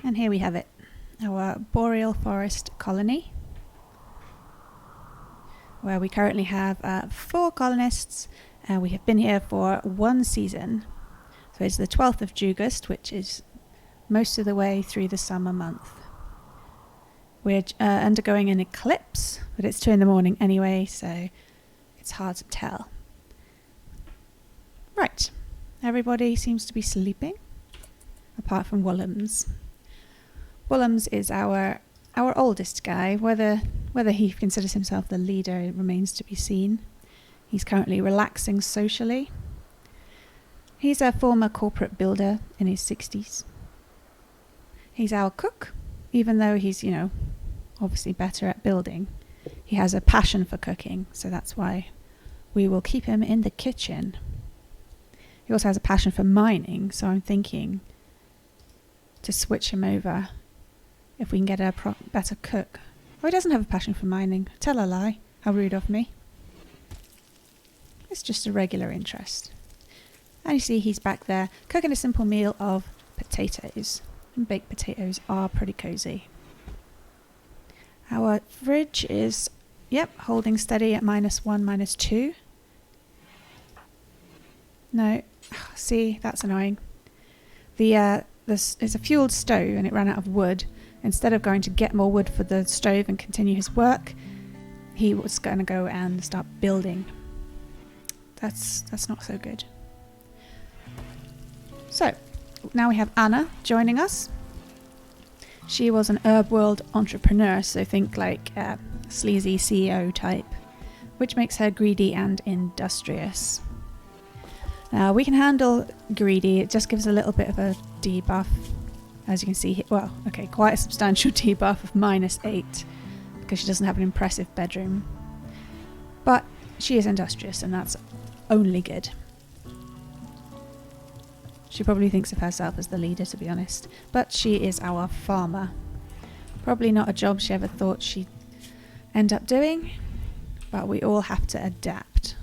And here we have it, our boreal forest colony, where we currently have 4 colonists. We have been here for 1 season. So it's the 12th of August, which is most of the way through the summer month. We're undergoing an eclipse, but it's 2 in the morning anyway, so it's hard to tell. Right, everybody seems to be sleeping, apart from Woolhams. Woolhams is our oldest guy. Whether he considers himself the leader remains to be seen. He's currently relaxing socially. He's a former corporate builder in his 60s. He's our cook, even though he's, obviously better at building. He has a passion for cooking, so that's why we will keep him in the kitchen. He also has a passion for mining, so I'm thinking to switch him over if we can get a better cook. Oh, he doesn't have a passion for mining. Tell a lie. How rude of me. It's just a regular interest. And you see he's back there cooking a simple meal of potatoes. And baked potatoes are pretty cozy. Our fridge is, holding steady at -1, -2. No, see, that's annoying. This is a fueled stove and it ran out of wood. Instead of going to get more wood for the stove and continue his work, he was going to go and start building. That's not so good. So, now we have Anna joining us. She was an RimWorld entrepreneur, so think like a sleazy CEO type, which makes her greedy and industrious. Now, we can handle greedy. It just gives a little bit of a debuff, as you can see here. Well, okay, quite a substantial debuff of -8, because she doesn't have an impressive bedroom. But she is industrious, and that's only good. She probably thinks of herself as the leader, to be honest. But she is our farmer. Probably not a job she ever thought she'd end up doing, but we all have to adapt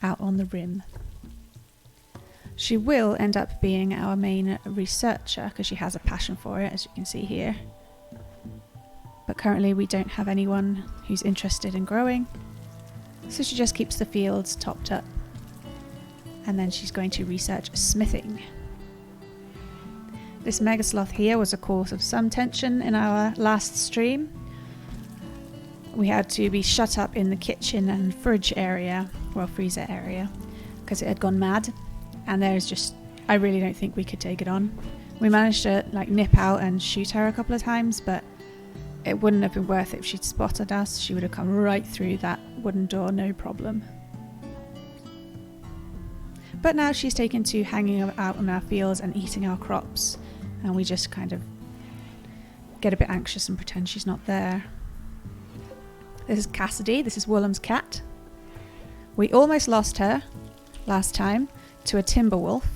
out on the rim. She will end up being our main researcher because she has a passion for it, as you can see here. But currently we don't have anyone who's interested in growing, so she just keeps the fields topped up. And then she's going to research smithing. This mega sloth here was a cause of some tension in our last stream. We had to be shut up in the kitchen and fridge area, well, freezer area, because it had gone mad. And I really don't think we could take it on. We managed to nip out and shoot her a couple of times, but it wouldn't have been worth it if she'd spotted us. She would have come right through that wooden door, no problem. But now she's taken to hanging out in our fields and eating our crops, and we just kind of get a bit anxious and pretend she's not there. This is Cassidy. This is Woolham's cat. We almost lost her last time to a timber wolf.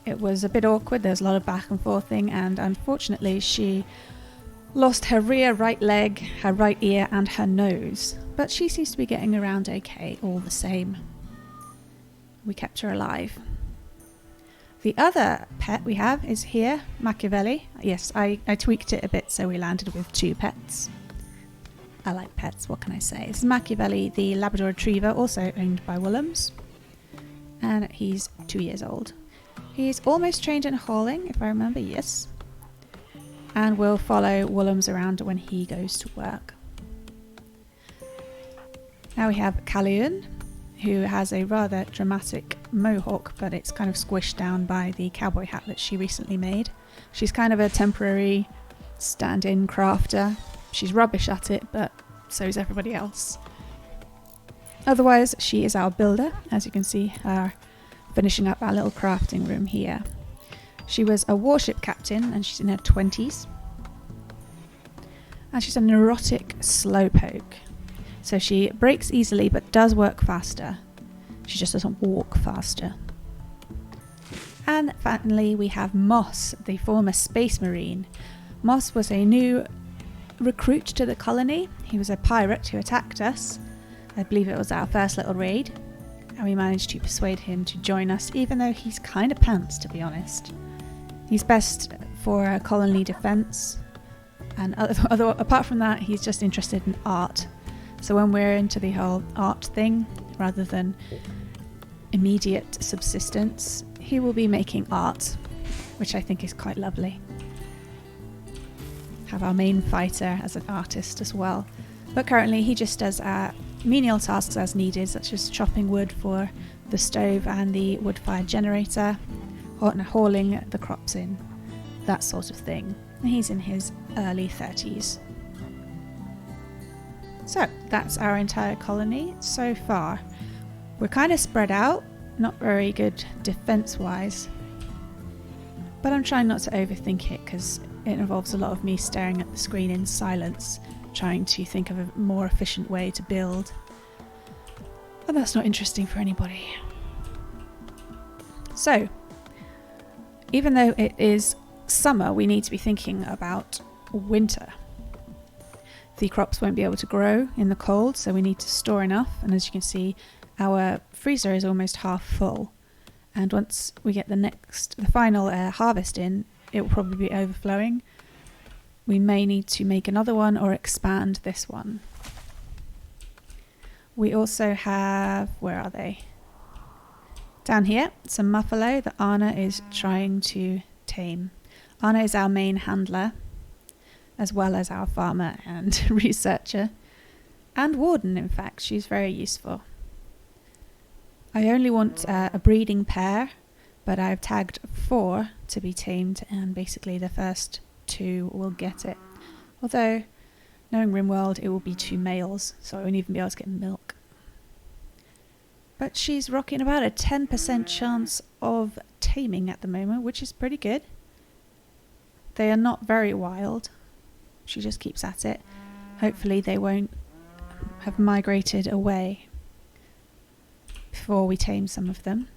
It was a bit awkward. There was a lot of back and forthing, and unfortunately she lost her rear right leg, her right ear, and her nose. But she seems to be getting around okay all the same. We kept her alive. The other pet we have is here, Machiavelli. Yes, I tweaked it a bit so we landed with 2 pets. I like pets, what can I say? This is Machiavelli, the Labrador Retriever, also owned by Woolhams. And he's 2 years old. He's almost trained in hauling, if I remember, yes. And will follow Woolhams around when he goes to work. Now we have Calhoun, who has a rather dramatic mohawk, but it's kind of squished down by the cowboy hat that she recently made. She's kind of a temporary stand-in crafter. She's rubbish at it, but so is everybody else. Otherwise, she is our builder, as you can see her finishing up our little crafting room here. She was a warship captain, and she's in her 20s. And she's a neurotic slowpoke. So she breaks easily but does work faster. She just doesn't walk faster. And finally we have Moss, the former space marine. Moss was a new recruit to the colony. He was a pirate who attacked us. I believe it was our first little raid. And we managed to persuade him to join us, even though he's kind of pants, to be honest. He's best for colony defense, and apart from that, he's just interested in art. So when we're into the whole art thing, rather than immediate subsistence, he will be making art, which I think is quite lovely. Have our main fighter as an artist as well. But currently he just does menial tasks as needed, such as chopping wood for the stove and the wood-fired generator, hauling the crops in, that sort of thing. And he's in his early 30s. So that's our entire colony so far. We're kind of spread out, not very good defense-wise, but I'm trying not to overthink it because it involves a lot of me staring at the screen in silence, trying to think of a more efficient way to build. And that's not interesting for anybody. So, even though it is summer, we need to be thinking about winter. The crops won't be able to grow in the cold, so we need to store enough. And as you can see, our freezer is almost half full. And once we get the final harvest in, it will probably be overflowing. We may need to make another one or expand this one. We also have, where are they? Down here, some muffalo that Anna is trying to tame. Anna is our main handler, as well as our farmer and researcher. And warden, in fact. She's very useful. I only want a breeding pair, but I've tagged 4 to be tamed, and basically the first 2 will get it. Although, knowing RimWorld, it will be 2 males, so I won't even be able to get milk. But she's rocking about a 10% chance of taming at the moment, which is pretty good. They are not very wild. She just keeps at it. Hopefully they won't have migrated away before we tame some of them.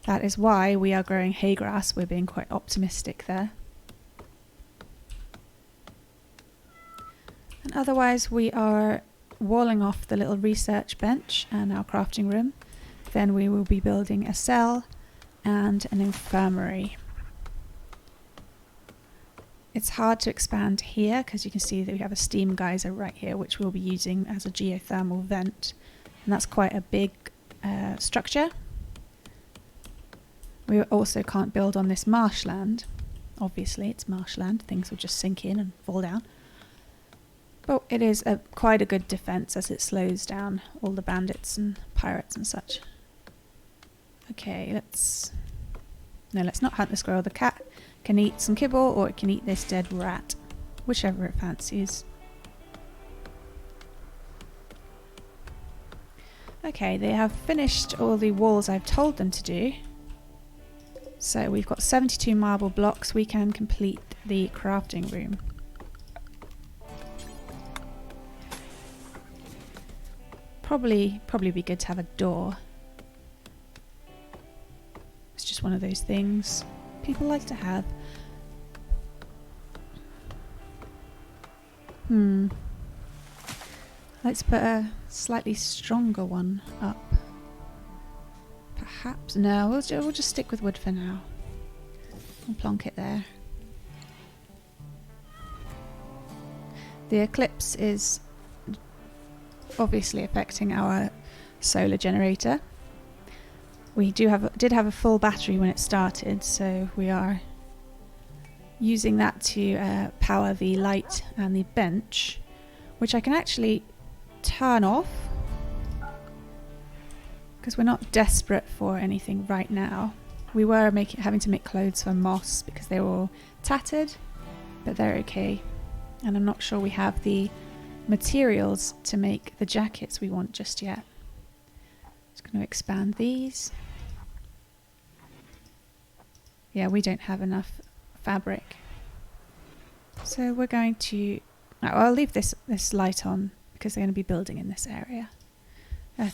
That is why we are growing hay grass. We're being quite optimistic there. And otherwise we are walling off the little research bench and our crafting room. Then we will be building a cell and an infirmary. It's hard to expand here because you can see that we have a steam geyser right here, which we'll be using as a geothermal vent. And that's quite a big structure. We also can't build on this marshland. Obviously, it's marshland. Things will just sink in and fall down. But it is quite a good defense as it slows down all the bandits and pirates and such. Okay, let's not hunt the squirrel. The cat can eat some kibble, or it can eat this dead rat, whichever it fancies. Okay, they have finished all the walls I've told them to do. So we've got 72 marble blocks. We can complete the crafting room. Probably be good to have a door. It's just one of those things people like to have. Let's put a slightly stronger one up. Perhaps. No, we'll just stick with wood for now. We'll plonk it there. The eclipse is obviously affecting our solar generator. We did have a full battery when it started, so we are using that to power the light and the bench, which I can actually turn off because we're not desperate for anything right now. We were having to make clothes for moss because they were all tattered, but they're okay. And I'm not sure we have the materials to make the jackets we want just yet. Just going to expand these. Yeah, we don't have enough fabric. So we're going to... I'll leave this light on because they're going to be building in this area.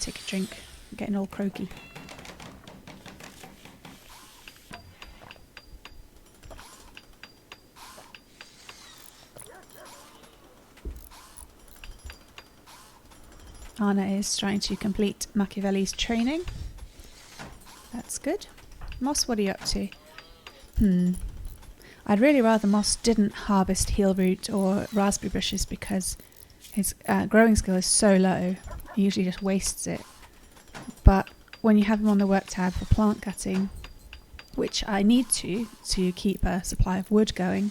Take a drink. I'm getting all croaky. Anna is trying to complete Machiavelli's training. That's good. Moss, what are you up to? I'd really rather Moss didn't harvest heelroot or raspberry bushes because his growing skill is so low, he usually just wastes it. But when you have him on the work tab for plant cutting, which I need to keep a supply of wood going,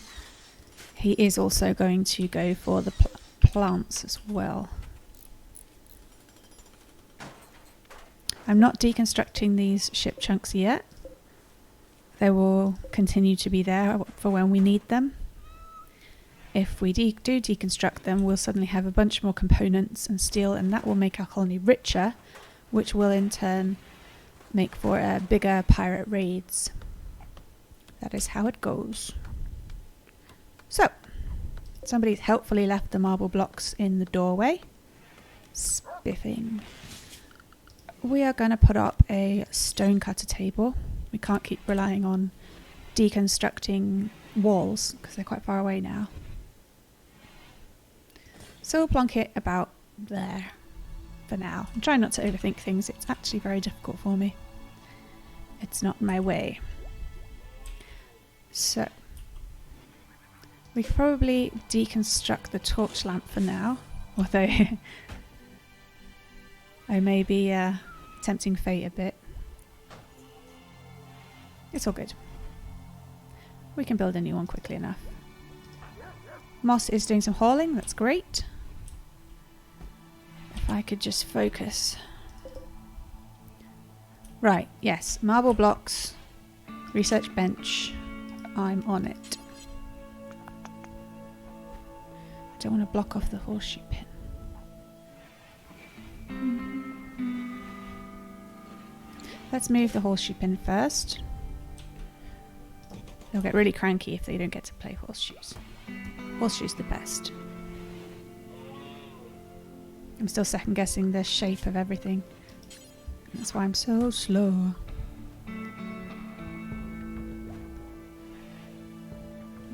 he is also going to go for the plants as well. I'm not deconstructing these ship chunks yet. They will continue to be there for when we need them. If we do deconstruct them, we'll suddenly have a bunch more components and steel, and that will make our colony richer, which will in turn make for bigger pirate raids. That is how it goes. So, somebody's helpfully left the marble blocks in the doorway. Spiffing. We are going to put up a stone cutter table. We can't keep relying on deconstructing walls because they're quite far away now. So we'll plonk it about there for now. I'm trying not to overthink things. It's actually very difficult for me. It's not my way. So we could probably deconstruct the torch lamp for now, although I may be tempting fate a bit. It's all good. We can build a new one quickly enough. Moss is doing some hauling, that's great. If I could just focus. Right, yes, marble blocks, research bench, I'm on it. I don't want to block off the horseshoe pin. Let's move the horseshoe pin first. They'll get really cranky if they don't get to play horseshoes. Horseshoe's the best. I'm still second guessing the shape of everything. That's why I'm so slow.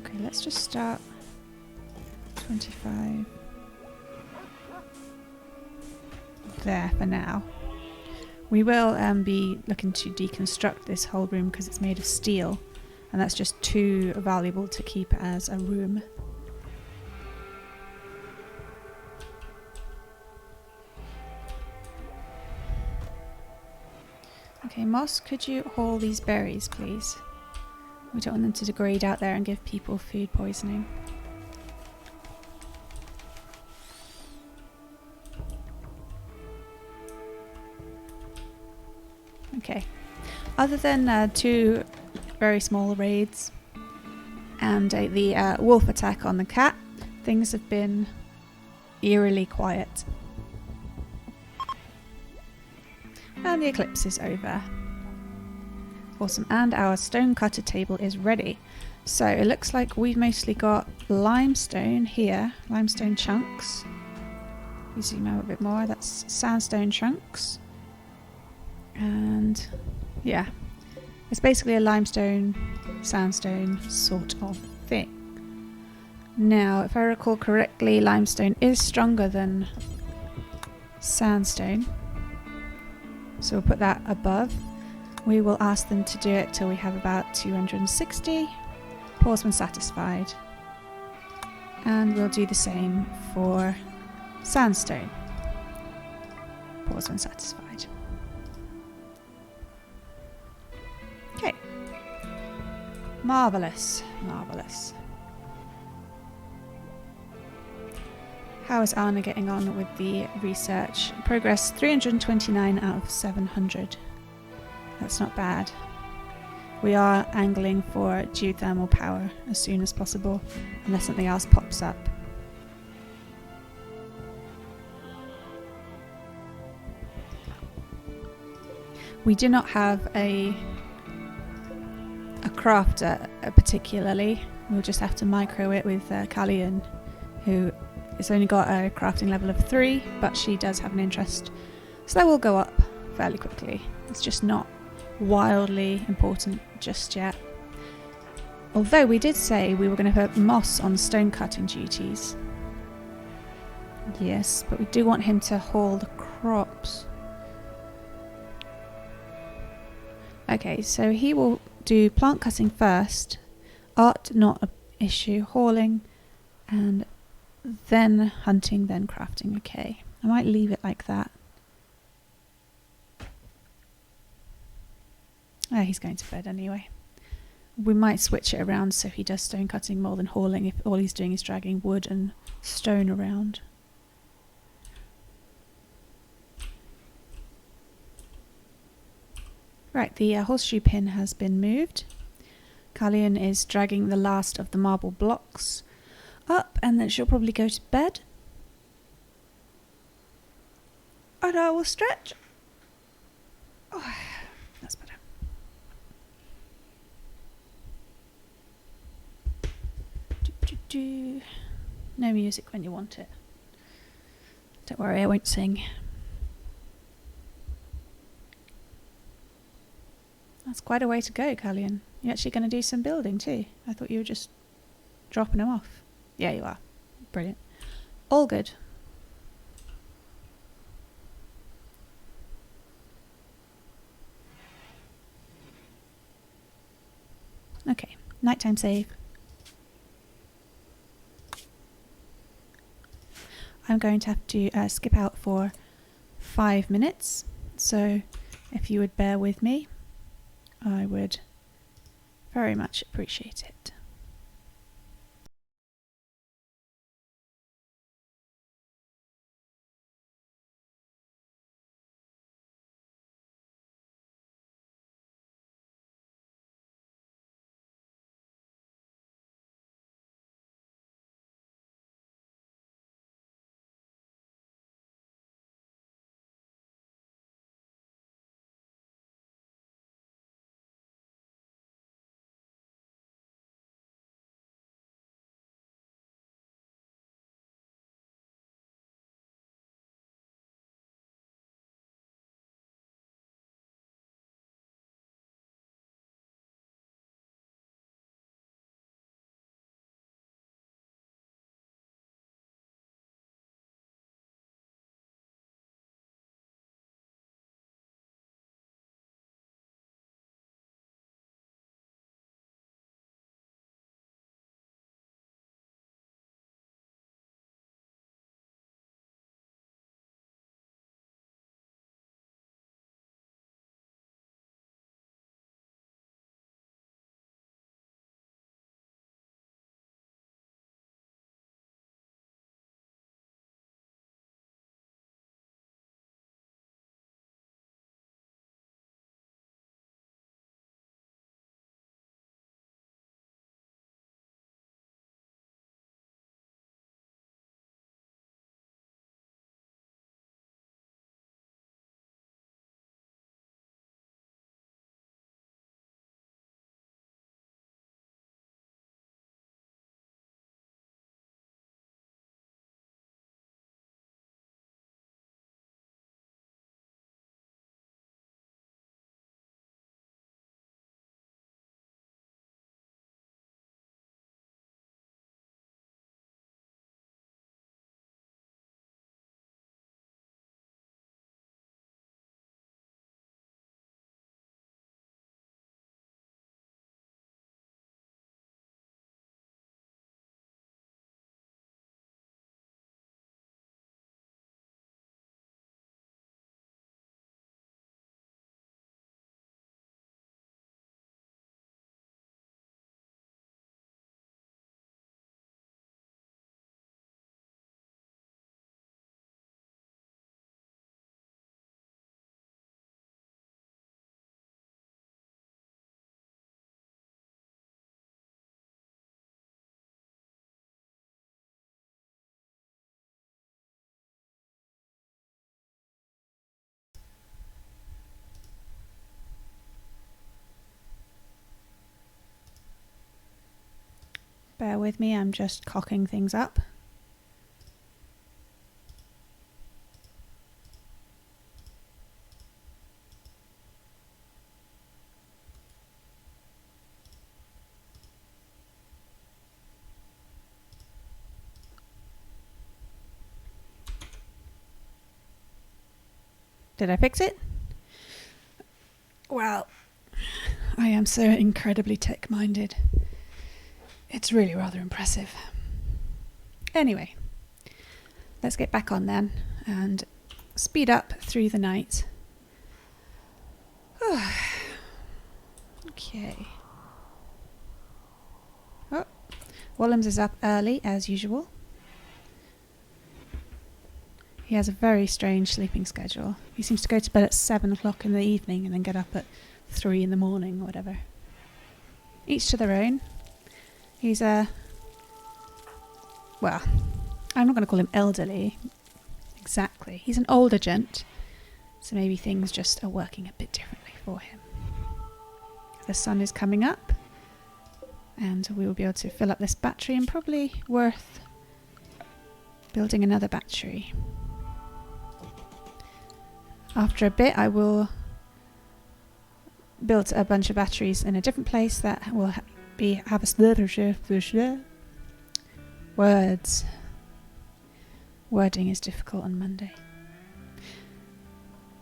Okay, let's just start 25 there for now. We will be looking to deconstruct this whole room because it's made of steel, and that's just too valuable to keep as a room. Okay, Moss, could you haul these berries, please? We don't want them to degrade out there and give people food poisoning. Okay. Other than two very small raids and the wolf attack on the cat, things have been eerily quiet. And the eclipse is over. Awesome, and our stone cutter table is ready. So it looks like we've mostly got limestone here, limestone chunks. You zoom out a bit more, that's sandstone chunks. And yeah, it's basically a limestone, sandstone sort of thing. Now, if I recall correctly, limestone is stronger than sandstone. So we'll put that above. We will ask them to do it till we have about 260. Pause when satisfied. And we'll do the same for sandstone. Pause when satisfied. Okay. Marvellous, marvellous. How is Anna getting on with the research? Progress 329 out of 700. That's not bad. We are angling for geothermal power as soon as possible, unless something else pops up. We do not have a crafter particularly. We'll just have to micro it with Callian, who has only got a crafting level of 3, but she does have an interest. So that will go up fairly quickly. It's just not wildly important just yet. Although we did say we were going to put Moss on stone cutting duties. Yes, but we do want him to haul the crops. Okay, so he will do plant cutting first. Art, not an issue. Hauling, and then hunting, then crafting. Okay, I might leave it like that. Oh, he's going to bed anyway. We might switch it around so he does stone cutting more than hauling if all he's doing is dragging wood and stone around. Right, the horseshoe pin has been moved. Carlion is dragging the last of the marble blocks up, and then she'll probably go to bed. And I will stretch. Oh, that's better. No music when you want it. Don't worry, I won't sing. That's quite a way to go, Carlion. You're actually going to do some building too. I thought you were just dropping them off. Yeah, you are. Brilliant. All good. Okay, nighttime save. I'm going to have to skip out for 5 minutes, so if you would bear with me, I would very much appreciate it. Bear with me, I'm just cocking things up. Did I fix it? Well, I am so incredibly tech-minded. It's really rather impressive. Anyway, let's get back on then and speed up through the night. Okay. Oh, Wallums is up early as usual. He has a very strange sleeping schedule. He seems to go to bed at 7 o'clock in the evening and then get up at 3 in the morning or whatever. Each to their own. He's well, I'm not going to call him elderly. Exactly. He's an older gent. So maybe things just are working a bit differently for him. The sun is coming up. And we will be able to fill up this battery and probably worth building another battery. After a bit I will build a bunch of batteries in a different place that will have a words. Wording is difficult on Monday.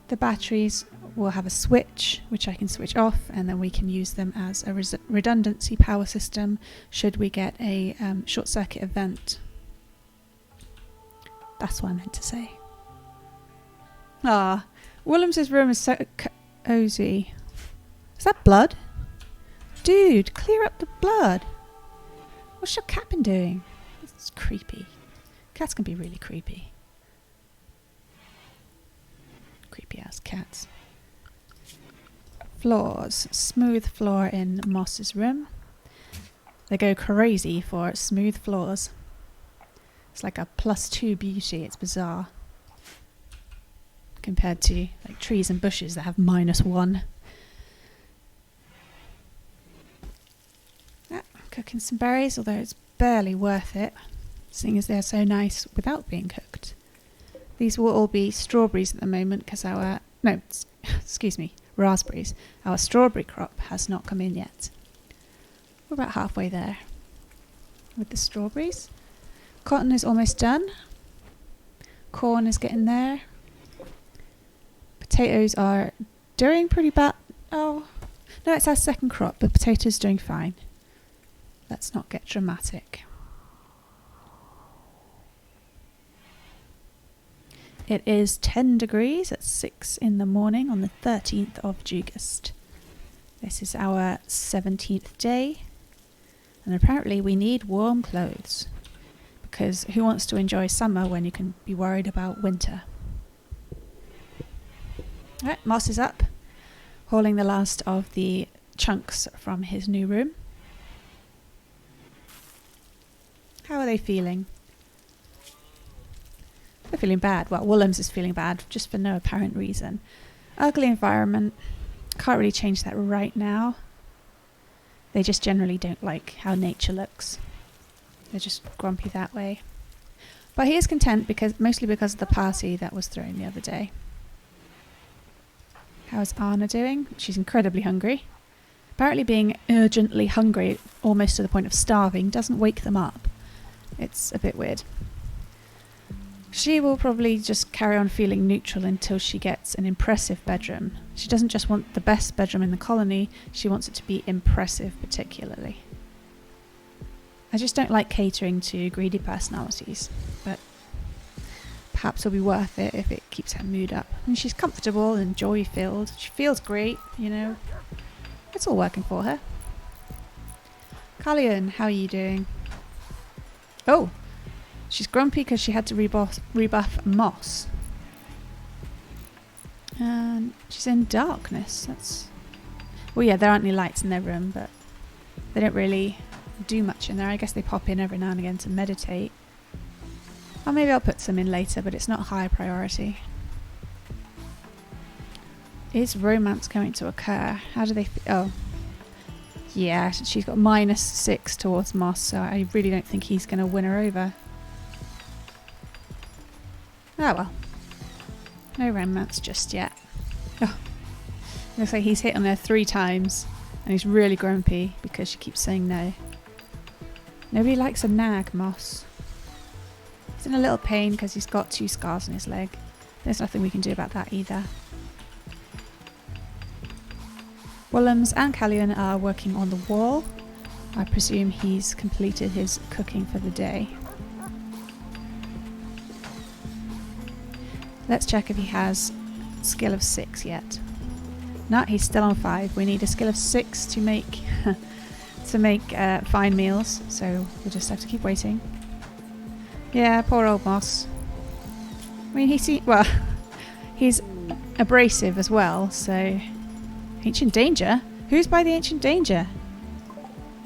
The batteries will have a switch which I can switch off, and then we can use them as a redundancy power system should we get a short circuit event. That's what I meant to say. Ah, Willem's room is so cozy. Is that blood? Dude, clear up the blood. What's your cat been doing? It's creepy. Cats can be really creepy. Creepy ass cats. Floors. Smooth floor in Moss's room. They go crazy for smooth floors. It's like a +2 beauty. It's bizarre. Compared to like trees and bushes that have -1. Yeah, cooking some berries, although it's barely worth it, seeing as they're so nice without being cooked. These will all be strawberries at the moment because raspberries. Our strawberry crop has not come in yet. We're about halfway there with the strawberries. Cotton is almost done. Corn is getting there. Potatoes are doing pretty bad. Oh, no, it's our second crop, but potatoes doing fine. Let's not get dramatic. It is 10 degrees at 6 in the morning on the 13th of August. This is our 17th day. And apparently we need warm clothes. Because who wants to enjoy summer when you can be worried about winter? Alright, Moss is up, hauling the last of the chunks from his new room. How are they feeling? They're feeling bad. Well, Willems is feeling bad, just for no apparent reason. Ugly environment. Can't really change that right now. They just generally don't like how nature looks. They're just grumpy that way. But he is content mostly because of the party that was thrown the other day. How's Anna doing? She's incredibly hungry. Apparently being urgently hungry, almost to the point of starving, doesn't wake them up. It's a bit weird. She will probably just carry on feeling neutral until she gets an impressive bedroom. She doesn't just want the best bedroom in the colony, she wants it to be impressive particularly. I just don't like catering to greedy personalities, but perhaps it'll be worth it if it keeps her mood up. And she's comfortable and joy-filled. She feels great, you know. It's all working for her. Callian, how are you doing? Oh! She's grumpy because she had to rebuff Moss. And she's in darkness. Well, yeah, there aren't any lights in their room, but they don't really do much in there. I guess they pop in every now and again to meditate. Or maybe I'll put some in later, but it's not high priority. Is romance going to occur? How do they oh. Yeah, she's got -6 towards Moss, so I really don't think he's going to win her over. Oh well. No romance just yet. Oh. Looks like he's hit on her 3 times, and he's really grumpy because she keeps saying no. Nobody likes a nag, Moss. He's in a little pain because he's got 2 scars on his leg. There's nothing we can do about that either. Willems and Callion are working on the wall. I presume he's completed his cooking for the day. Let's check if he has skill of 6 yet. No, he's still on 5. We need a skill of 6 to make fine meals, so we'll just have to keep waiting. Yeah, poor old Moss. I mean, he's abrasive as well, so... Ancient Danger? Who's by the Ancient Danger?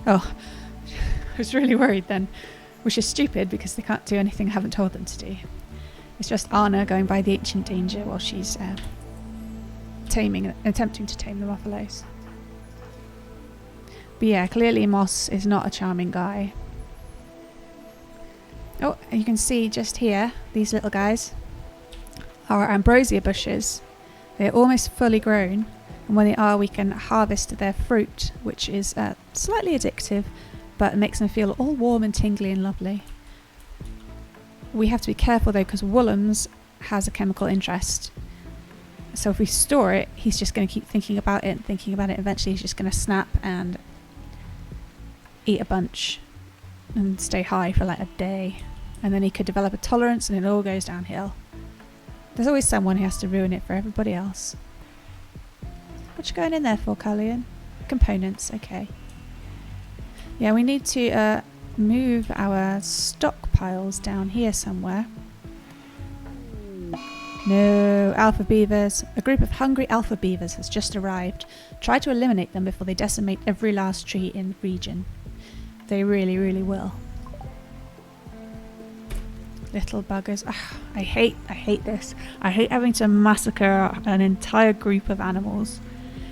Oh, I was really worried then. Which is stupid because they can't do anything I haven't told them to do. It's just Anna going by the Ancient Danger while she's attempting to tame the muffalos. But yeah, clearly Moss is not a charming guy. Oh, you can see just here, these little guys are ambrosia bushes. They're almost fully grown, and when they are, we can harvest their fruit, which is slightly addictive, but it makes them feel all warm and tingly and lovely. We have to be careful though, because Willems has a chemical interest. So if we store it, he's just going to keep thinking about it and thinking about it. Eventually he's just going to snap and eat a bunch and stay high for like a day. And then he could develop a tolerance and it all goes downhill. There's always someone who has to ruin it for everybody else. What you going in there for, Callion? Components, okay. Yeah, we need to move our stockpiles down here somewhere. No, alpha beavers. A group of hungry alpha beavers has just arrived. Try to eliminate them before they decimate every last tree in the region. They really, really will. Little buggers. Ugh, I hate this. I hate having to massacre an entire group of animals.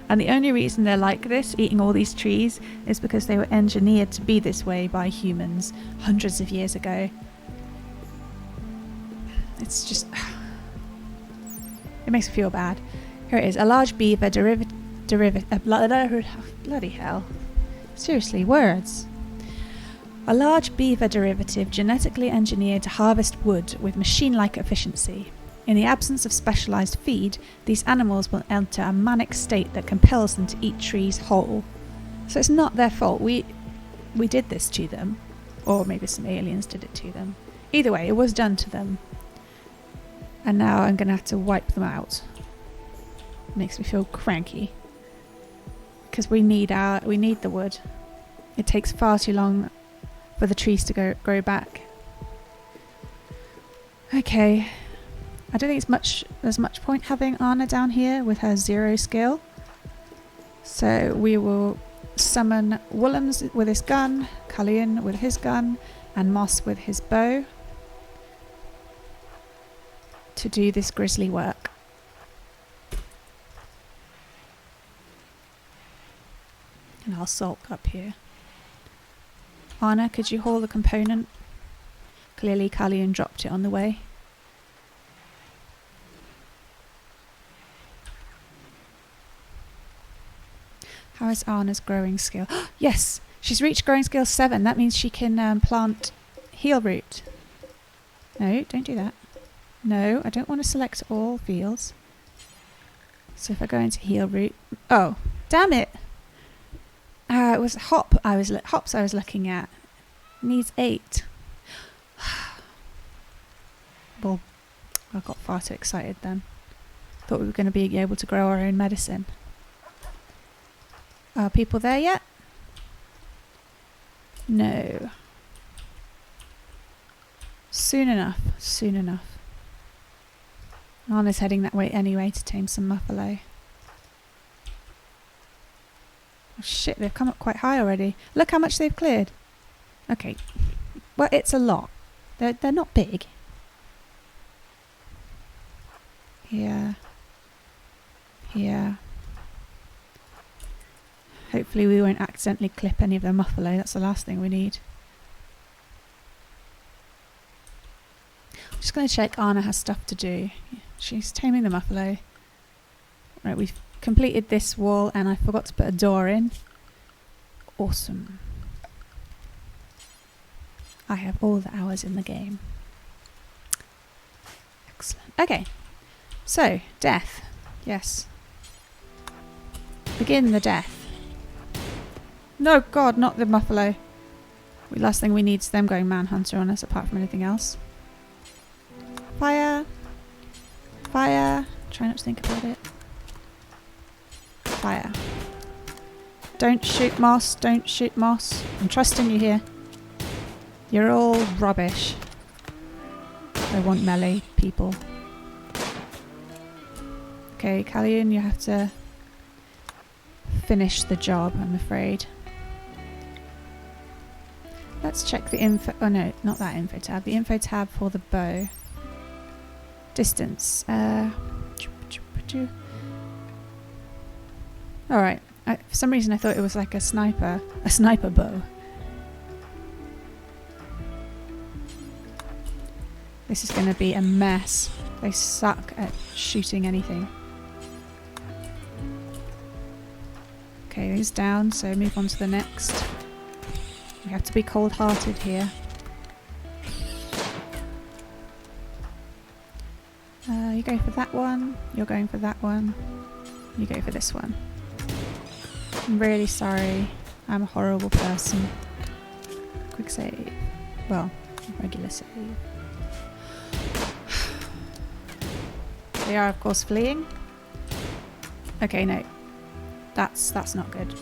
And the only reason they're like this, eating all these trees, is because they were engineered to be this way by humans hundreds of years ago. It's just... It makes me feel bad. Here it is. A large beaver bloody hell. Seriously, words. A large beaver derivative genetically engineered to harvest wood with machine-like efficiency. In the absence of specialised feed, these animals will enter a manic state that compels them to eat trees whole. So it's not their fault. We did this to them. Or maybe some aliens did it to them. Either way, it was done to them. And now I'm going to have to wipe them out. Makes me feel cranky. Because we need the wood. It takes far too long for the trees to grow back. Okay. I don't think there's much point having Anna down here with her 0 skill. So we will summon Willems with his gun, Callion with his gun, and Moss with his bow to do this grisly work. And I'll sulk up here. Anna, could you haul the component? Clearly Callion dropped it on the way. How is Anna's growing skill? Yes! She's reached growing skill 7. That means she can plant heal root. No, don't do that. No, I don't want to select all fields. So if I go into heal root... Oh, damn it! It was hops I was looking at. Needs 8. Well, I got far too excited then. Thought we were going to be able to grow our own medicine. Are people there yet? No. Soon enough. Soon enough. Anna's heading that way anyway to tame some muffalo. Oh shit, they've come up quite high already. Look how much they've cleared. Okay. Well, it's a lot. They're not big. Yeah. Yeah. Hopefully we won't accidentally clip any of their muffalo. That's the last thing we need. I'm just going to check Anna has stuff to do. She's taming the muffalo. Right, we've completed this wall and I forgot to put a door in. Awesome. I have all the hours in the game. Excellent. Okay. So, death. Yes. Begin the death. No, God, not the muffalo. The last thing we need is them going manhunter on us, apart from anything else. Fire! Fire! Try not to think about it. Fire. Don't shoot moss, don't shoot moss. I'm trusting you here. You're all rubbish. I want melee people. Okay, Callion, you have to finish the job, I'm afraid. Let's check the info. Oh no, not that info tab. The info tab for the bow. Distance. Alright. For some reason I thought it was like a sniper bow. This is going to be a mess. They suck at shooting anything. Okay, he's down, so move on to the next. We have to be cold-hearted here. You go for that one. You're going for that one. You go for this one. I'm really sorry. I'm a horrible person. Quick save. Well, regular save. They are, of course, fleeing. Okay, no. That's not good.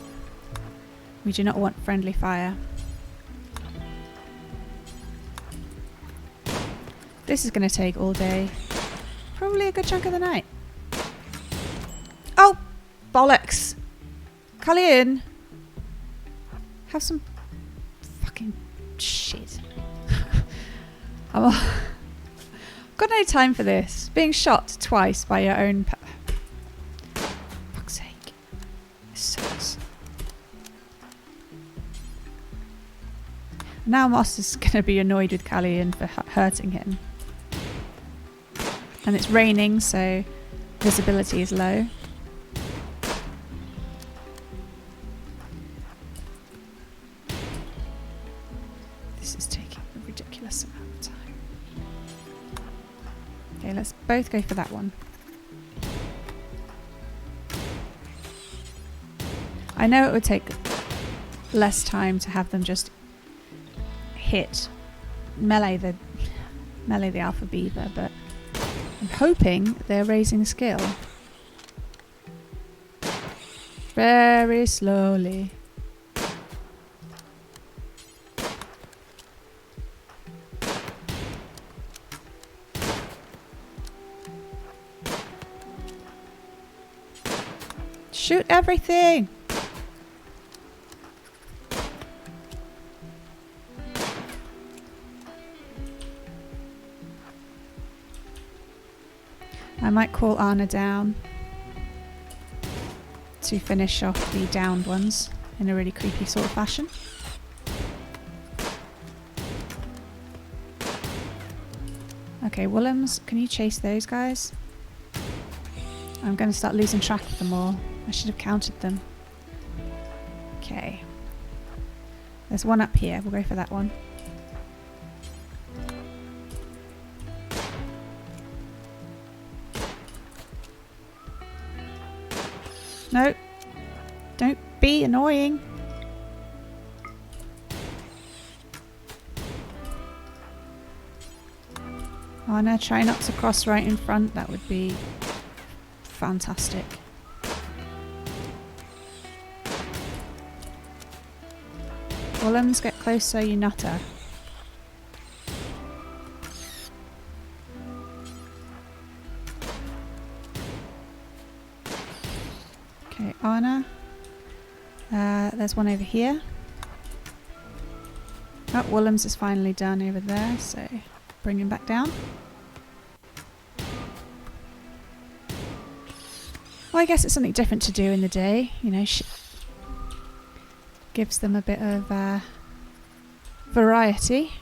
We do not want friendly fire. This is going to take all day. Probably a good chunk of the night. Oh! Bollocks! Callion! Have some fucking shit. I've got no time for this. Being shot twice by your own fuck's sake. This sucks. Now Moss is going to be annoyed with Callion for hurting him. And it's raining, so visibility is low. This is taking a ridiculous amount of time. Okay, let's both go for that one. I know it would take less time to have them just hit melee the alpha beaver, but I'm hoping they're raising skill. Very slowly. Shoot everything! I might call Anna down to finish off the downed ones in a really creepy sort of fashion. Okay, Willems, can you chase those guys? I'm going to start losing track of them all. I should have counted them. Okay. There's one up here. We'll go for that one. No. Don't be annoying. Oh no, try not to cross right in front. That would be fantastic. Willems, get closer, you nutter. Okay, Anna. There's one over here. Oh, Willems is finally done over there, so bring him back down. Well, I guess it's something different to do in the day, you know, gives them a bit of variety.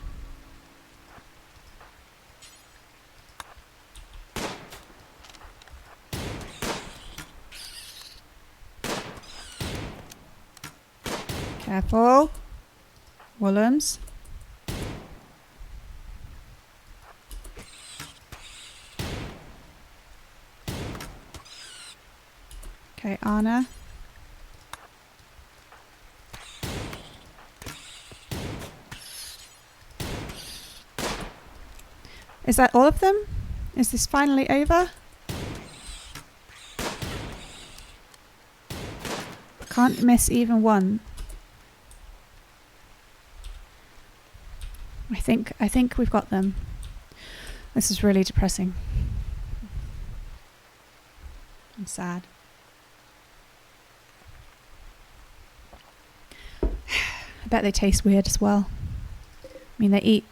Careful. Willems. Okay, Anna. Is that all of them? Is this finally over? Can't miss even one. I think we've got them. This is really depressing. I'm sad. I bet they taste weird as well. I mean, they eat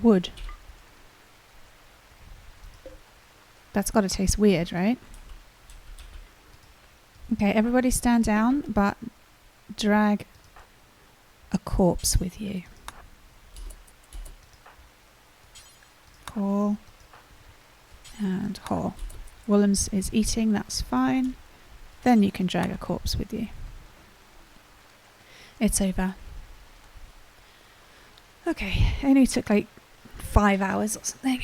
wood. That's got to taste weird, right? Okay, everybody stand down, but drag a corpse with you. Haul and haul. Willems is eating, that's fine. Then you can drag a corpse with you. It's over. Okay, it only took like 5 hours or something.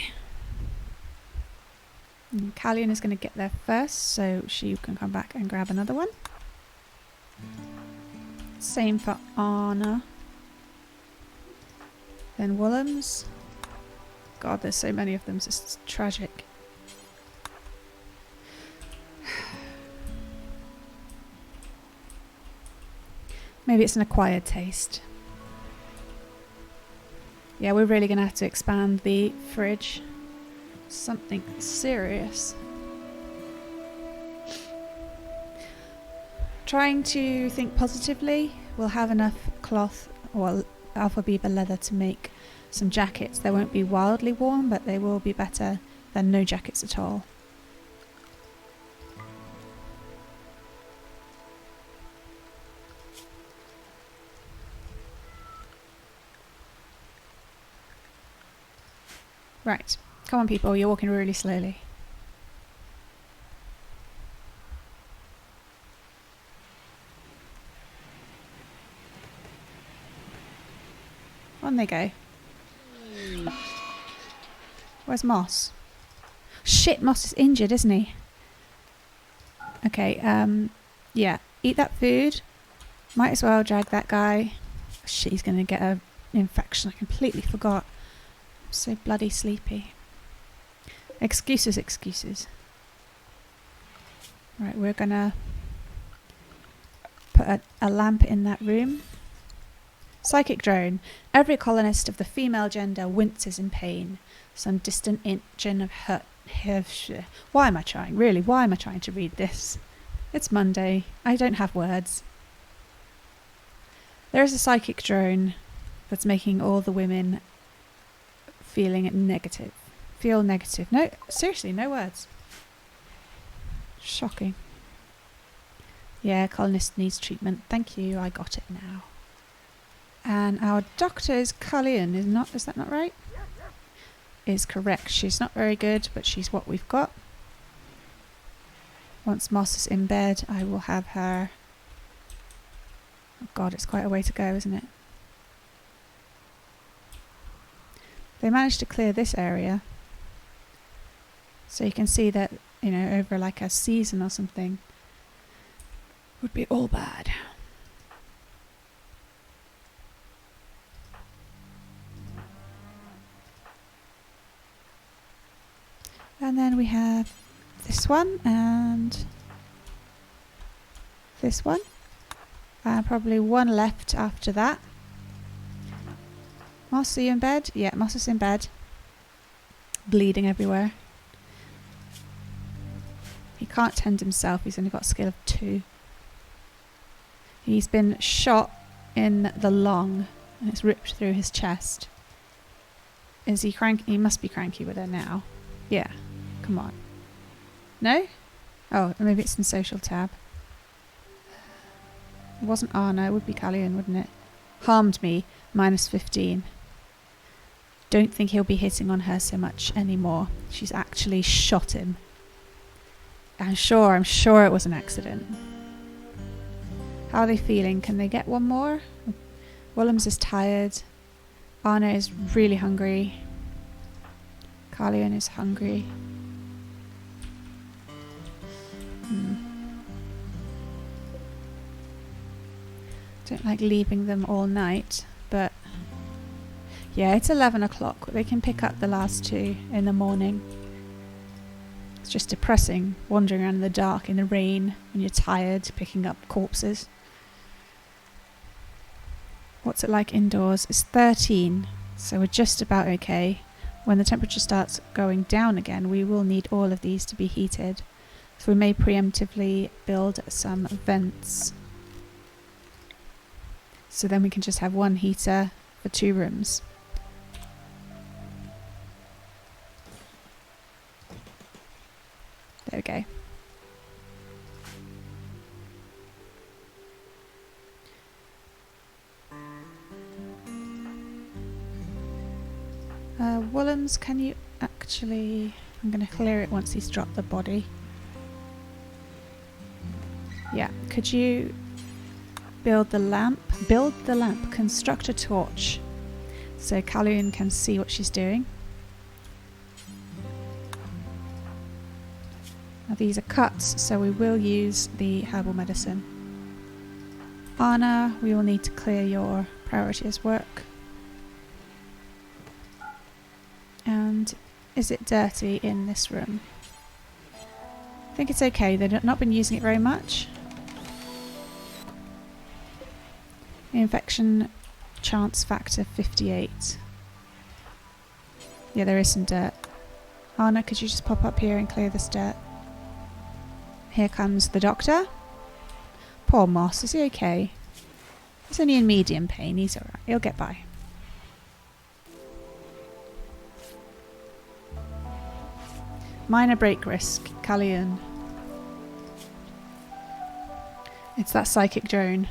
And Callion is going to get there first, so she can come back and grab another one. Same for Anna. Then Willems. God, there's so many of them, it's just tragic. Maybe it's an acquired taste. Yeah, we're really going to have to expand the fridge. Something serious. Trying to think positively. We'll have enough cloth or alpha beaver leather to make some jackets. They won't be wildly warm, but they will be better than no jackets at all. Right. Come on, people, you're walking really slowly. On they go. Where's Moss? Shit, Moss is injured, isn't he? Okay, yeah, eat that food. Might as well drag that guy. Shit, he's gonna get an infection. I completely forgot. I'm so bloody sleepy. Excuses, excuses. Right, we're gonna put a lamp in that room. Psychic drone. Every colonist of the female gender winces in pain. Some distant engine of hurt. Why am I trying? Really, why am I trying to read this? It's Monday. I don't have words. There is a psychic drone that's making all the women feel negative. No, seriously, no words. Shocking. Yeah, colonist needs treatment. Thank you, I got it now. And our doctor is Callion, is that not right? Is correct. She's not very good, but she's what we've got. Once Moss is in bed, I will have her. Oh God, it's quite a way to go, isn't it? They managed to clear this area. So you can see that, you know, over like a season or something would be all bad. And then we have this one and this one. Probably one left after that. Moss, are you in bed? Yeah, Moss is in bed. Bleeding everywhere. He can't tend himself. He's only got a skill of 2. He's been shot in the lung and it's ripped through his chest. Is he cranky? He must be cranky with her now. Yeah. Come on. No? Oh, maybe it's in social tab. It wasn't Arna, it would be Callion, wouldn't it? Harmed me, -15. Don't think he'll be hitting on her so much anymore. She's actually shot him. I'm sure it was an accident. How are they feeling? Can they get one more? Willems is tired. Arna is really hungry. Callion is hungry. Don't like leaving them all night, but Yeah, it's 11 o'clock. They can pick up the last two in the morning. It's just depressing wandering around in the dark in the rain when you're tired picking up corpses. What's it like indoors? It's 13, so we're just about okay. When the temperature starts going down again, we will need all of these to be heated. So we may preemptively build some vents. So then we can just have one heater for 2 rooms. There we go. Woolens, can you actually... I'm going to clear it once he's dropped the body. Yeah, could you build the lamp? Build the lamp. Construct a torch. So Calhoun can see what she's doing. Now these are cuts, so we will use the herbal medicine. Anna, we will need to clear your priority as work. And is it dirty in this room? I think it's okay. They've not been using it very much. Infection chance factor 58. Yeah, there is some dirt. Anna, could you just pop up here and clear this dirt? Here comes the doctor. Poor Moss, is he okay? He's only in medium pain, he's alright, he'll get by. Minor break risk, Calhoun. It's that psychic drone,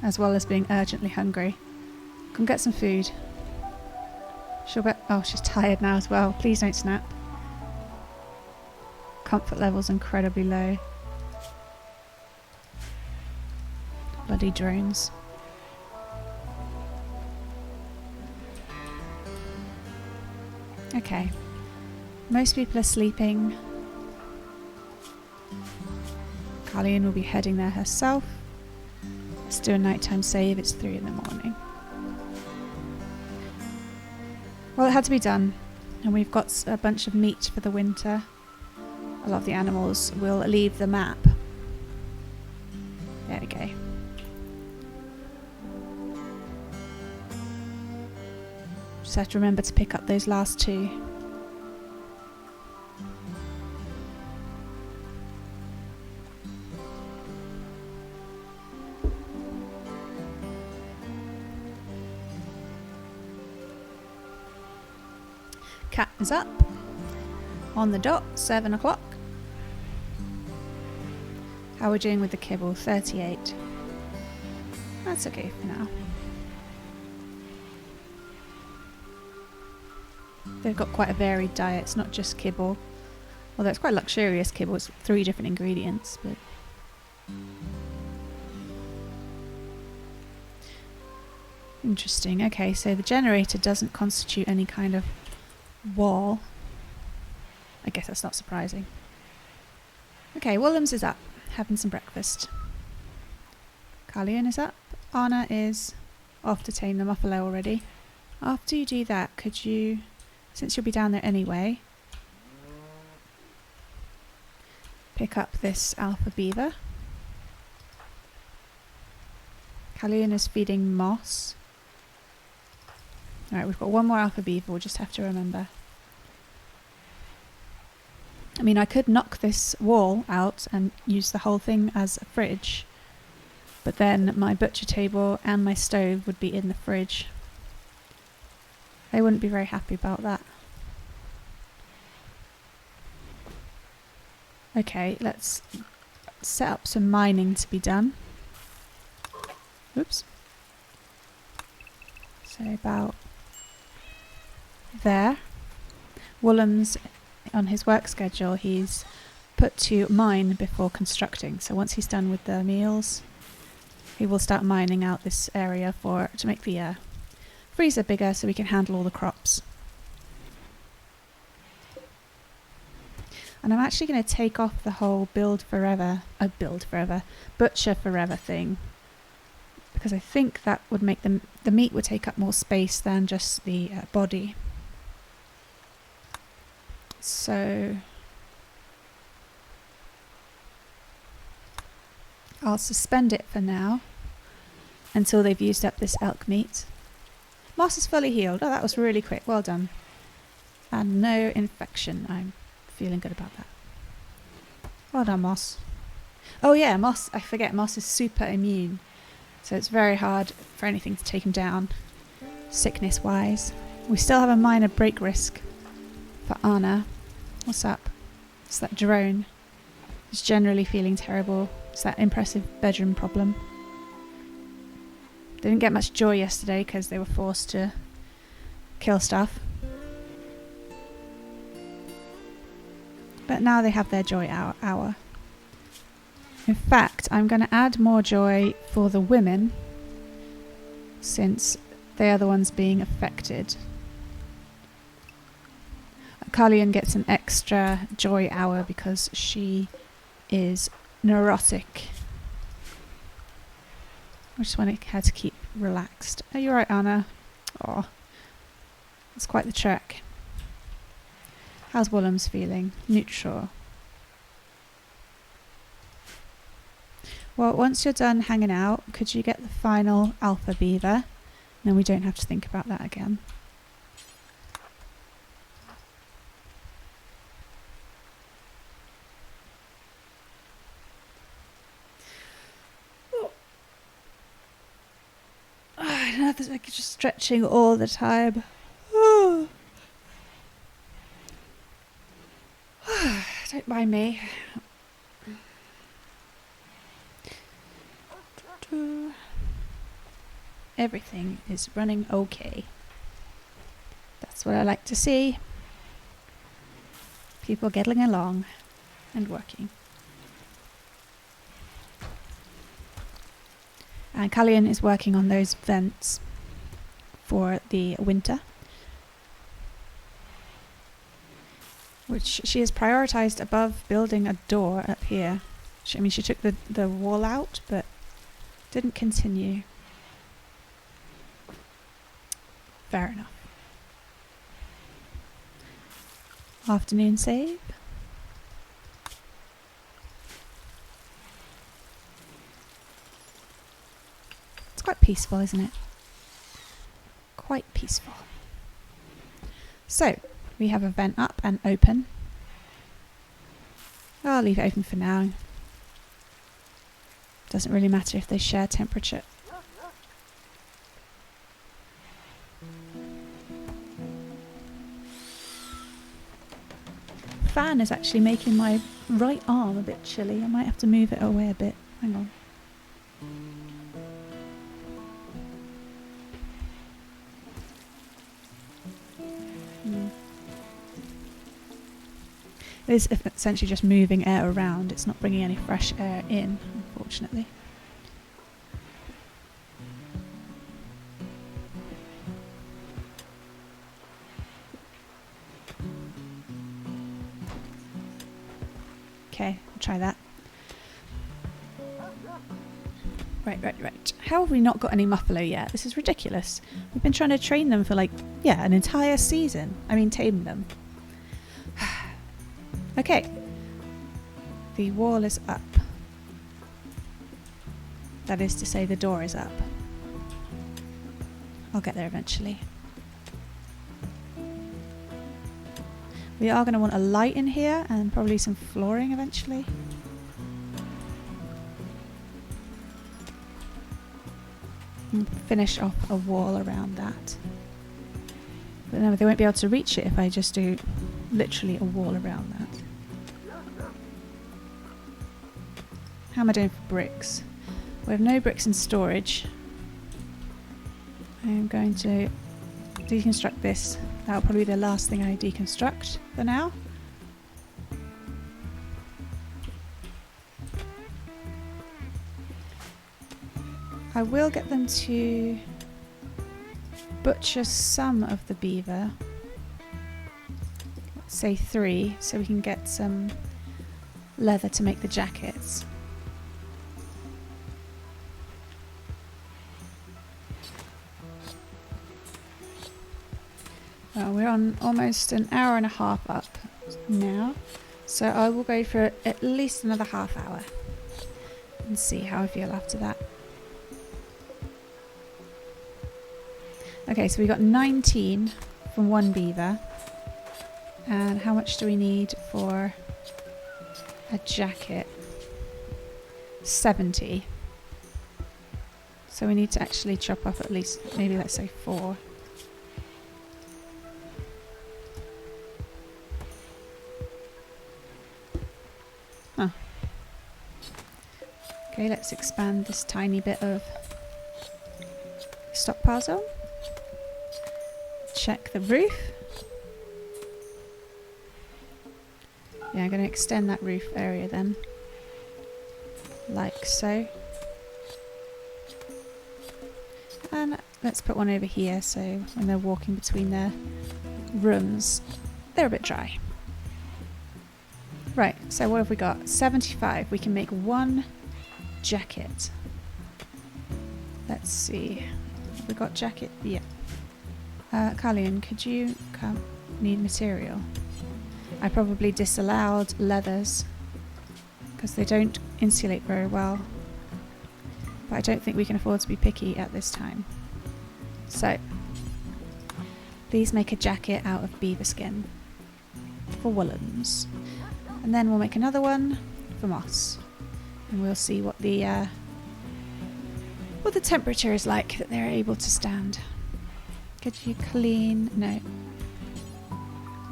as well as being urgently hungry. Come get some food. She'll bet. Oh, she's tired now as well. Please don't snap. Comfort level's incredibly low. Bloody drones. Okay. Most people are sleeping. Calhoun will be heading there herself. Let's do a nighttime save. It's 3 in the morning. Well, it had to be done. And we've got a bunch of meat for the winter. A lot of the animals will leave the map. There we go. Just have to remember to pick up those last 2. Cat is up. On the dot, 7 o'clock. How are we doing with the kibble? 38. That's okay for now. They've got quite a varied diet. It's not just kibble. Although it's quite luxurious kibble. It's 3 different ingredients. But interesting. Okay, so the generator doesn't constitute any kind of wall. I guess that's not surprising. Okay, Williams is up, having some breakfast. Calhoun is up. Anna is off to tame the muffalo already. After you do that, could you, since you'll be down there anyway, pick up this alpha beaver. Calhoun is feeding moss. Alright, we've got 1 more alpha beaver, we'll just have to remember. I mean, I could knock this wall out and use the whole thing as a fridge, but then my butcher table and my stove would be in the fridge. They wouldn't be very happy about that. Okay, let's set up some mining to be done. Oops. So about there. Woolham's on his work schedule, he's put to mine before constructing. So once he's done with the meals, he will start mining out this area to make the freezer bigger so we can handle all the crops. And I'm actually going to take off the whole butcher forever thing, because I think that would make the meat would take up more space than just the body. So I'll suspend it for now until they've used up this elk meat. Moss is fully healed. Oh, that was really quick. Well done. And no infection. I'm feeling good about that. Well done, Moss. Oh yeah, Moss. I forget, Moss is super immune. So it's very hard for anything to take him down, sickness-wise. We still have a minor break risk for Anna. What's up? It's that drone. He's generally feeling terrible. It's that impressive bedroom problem. They didn't get much joy yesterday because they were forced to kill stuff. But now they have their joy hour. In fact, I'm going to add more joy for the women since they are the ones being affected. Carlian gets an extra joy hour because she is neurotic. I just want her to keep relaxed. Are you alright, Anna? Oh, it's quite the trek. How's Woolham's feeling? Neutral. Well, once you're done hanging out, could you get the final alpha beaver? Then we don't have to think about that again. I know this, like, just stretching all the time. Don't mind me. Everything is running okay. That's what I like to see. People getting along and working. And Callian is working on those vents for the winter, which she has prioritized above building a door up here. She took the wall out, but didn't continue. Fair enough. Afternoon save. It's quite peaceful, isn't it? Quite peaceful. So, we have a vent up and open. I'll leave it open for now. Doesn't really matter if they share temperature. Fan is actually making my right arm a bit chilly. I might have to move it away a bit. Hang on. It is essentially just moving air around. It's not bringing any fresh air in, unfortunately. Okay, I'll try that. Right. How have we not got any muffalo yet? This is ridiculous. We've been trying to train them for an entire season. Tame them. Okay. The wall is up. That is to say, the door is up. I'll get there eventually. We are going to want a light in here and probably some flooring eventually. And finish off a wall around that. But no, they won't be able to reach it if I just do literally a wall around that. How am I doing for bricks? We have no bricks in storage. I'm going to deconstruct this. That'll probably be the last thing I deconstruct for now. I will get them to butcher some of the beaver. Let's say 3, so we can get some leather to make the jackets. Well, we're on almost an hour and a half up now, so I will go for at least another half hour and see how I feel after that. Okay, so we got 19 from one beaver. And how much do we need for a jacket? 70. So we need to actually chop off at least, maybe let's say 4. Huh. Okay, let's expand this tiny bit of stockpile zone. Check the roof. Yeah, I'm going to extend that roof area then. Like so. And let's put one over here so when they're walking between their rooms, they're a bit dry. Right, so what have we got? 75. We can make 1 jacket. Let's see. Have we got jacket? Yeah. Carlian, could you come? Need material. I probably disallowed leathers because they don't insulate very well. But I don't think we can afford to be picky at this time. So, these make a jacket out of beaver skin for woolens. And then we'll make another one for moss. And we'll see what the temperature is like that they're able to stand. Could you clean? No.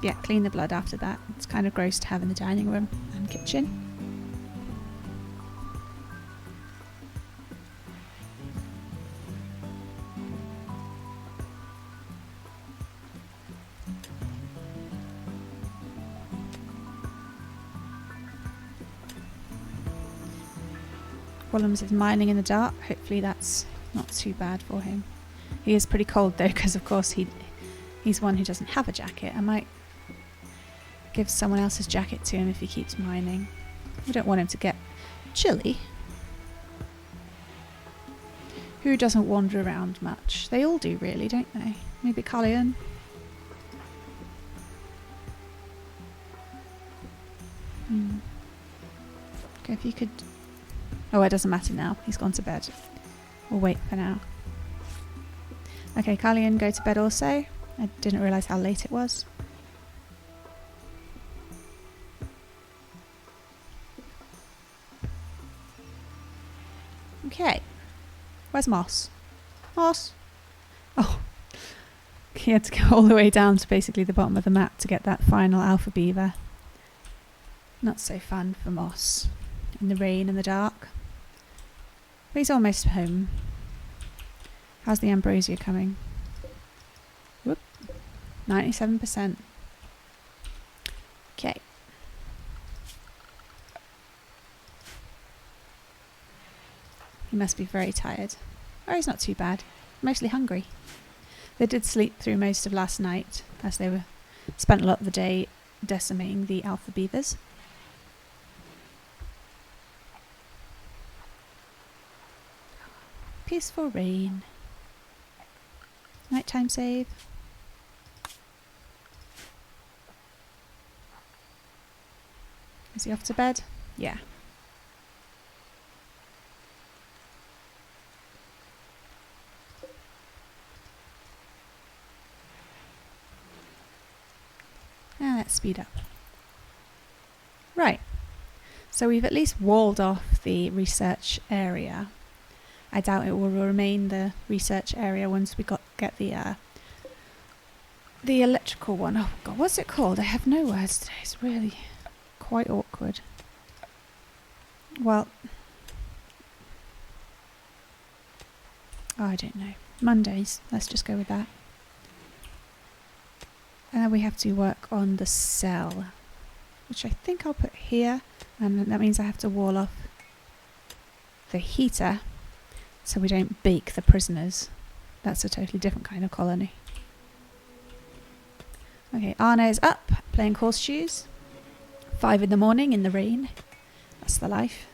Yeah, clean the blood after that. It's kind of gross to have in the dining room and kitchen. Willems is mining in the dark. Hopefully that's not too bad for him. He is pretty cold though, because of course he's one who doesn't have a jacket. I might give someone else's jacket to him if he keeps mining. We don't want him to get chilly. Who doesn't wander around much? They all do really, don't they? Maybe Carlian. Okay, if you could... Oh, it doesn't matter now. He's gone to bed. We'll wait for now. Okay, Carlian, go to bed also. I didn't realise how late it was. Okay. Where's Moss? Moss? Oh. He had to go all the way down to basically the bottom of the map to get that final alpha beaver. Not so fun for Moss. In the rain and the dark. But he's almost home. How's the ambrosia coming? Whoop. 97%. Okay. He must be very tired. Oh, he's not too bad. Mostly hungry. They did sleep through most of last night as they spent a lot of the day decimating the alpha beavers. Peaceful rain. Nighttime save. Is he off to bed? Yeah. Now let's speed up. Right. So we've at least walled off the research area. I doubt it will remain the research area once we get the electrical one. Oh god, what's it called? I have no words today. It's really quite awkward. Well, I don't know. Mondays. Let's just go with that. And then we have to work on the cell, which I think I'll put here, and that means I have to wall off the heater so we don't bake the prisoners. That's a totally different kind of colony. Okay, Arna is up, playing horseshoes. 5 in the morning in the rain. That's the life.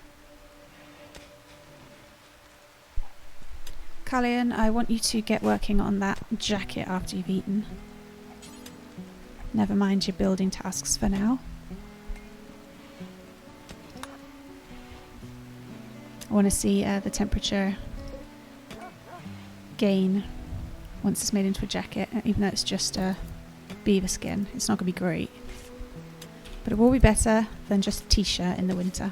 Carlian, I want you to get working on that jacket after you've eaten. Never mind your building tasks for now. I want to see the temperature gain once it's made into a jacket, even though it's just a beaver skin. It's not going to be great. But it will be better than just a t-shirt in the winter.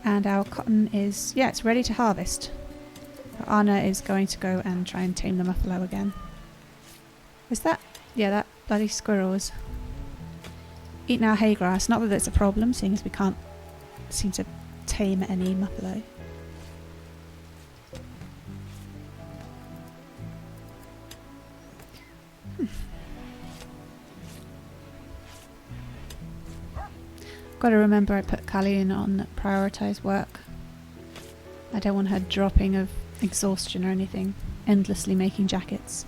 And our cotton is, yeah, it's ready to harvest. Anna is going to go and try and tame the muffalo again. Is that? Yeah, that bloody squirrel's eating our hay grass. Not that it's a problem, seeing as we can't seem to tame any muffalo. Got to remember I put Callie on prioritise work. I don't want her dropping of exhaustion or anything, endlessly making jackets.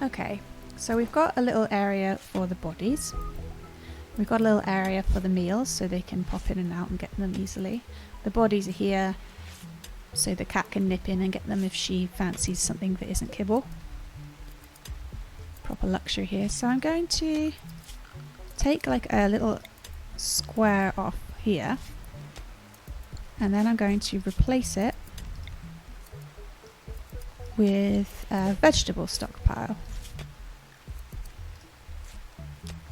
Okay, so we've got a little area for the bodies. We've got a little area for the meals so they can pop in and out and get them easily. The bodies are here so the cat can nip in and get them if she fancies something that isn't kibble. Proper luxury here. So I'm going to take like a little square off here and then I'm going to replace it with a vegetable stockpile.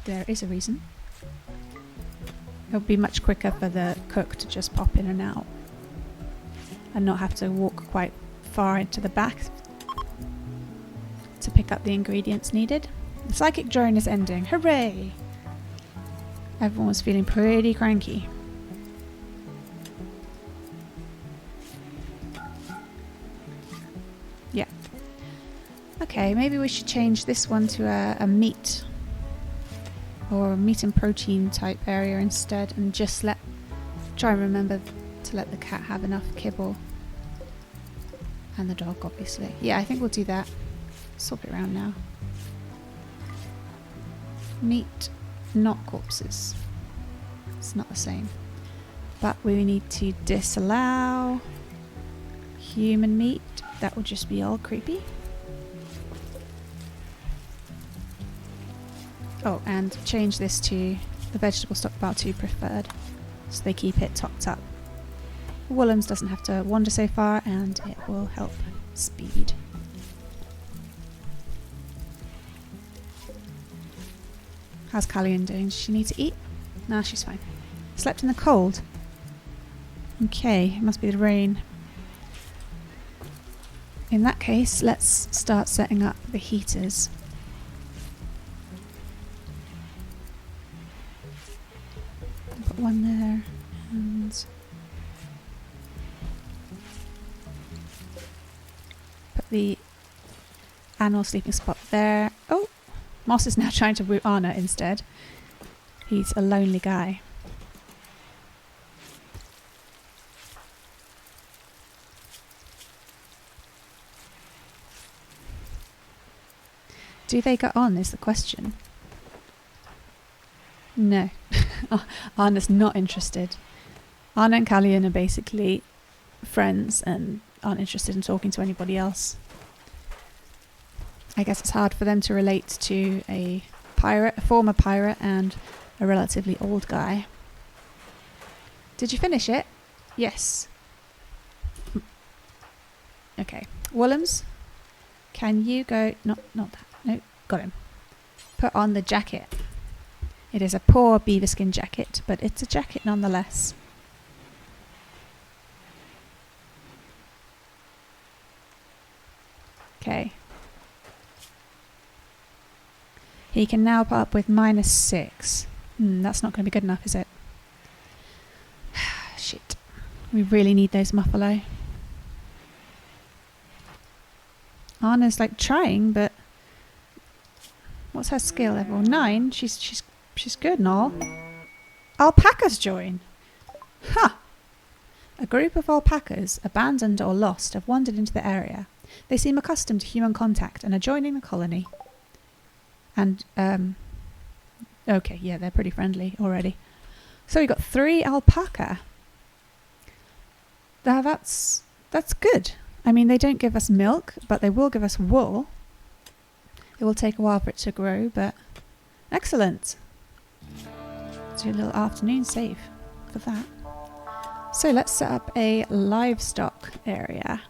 There is a reason. It'll be much quicker for the cook to just pop in and out and not have to walk quite far into the back to pick up the ingredients needed. The psychic drone is ending. Hooray! Everyone was feeling pretty cranky. Yeah. Okay, maybe we should change this one to a meat or a meat and protein type area instead and just try and remember to let the cat have enough kibble. And the dog, obviously. Yeah, I think we'll do that. Swap it around now. Meat, not corpses. It's not the same. But we need to disallow human meat. That will just be all creepy. Oh, and change this to the vegetable stockpile to preferred, so they keep it topped up. Woolums doesn't have to wander so far, and it will help speed. How's Callian doing? Does she need to eat? Nah, she's fine. Slept in the cold. Okay, it must be the rain. In that case, let's start setting up the heaters. Put one there, and put the animal sleeping spot there. Oh, Moss is now trying to woo Anna instead. He's a lonely guy. Do they get on is the question. No. Anna's not interested. Anna and Callian are basically friends and aren't interested in talking to anybody else. I guess it's hard for them to relate to a pirate, a former pirate, and a relatively old guy. Did you finish it? Yes. Okay. Woolums, can you go... Not that. No, got him. Put on the jacket. It is a poor beaver skin jacket, but it's a jacket nonetheless. Okay. He can now put up with -6. That's not going to be good enough, is it? Shit. We really need those muffalo. Anna's like trying, but what's her skill level? 9. She's good and all. Alpacas join. Ha! A group of alpacas, abandoned or lost, have wandered into the area. They seem accustomed to human contact and are joining the colony. And, okay, yeah, they're pretty friendly already. So we got 3 alpaca. Now that's good. I mean, they don't give us milk, but they will give us wool. It will take a while for it to grow, but excellent. Let's do a little afternoon save for that. So let's set up a livestock area.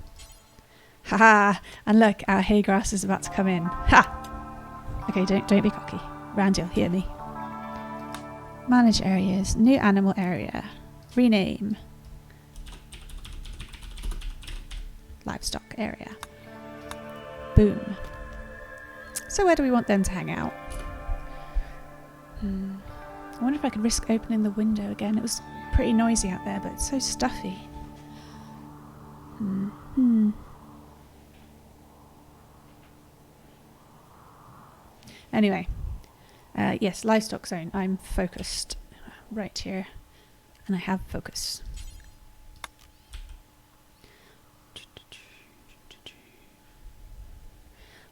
Haha! And look, our hay grass is about to come in. Ha! Okay, don't be cocky. Randy will hear me. Manage areas. New animal area. Rename. Livestock area. Boom. So where do we want them to hang out? I wonder if I could risk opening the window again. It was pretty noisy out there, but it's so stuffy. Anyway, yes, livestock zone. I'm focused right here, and I have focus.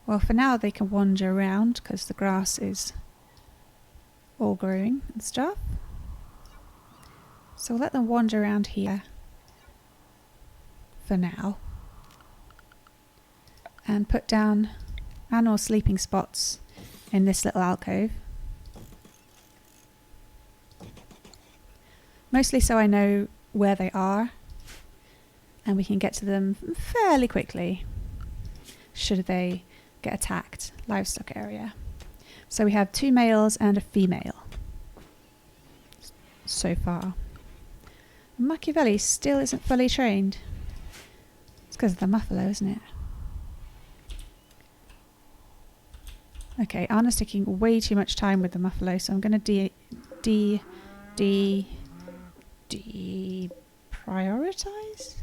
Well, for now they can wander around because the grass is all growing and stuff. So we'll let them wander around here for now. And put down animal sleeping spots in this little alcove. Mostly so I know where they are and we can get to them fairly quickly should they get attacked. Livestock area. So we have 2 males and a female so far. Machiavelli still isn't fully trained. It's because of the muffalo, isn't it? Okay, Anna's taking way too much time with the muffalo, so I'm going to deprioritize?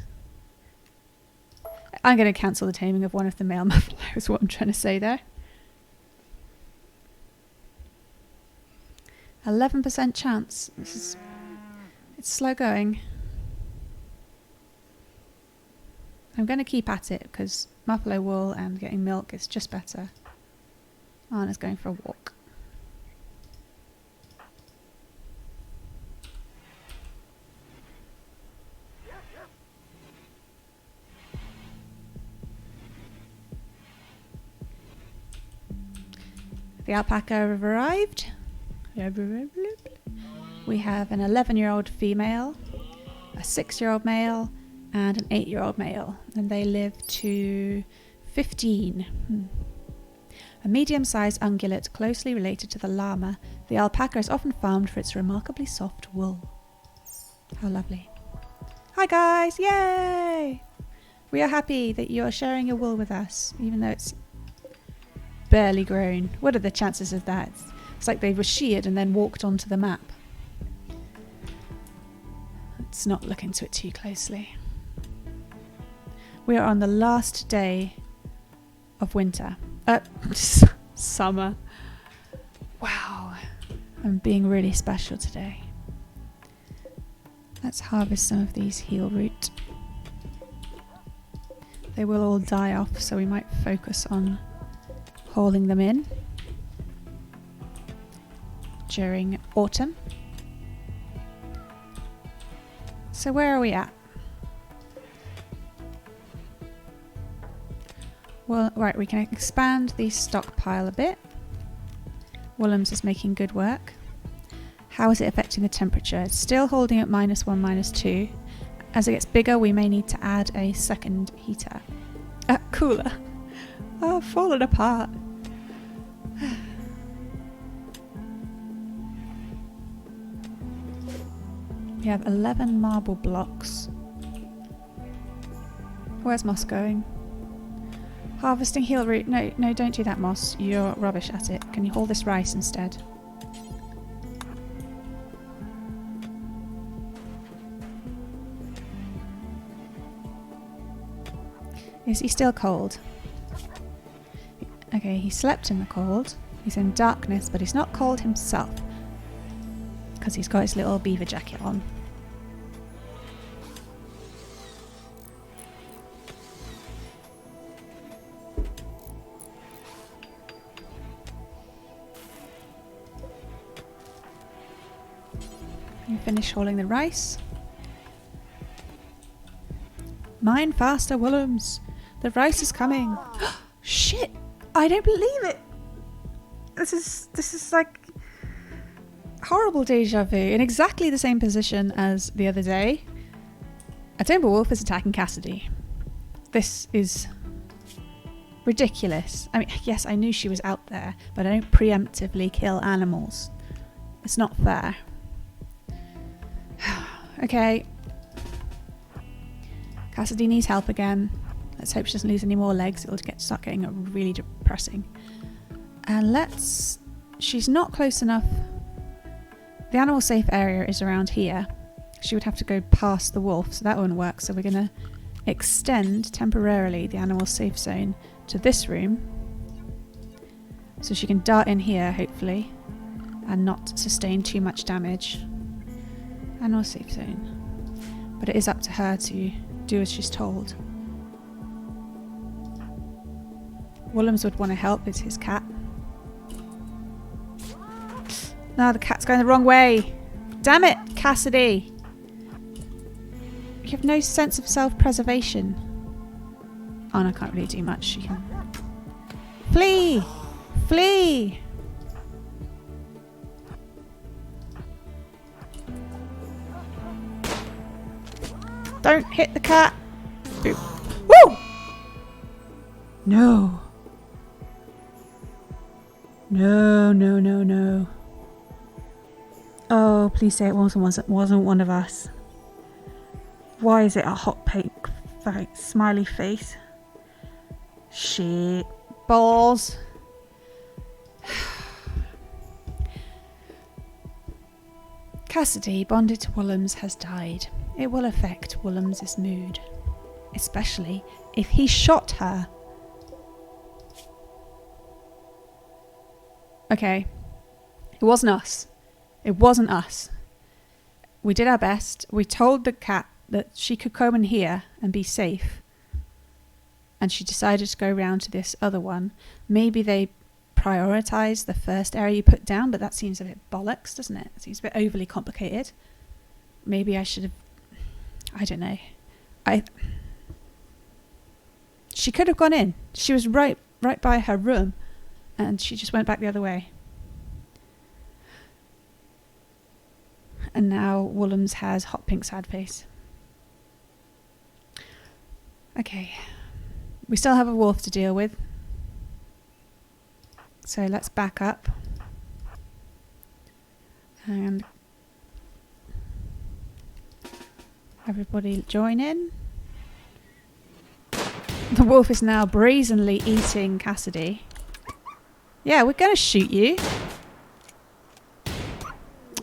I'm going to cancel the taming of one of the male muffaloes, is what I'm trying to say there. 11% chance. It's slow going. I'm going to keep at it because muffalo wool and getting milk is just better. Anna's going for a walk. The alpaca have arrived. We have an 11-year-old female, a 6-year-old male, and an 8-year-old male, and they live to 15. A medium-sized ungulate closely related to the llama, the alpaca is often farmed for its remarkably soft wool. How lovely. Hi guys, yay! We are happy that you are sharing your wool with us, even though it's barely grown. What are the chances of that? It's like they were sheared and then walked onto the map. Let's not look into it too closely. We are on the last day of winter. Summer. Wow. I'm being really special today. Let's harvest some of these heel root. They will all die off, so we might focus on hauling them in during autumn. So where are we at? Well, right, we can expand the stockpile a bit. Woolham's is making good work. How is it affecting the temperature? It's still holding at -1, -2. As it gets bigger, we may need to add a second heater. Cooler. Oh, fallen apart. We have 11 marble blocks. Where's Moss going? Harvesting heel root. No, don't do that, Moss. You're rubbish at it. Can you haul this rice instead? Is he still cold? Okay, he slept in the cold. He's in darkness, but he's not cold himself. Because he's got his little beaver jacket on. You finish hauling the rice. Mine faster, Woolham's. The rice is coming. Shit! I don't believe it! This is like horrible deja vu. In exactly the same position as the other day. A timber wolf is attacking Cassidy. This is ridiculous. I mean, yes, I knew she was out there, but I don't preemptively kill animals. It's not fair. Okay. Cassidy needs help again. Let's hope she doesn't lose any more legs. It'll start getting really depressing. And she's not close enough. The animal safe area is around here. She would have to go past the wolf, so that won't work. So we're going to extend temporarily the animal safe zone to this room. So she can dart in here, hopefully, and not sustain too much damage. Animal safe zone. But it is up to her to do as she's told. Woolums would want to help. It's his cat. No, the cat's going the wrong way. Damn it, Cassidy. You have no sense of self-preservation. Oh, no, I can't really do much. She can... Flee! Flee! Don't hit the cat! Boop. Woo! No. No, no, no, no. Oh, please say it wasn't one of us. Why is it a hot pink smiley face? Shit. Balls. Cassidy, bonded to Woolums, has died. It will affect Woolums' mood. Especially if he shot her. Okay. It wasn't us. It wasn't us. We did our best. We told the cat that she could come in here and be safe. And she decided to go round to this other one. Maybe they prioritise the first area you put down, but that seems a bit bollocks, doesn't it? It seems a bit overly complicated. Maybe I should have... I don't know. She could have gone in. She was right by her room, and she just went back the other way. And now Woolums has hot pink sad face. Okay. We still have a wolf to deal with. So let's back up. And everybody join in. The wolf is now brazenly eating Cassidy. Yeah, we're going to shoot you.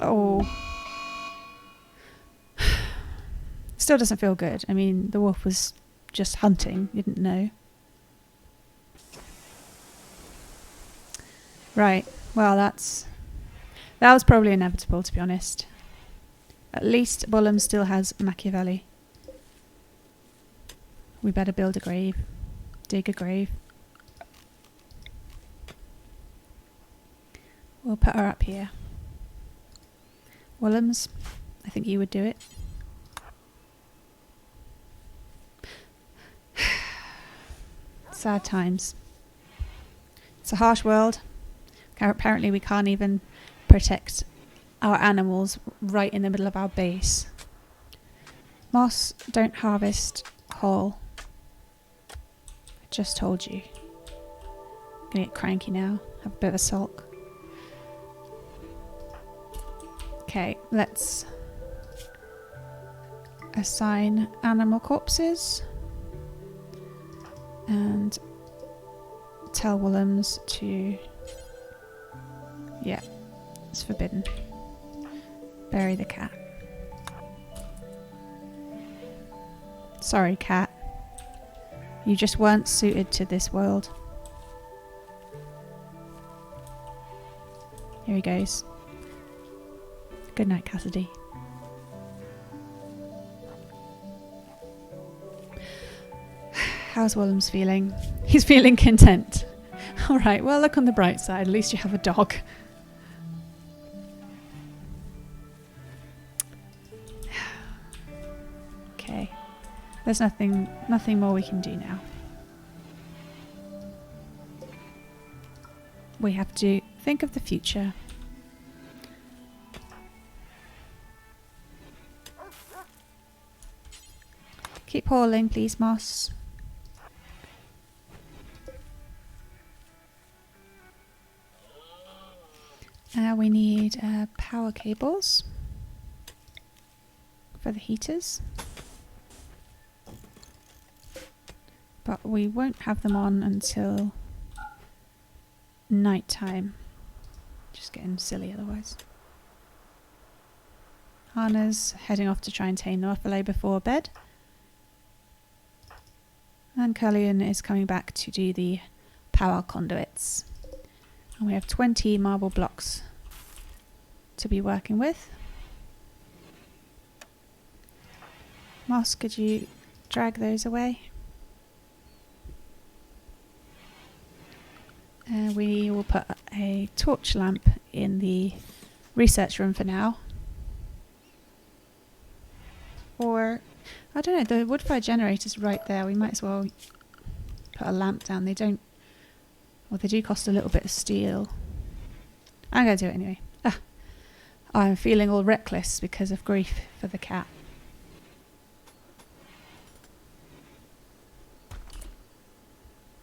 Oh. Still doesn't feel good. I mean, the wolf was just hunting. Didn't know. Right. Well, that was probably inevitable, to be honest. At least Woolums still has Machiavelli. We better build a grave. Dig a grave. We'll put her up here. Woolums, I think you would do it. Sad times. It's a harsh world. Apparently we can't even protect our animals right in the middle of our base. Moss, don't harvest whole. I just told you. I'm gonna get cranky now. Have a bit of a sulk. Okay, let's assign animal corpses and tell Woolums to... Yeah, it's forbidden. Bury the cat. Sorry, cat. You just weren't suited to this world. Here he goes. Good night, Cassidy. How's Woolums feeling? He's feeling content. Alright, well, look on the bright side. At least you have a dog. Okay. There's nothing more we can do now. we have to think of the future. Keep hauling, please, Moss. We need power cables for the heaters. But we won't have them on until night time. Just getting silly otherwise. Hana's heading off to try and tame the muffalo before bed. And Cullion is coming back to do the power conduits. And we have 20 marble blocks to be working with. Moss, could you drag those away? We will put a torch lamp in the research room for now. Or, I don't know, the wood fire generator's right there. We might as well put a lamp down. They don't, well, they do cost a little bit of steel. I'm going to do it anyway. I'm feeling all reckless because of grief for the cat.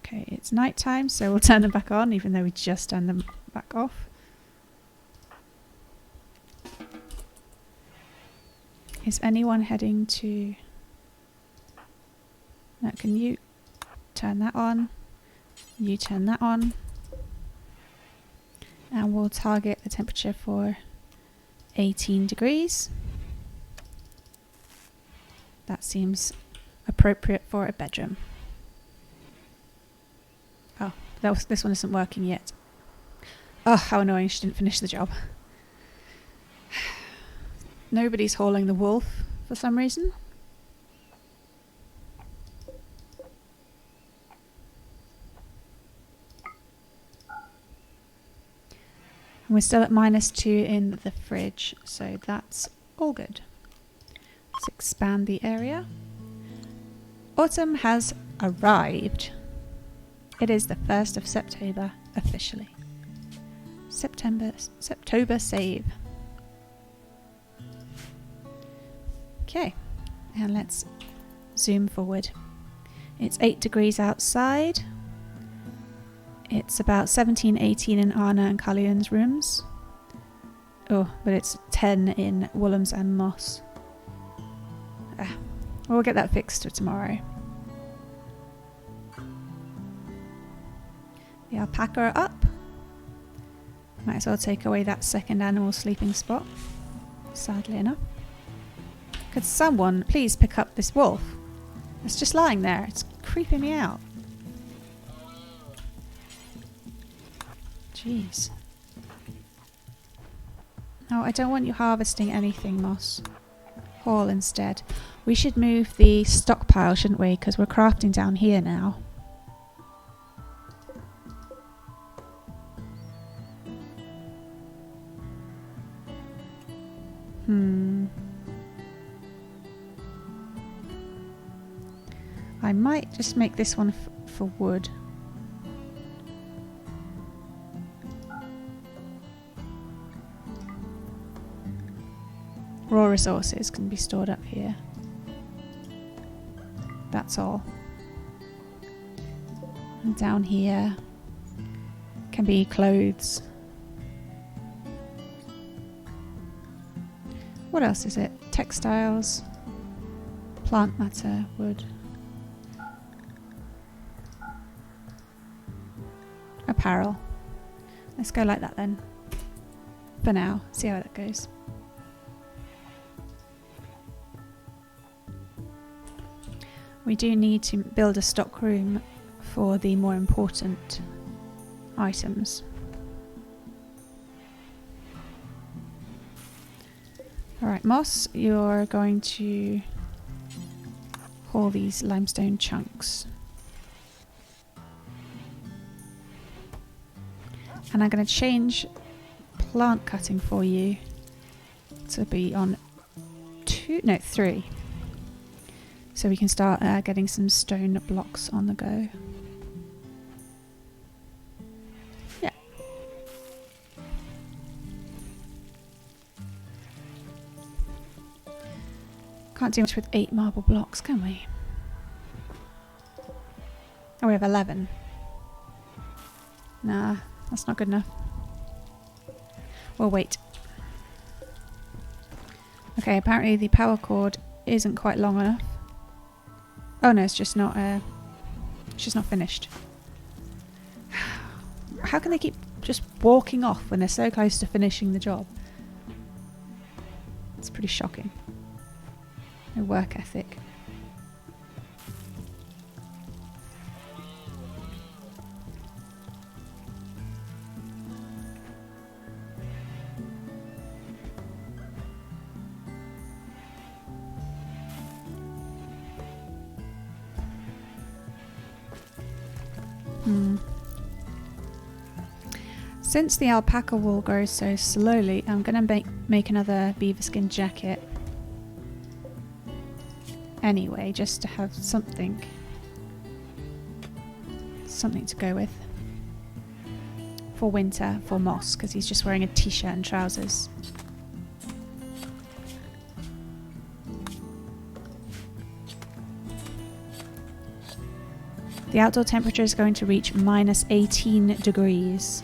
Okay, it's night time, so we'll turn them back on, even though we just turned them back off. Is anyone heading to... No, can you turn that on? You turn that on. And we'll target the temperature for 18 degrees. That seems appropriate for a bedroom. Oh, this one isn't working yet. Oh, how annoying, she didn't finish the job. Nobody's hauling the wolf for some reason. And we're still at -2 in the fridge, so that's all good. Let's expand the area. Autumn has arrived. It is the 1st of September officially. September save. Okay, and let's zoom forward. It's 8 degrees outside. It's about 17, 18 in Anna and Cullion's rooms. Oh, but it's 10 in Woolham's and Moss. We'll get that fixed for tomorrow. The alpaca are up. Might as well take away that second animal sleeping spot, sadly enough. Could someone please pick up this wolf? It's just lying there. It's creeping me out. Jeez. No, I don't want you harvesting anything, Moss. Haul instead. We should move the stockpile, shouldn't we? Because we're crafting down here now. I might just make this one for wood. Raw resources can be stored up here. That's all. And down here can be clothes. What else is it? Textiles, plant matter, wood. Apparel. Let's go like that then. For now. See how that goes. We do need to build a stock room for the more important items. Alright, Moss, you're going to haul these limestone chunks. And I'm going to change plant cutting for you to be on 3. So we can start getting some stone blocks on the go. Yeah, Can't do much with 8 marble blocks, can we? Oh, we have 11. Nah, that's not good enough. We'll wait. Okay, apparently the power cord isn't quite long enough. Oh no, it's just not finished. How can they keep just walking off when they're so close to finishing the job? It's pretty shocking. No work ethic. Since the alpaca wool grows so slowly, I'm going to make another beaver skin jacket. Anyway, just to have something to go with. For winter, for Moss, because he's just wearing a t-shirt and trousers. The outdoor temperature is going to reach minus 18 degrees.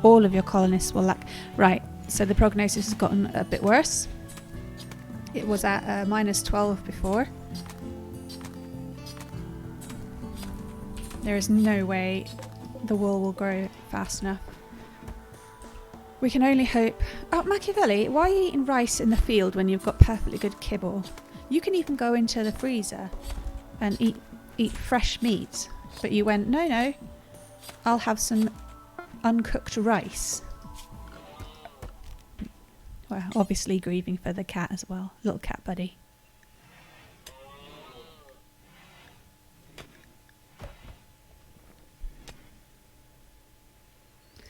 All of your colonists will lack... Right, so the prognosis has gotten a bit worse. It was at minus 12 before. There is no way the wool will grow fast enough. We can only hope... Oh, Machiavelli, why are you eating rice in the field when you've got perfectly good kibble? You can even go into the freezer and eat fresh meat. But you went, no, I'll have some uncooked rice. Well, obviously grieving for the cat as well. Little cat buddy.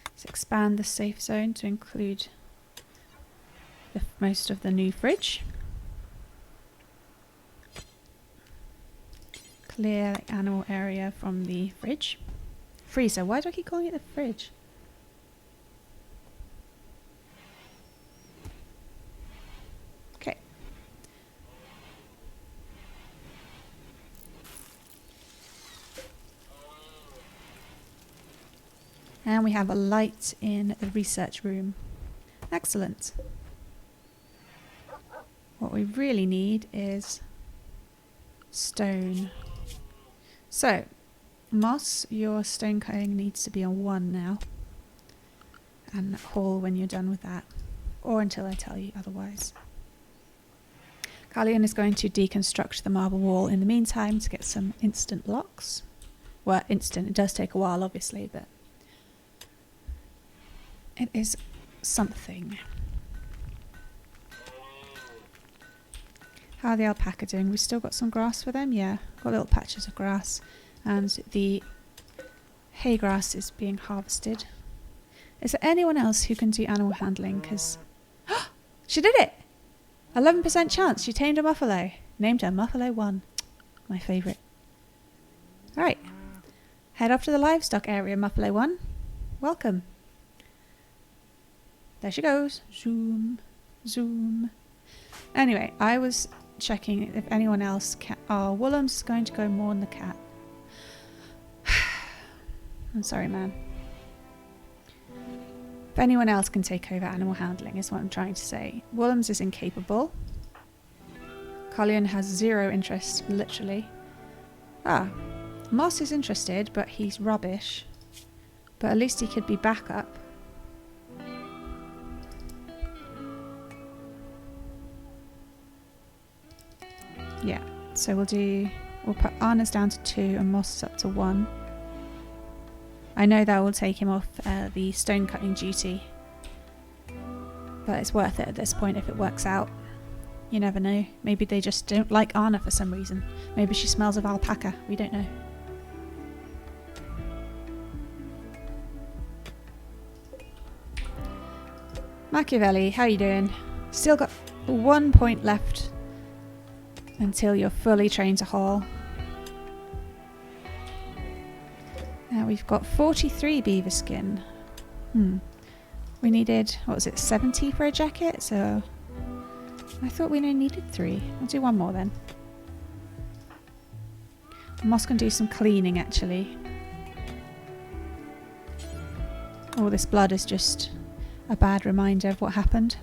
Let's expand the safe zone to include most of the new fridge. Clear the animal area from the fridge. Freezer. Why do I keep calling it the fridge? Okay. And we have a light in the research room. Excellent. What we really need is stone. So, Moss, your stone cutting needs to be on 1 now. And Hall when you're done with that. Or until I tell you otherwise. Carlion is going to deconstruct the marble wall in the meantime to get some instant blocks. Well, instant. It does take a while, obviously, but it is something. How are the alpaca doing? We've still got some grass for them? Yeah, got little patches of grass. And the hay grass is being harvested. Is there anyone else who can do animal handling? Because she did it! 11% chance. She tamed a muffalo. Named her Muffalo 1. My favourite. Alright. Head off to the livestock area, Muffalo 1. Welcome. There she goes. Zoom. Zoom. Anyway, I was checking if anyone else can... Oh, Woolham's going to go mourn the cat. I'm sorry, man. If anyone else can take over animal handling is what I'm trying to say. Woolham's is incapable. Carlion has 0 interest, literally. Ah, Moss is interested, but he's rubbish. But at least he could be backup. Yeah, so we'll put Arna's down to 2 and Moss up to 1. I know that will take him off the stone cutting duty, but it's worth it at this point if it works out. You never know. Maybe they just don't like Arna for some reason. Maybe she smells of alpaca. We don't know. Machiavelli, how you doing? Still got 1 point left until you're fully trained to haul. Now we've got 43 beaver skin. We needed, what was it, 70 for a jacket? So I thought we only needed 3. I'll do 1 more then. Moss can do some cleaning actually. All this blood is just a bad reminder of what happened.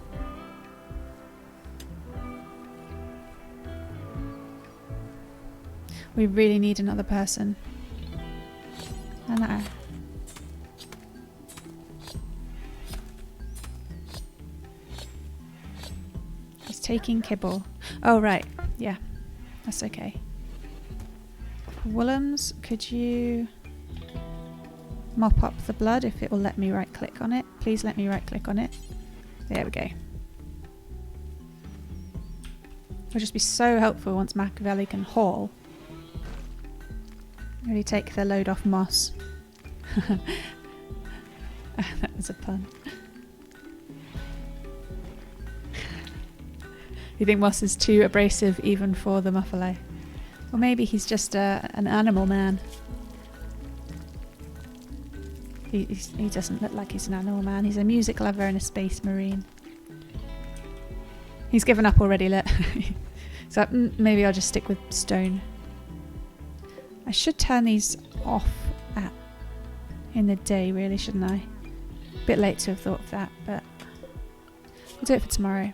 We really need another person. I know. He's taking kibble. Oh, right. Yeah. That's okay. Woolums, could you mop up the blood if it will let me right click on it? Please let me right click on it. There we go. It'll just be so helpful once Machiavelli can haul. Really take the load off Moss. That was a pun. You think Moss is too abrasive even for the muffalo? Or maybe he's just an animal man. He doesn't look like he's an animal man. He's a music lover and a space marine. He's given up already, look. So maybe I'll just stick with stone. I should turn these off in the day, really, shouldn't I? A bit late to have thought of that, but we'll do it for tomorrow.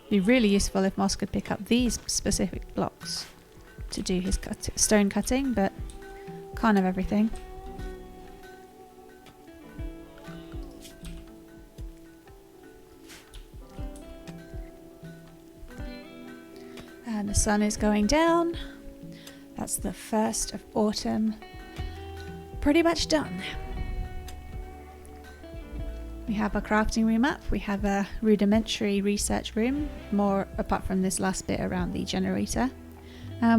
Be really useful if Moss could pick up these specific blocks to do his stone cutting, but can't have everything. And the sun is going down. That's the 1st of autumn. Pretty much done. We have a crafting room up. We have a rudimentary research room, more apart from this last bit around the generator.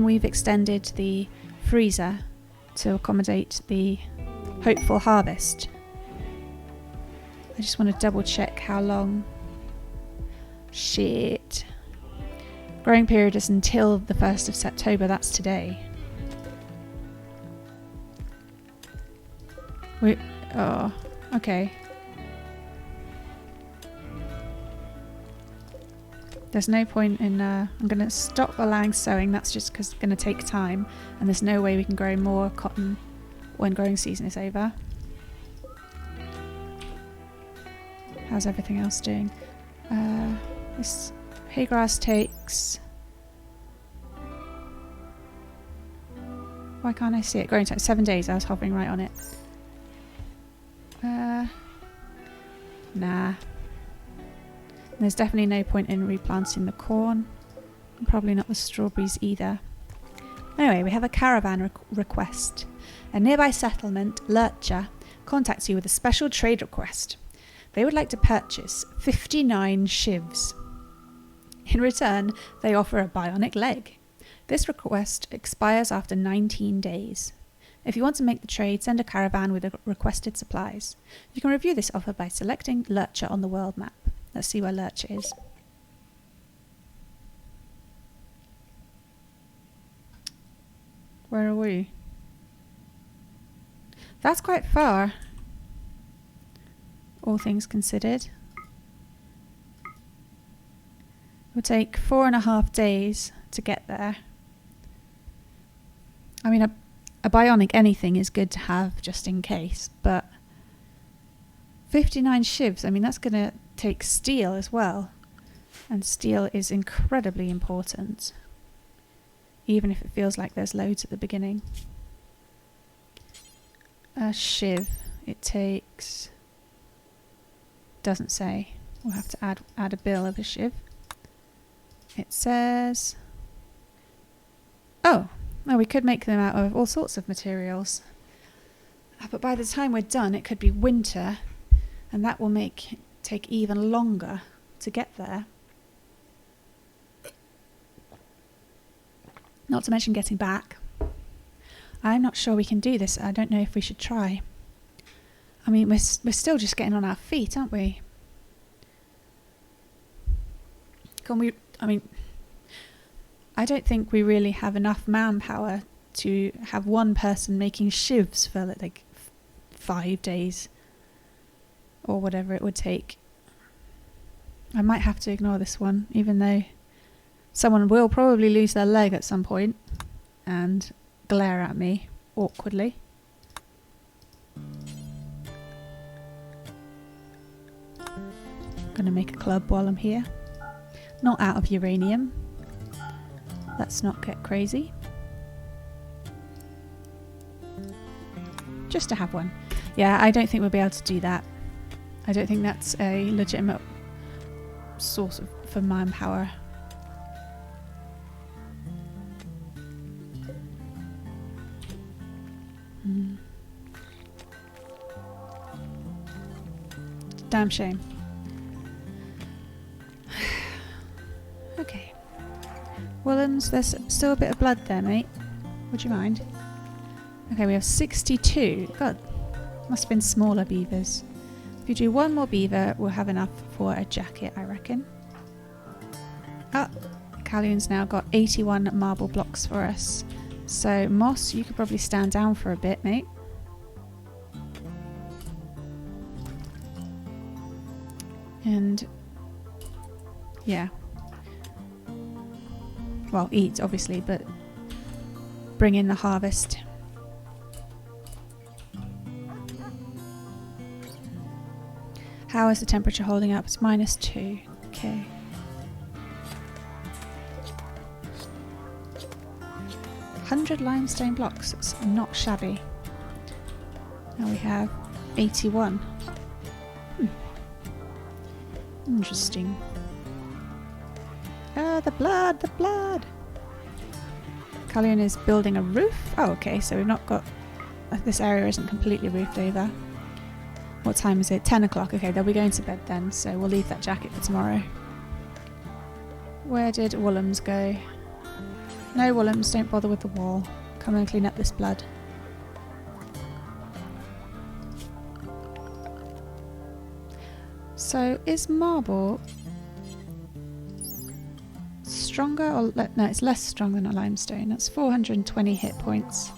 We've extended the freezer to accommodate the hopeful harvest. I just want to double check how long. Shit. Growing period is until the 1st of September, that's today. Oh, okay. There's no point in, I'm going to stop allowing sowing, that's just because it's going to take time, and there's no way we can grow more cotton when growing season is over. How's everything else doing? This hay grass takes... Why can't I see it? Growing time, 7 days, I was hovering right on it. Nah. There's definitely no point in replanting the corn. And probably not the strawberries either. Anyway, we have a caravan request. A nearby settlement, Lurcher, contacts you with a special trade request. They would like to purchase 59 shivs. In return, they offer a bionic leg. This request expires after 19 days. If you want to make the trade, send a caravan with the requested supplies. You can review this offer by selecting Lurcher on the world map. Let's see where Lurcher is. Where are we? That's quite far, all things considered. It would take 4.5 days to get there. I mean, a bionic anything is good to have just in case, but 59 shivs, I mean, that's going to take steel as well. And steel is incredibly important, even if it feels like there's loads at the beginning. A shiv, it takes... doesn't say. We'll have to add a bill of a shiv. It says... Oh, we could make them out of all sorts of materials. But by the time we're done, it could be winter, and that will take even longer to get there. Not to mention getting back. I'm not sure we can do this. I don't know if we should try. I mean, we're still just getting on our feet, aren't we? Can we... I mean... I don't think we really have enough manpower to have one person making shivs for like 5 days or whatever it would take. I might have to ignore this one, even though someone will probably lose their leg at some point and glare at me awkwardly. Gonna make a club while I'm here. Not out of uranium. Let's not get crazy. Just to have one. Yeah, I don't think we'll be able to do that. I don't think that's a legitimate source for manpower. Damn shame. Okay. Willems, there's still a bit of blood there, mate. Would you mind? Okay, we have 62. God, must have been smaller beavers. If you do one more beaver, we'll have enough for a jacket, I reckon. Ah, Callion's now got 81 marble blocks for us. So, Moss, you could probably stand down for a bit, mate. And, yeah. Well, eat, obviously, but bring in the harvest. How is the temperature holding up? It's -2. Okay. $100 limestone blocks. It's not shabby. Now we have 81. Interesting. Ah, the blood, the blood! Callion is building a roof. Oh, okay, so we've not got... this area isn't completely roofed over. What time is it? 10 o'clock. Okay, they'll be going to bed then, so we'll leave that jacket for tomorrow. Where did Willems go? No, Willems, don't bother with the wall. Come and clean up this blood. So, is marble stronger or... no, it's less strong than a limestone. That's 420 hit points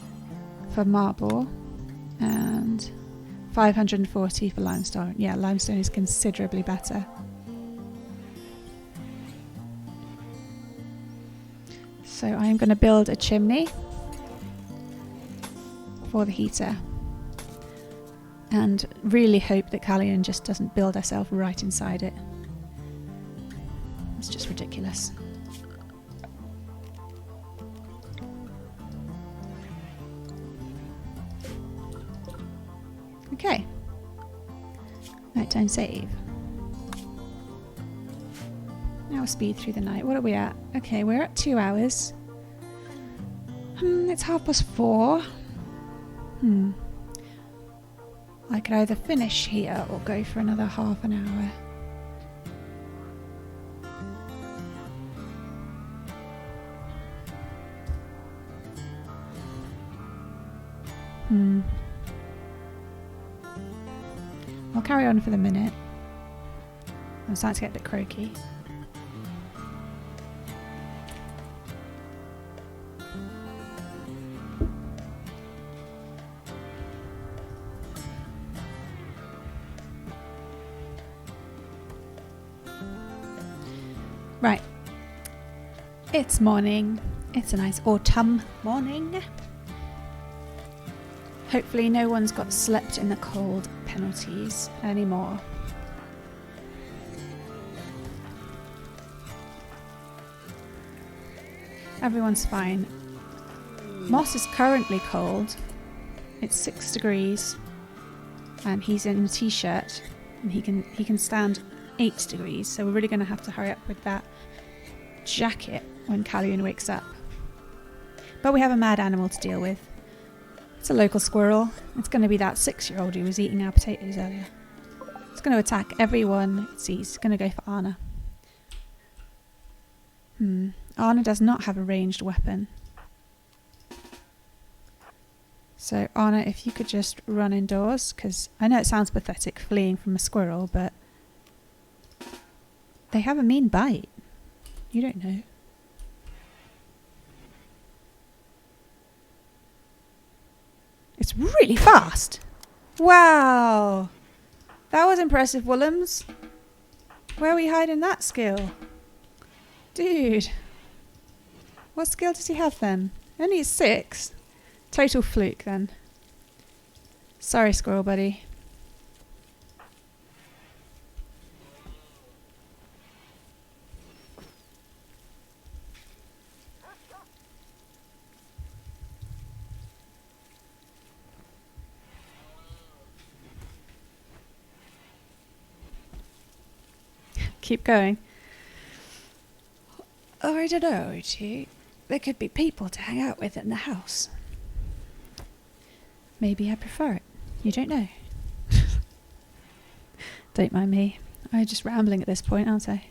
for marble and 540 for limestone. Yeah, limestone is considerably better. So I am going to build a chimney for the heater and really hope that Callion just doesn't build herself right inside it. It's just ridiculous. Okay. Nighttime save. Now speed through the night. What are we at? Okay, we're at 2 hours. It's 4:30. I could either finish here or go for another half an hour. I'll carry on for the minute. I'm starting to get a bit croaky. Right. It's morning. It's a nice autumn morning. Hopefully no one's got slept in the cold penalties anymore. Everyone's fine. Moss is currently cold. It's 6 degrees and he's in a t-shirt and he can stand 8 degrees, so we're really going to have to hurry up with that jacket when Callion wakes up. But we have a mad animal to deal with. It's a local squirrel. It's going to be that 6-year-old who was eating our potatoes earlier. It's going to attack everyone it sees. It's going to go for Anna. Anna does not have a ranged weapon. So Anna, if you could just run indoors, because I know it sounds pathetic fleeing from a squirrel, but they have a mean bite. You don't know. It's really fast. Wow. That was impressive, Woolums. Where are we hiding that skill? Dude. What skill does he have then? Only 6. Total fluke then. Sorry, squirrel buddy. Keep going. Oh, I don't know, there could be people to hang out with in the house. Maybe I prefer it. You don't know. Don't mind me. I'm just rambling at this point, aren't I?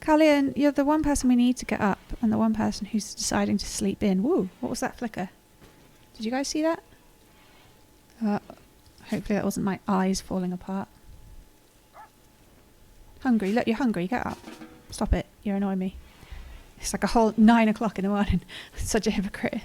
Callian, you're the one person we need to get up and the one person who's deciding to sleep in. Woo, what was that flicker? Did you guys see that? Hopefully that wasn't my eyes falling apart. Hungry, look, you're hungry, get up. Stop it, you're annoying me. It's like a whole 9 o'clock in the morning. Such a hypocrite.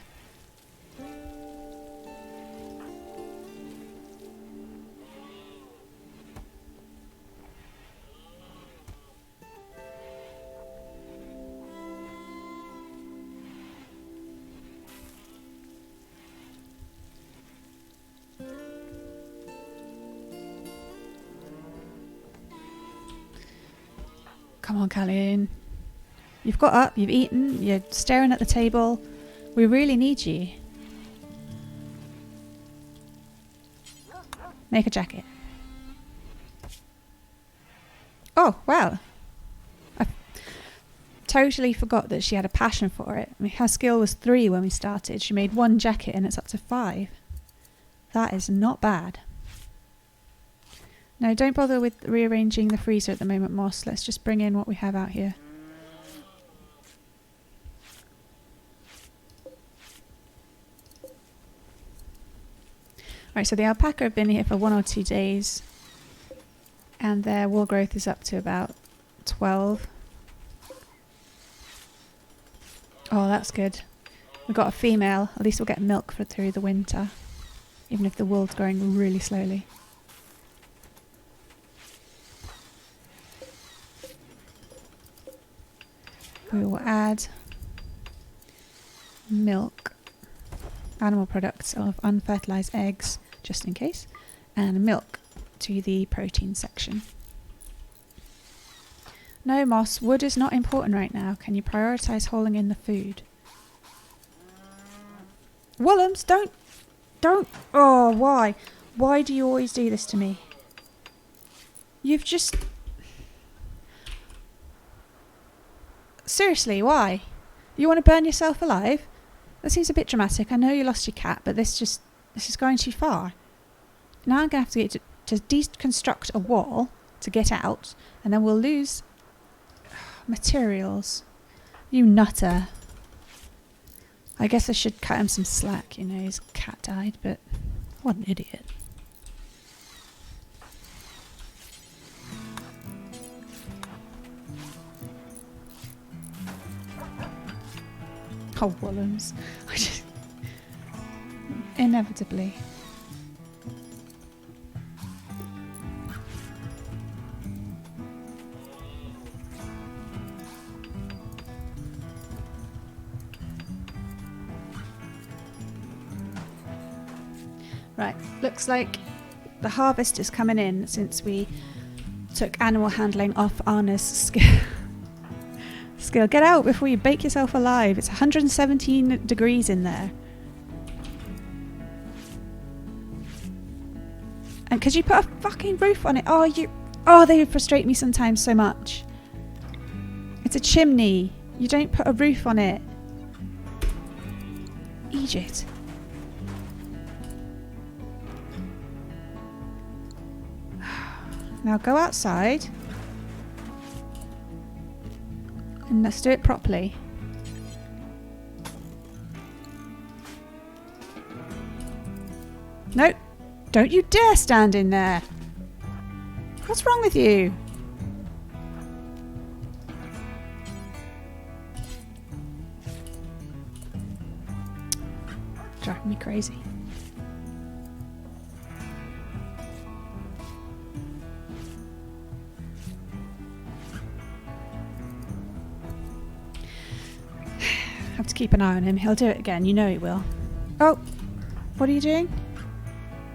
Come on, Callian. You've got up, you've eaten, you're staring at the table. We really need you. Make a jacket. Oh, wow. I totally forgot that she had a passion for it. I mean, her skill was 3 when we started. She made 1 jacket and it's up to 5. That is not bad. No, don't bother with rearranging the freezer at the moment, Moss. Let's just bring in what we have out here. Right, so the alpaca have been here for 1 or 2 days. And their wool growth is up to about 12. Oh, that's good. We've got a female. At least we'll get milk for through the winter. Even if the wool's growing really slowly. We will add milk, animal products of unfertilized eggs, just in case, and milk to the protein section. No, Moss, wood is not important right now. Can you prioritize hauling in the food? Woolums, don't. Oh, why? Why do you always do this to me? You've just... Seriously, why? You want to burn yourself alive? That seems a bit dramatic. I know you lost your cat, but this is going too far. Now I'm going to have to get to deconstruct a wall to get out, and then we'll lose materials. You nutter. I guess I should cut him some slack, you know, his cat died, but what an idiot. Oh, Woolums. I just... Inevitably. Right, looks like the harvest is coming in since we took animal handling off Anna's skill. Get out before you bake yourself alive. It's 117 degrees in there. And could you put a fucking roof on it? Oh, they frustrate me sometimes so much. It's a chimney. You don't put a roof on it. Egypt. Now go outside. And let's do it properly. No, don't you dare stand in there. What's wrong with you? Driving me crazy. Have to keep an eye on him. He'll do it again. You know he will. Oh! What are you doing?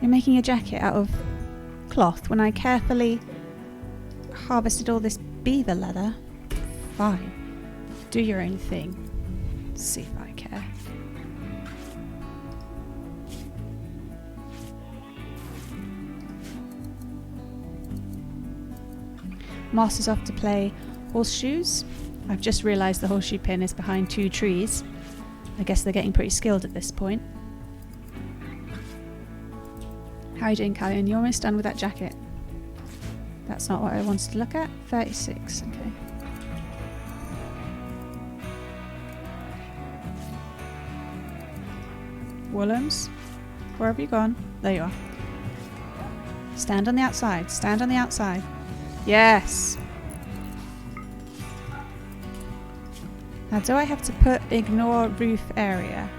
You're making a jacket out of cloth when I carefully harvested all this beaver leather. Fine. Do your own thing. See if I care. Moss is off to play horseshoes. I've just realised the horseshoe pin is behind 2 trees. I guess they're getting pretty skilled at this point. How are you doing, Callian? You're almost done with that jacket. That's not what I wanted to look at. 36, okay. Woolums, where have you gone? There you are. Stand on the outside. Stand on the outside. Yes! Now, do I have to put ignore roof area?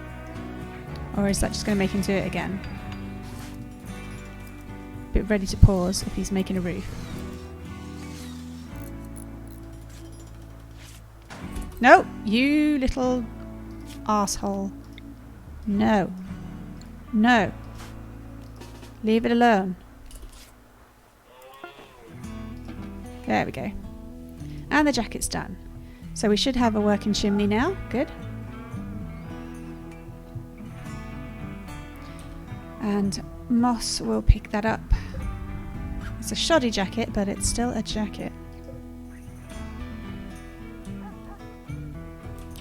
Or is that just going to make him do it again? Bit ready to pause if he's making a roof. No! You little asshole. No. No. Leave it alone. There we go. And the jacket's done. So we should have a working chimney now. Good. And Moss will pick that up. It's a shoddy jacket, but it's still a jacket.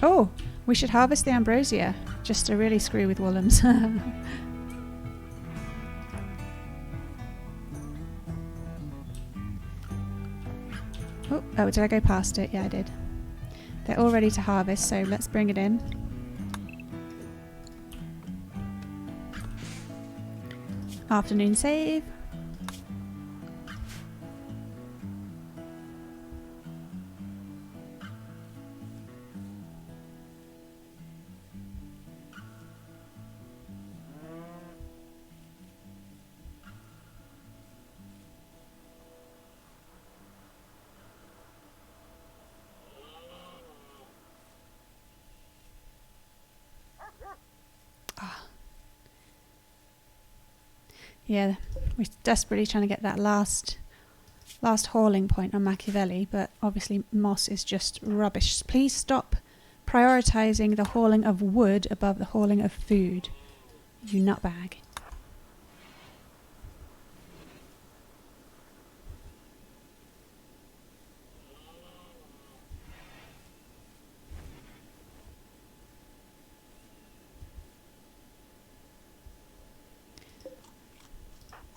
Oh, we should harvest the ambrosia, just to really screw with Woolums. Oh, did I go past it? Yeah, I did. They're all ready to harvest, so let's bring it in. Afternoon save. Yeah, we're desperately trying to get that last hauling point on Machiavelli, but obviously Moss is just rubbish. Please stop prioritising the hauling of wood above the hauling of food, you nutbag.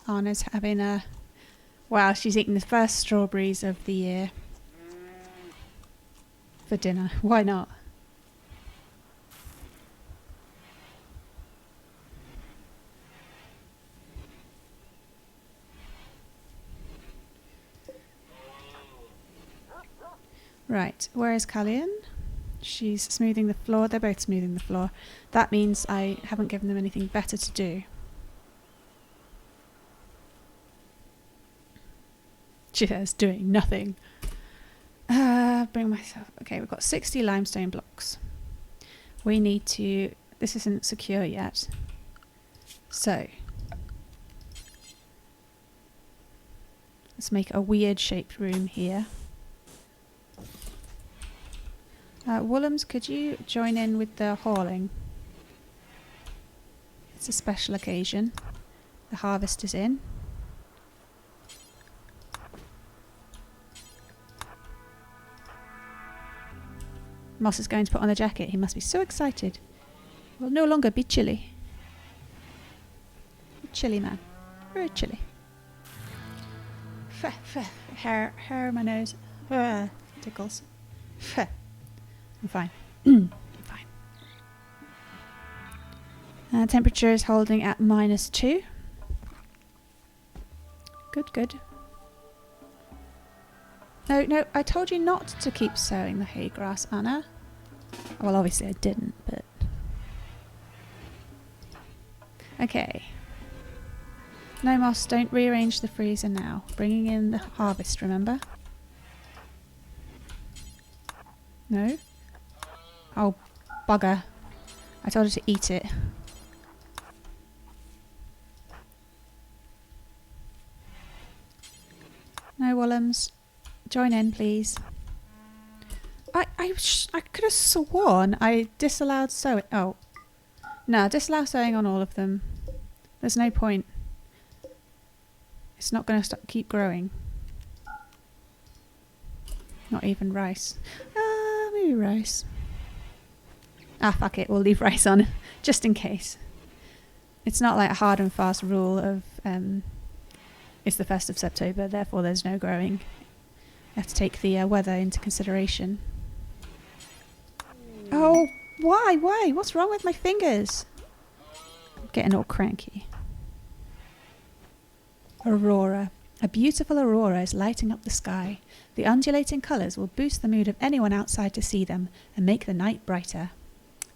Anna's having a... Wow, she's eating the first strawberries of the year. For dinner. Why not? Right, where is Callian? She's smoothing the floor. They're both smoothing the floor. That means I haven't given them anything better to do. Just doing nothing. Bring myself... Okay, we've got 60 limestone blocks. We need to... This isn't secure yet. So... let's make a weird shaped room here. Woolums, could you join in with the hauling? It's a special occasion. The harvest is in. Moss is going to put on a jacket. He must be so excited. He will no longer be chilly. Chilly man. Very chilly. Hair in my nose. Tickles. I'm fine. I'm fine. Temperature is holding at -2. Good, good. No, I told you not to keep sowing the hay grass, Anna. Well, obviously I didn't, but... Okay. No, Moss, don't rearrange the freezer now. Bringing in the harvest, remember? No? Oh, bugger. I told her to eat it. No, Wollums. Join in, please. I could have sworn I disallowed sewing. Oh. No, disallow sewing on all of them. There's no point. It's not going to keep growing. Not even rice. Maybe rice. Fuck it. We'll leave rice on. Just in case. It's not like a hard and fast rule of it's the 1st of September, therefore there's no growing. You have to take the weather into consideration. Oh, why? What's wrong with my fingers? I'm getting all cranky. Aurora. A beautiful aurora is lighting up the sky. The undulating colours will boost the mood of anyone outside to see them and make the night brighter.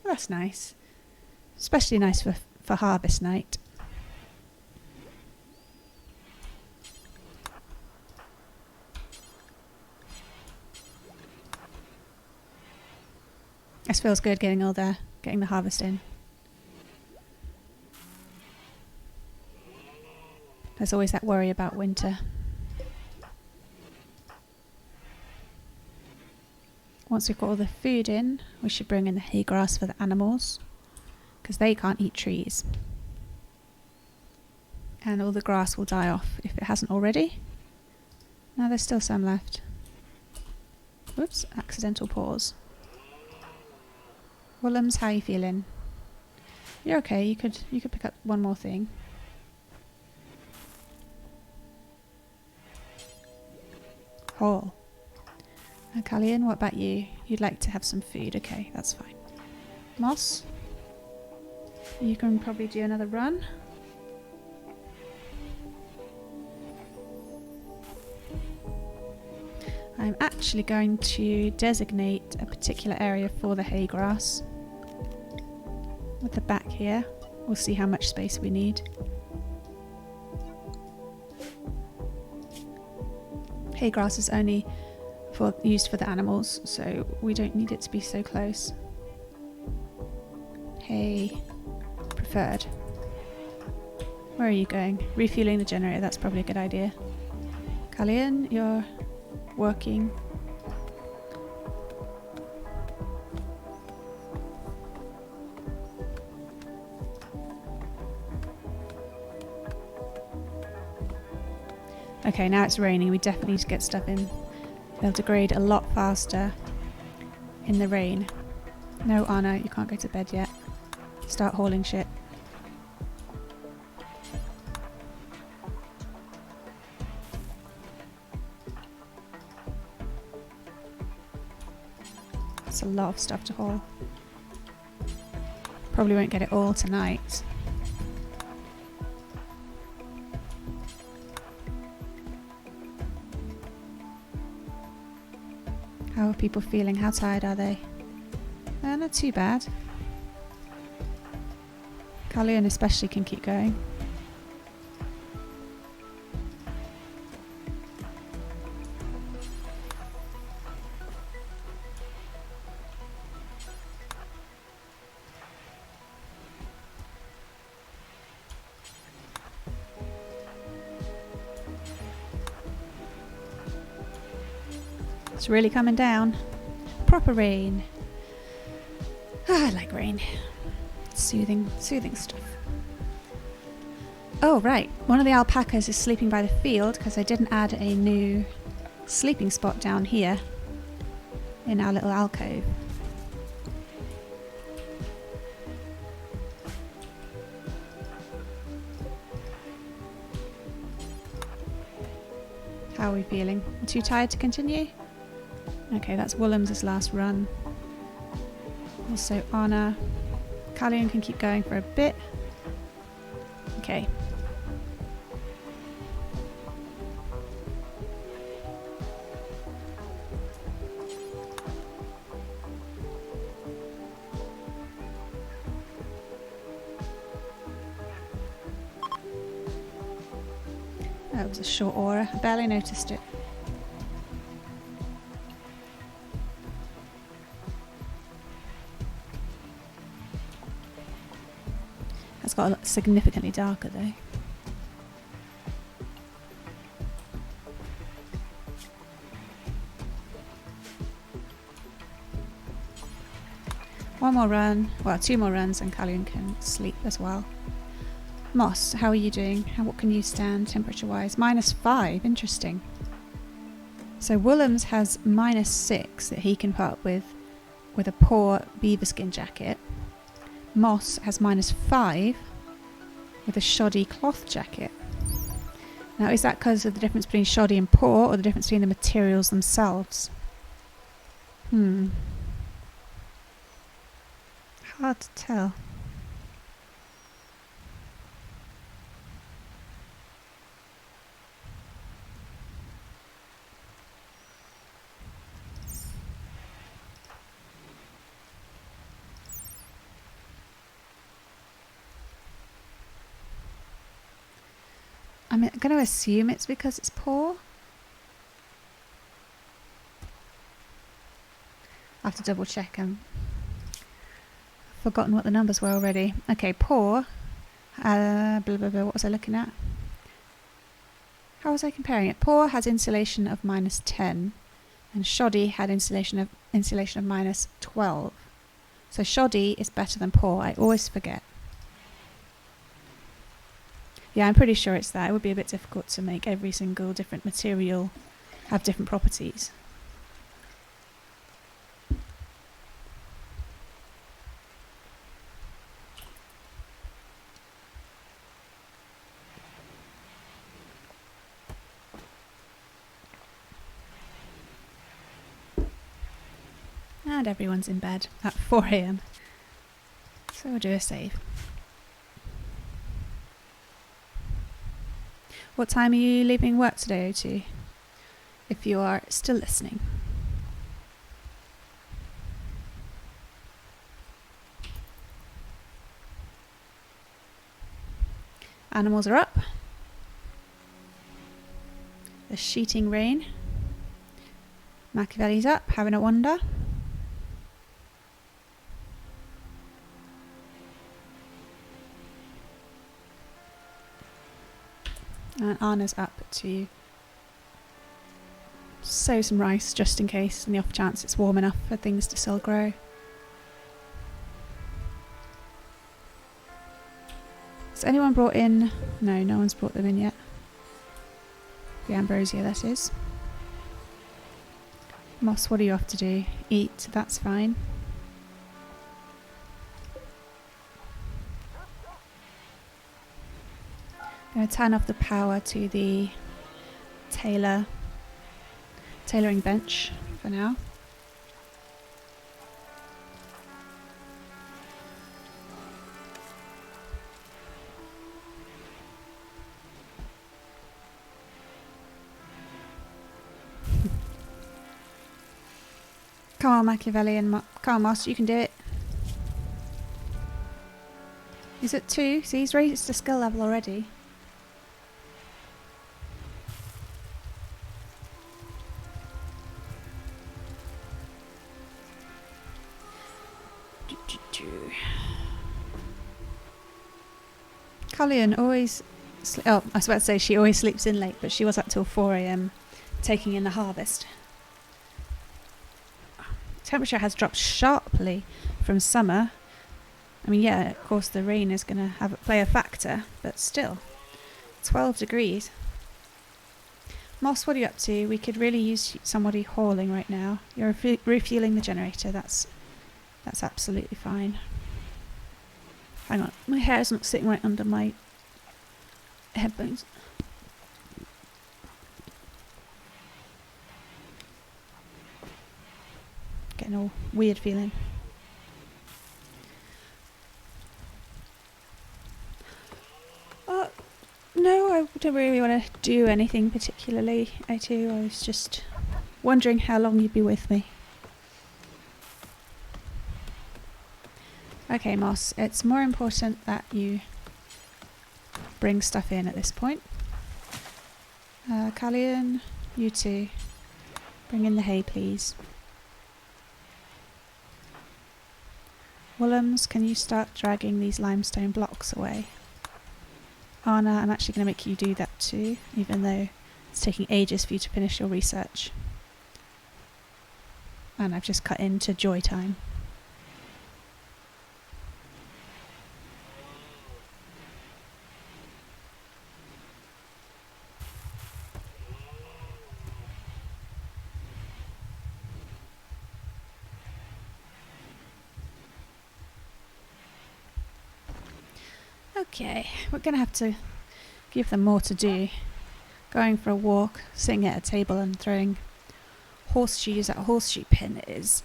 Well, that's nice. Especially nice for harvest night. This feels good getting the harvest in. There's always that worry about winter. Once we've got all the food in, we should bring in the hay grass for the animals, because they can't eat trees. And all the grass will die off if it hasn't already. No, there's still some left. Whoops, accidental pause. Wollums, how are you feeling? You're okay, you could pick up one more thing. Hall. Callian, what about you? You'd like to have some food. Okay, that's fine. Moss, you can probably do another run. I'm actually going to designate a particular area for the hay grass. With the back here, we'll see how much space we need. Hay grass is only used for the animals, so we don't need it to be so close. Hay preferred. Where are you going? Refueling the generator, that's probably a good idea. Callian, you're working. Okay, now it's raining. We definitely need to get stuff in. They'll degrade a lot faster in the rain. No, Anna, you can't go to bed yet. Start hauling shit. It's a lot of stuff to haul. Probably won't get it all tonight. How are people feeling? How tired are they? Not too bad. Callian especially can keep going. It's really coming down. Proper rain. I like rain. Soothing stuff. Oh, right. One of the alpacas is sleeping by the field because I didn't add a new sleeping spot down here in our little alcove. How are we feeling? Too tired to continue? Okay, that's Wollums' last run. Also Anna. Callian can keep going for a bit. Okay. That was a short aura. I barely noticed it. That's got a lot significantly darker though. One more run, well 2 more runs and Callion can sleep as well. Moss, how are you doing? What can you stand temperature wise? -5, interesting. So Woolham's has -6 that he can put up with a poor beaver skin jacket. Moss has -5 with a shoddy cloth jacket. Now is that because of the difference between shoddy and poor, or the difference between the materials themselves? Hard to tell. I'm going to assume it's because it's poor. I have to double check them. I've forgotten what the numbers were already. Okay, poor. Blah, blah, blah. What was I looking at? How was I comparing it? Poor has insulation of -10, and shoddy had insulation of -12. So shoddy is better than poor. I always forget. Yeah, I'm pretty sure it's that. It would be a bit difficult to make every single different material have different properties. And everyone's in bed at 4 AM. So we'll do a save. What time are you leaving work today, O2? If you are still listening. Animals are up. There's sheeting rain. Machiavelli's up, having a wander. And Anna's up to sow some rice just in case, in the off chance it's warm enough for things to still grow. Has anyone brought in? No, no one's brought them in yet. The ambrosia, that is. Moss, what are you off to do? Eat, that's fine. I'm going to turn off the power to the tailoring bench for now. Come on, Machiavelli and come on, Moss, you can do it. He's at 2, so he's raised the skill level already. Callion always... I was about to say she always sleeps in late, but she was up till 4 AM taking in the harvest. Temperature has dropped sharply from summer. I mean, yeah, of course the rain is going to play a factor, but still. 12 degrees. Moss, what are you up to? We could really use somebody hauling right now. You're refueling the generator. That's absolutely fine. Hang on, my hair is not sitting right under my headphones. Getting all weird feeling. No, I don't really want to do anything particularly, I was just wondering how long you'd be with me. Okay, Moss, it's more important that you bring stuff in at this point. Callion, you two, bring in the hay, please. Woolums, can you start dragging these limestone blocks away? Anna, I'm actually going to make you do that too, even though it's taking ages for you to finish your research. And I've just cut into joy time. Okay, we're going to have to give them more to do. Going for a walk, sitting at a table and throwing horseshoes at a horseshoe pin is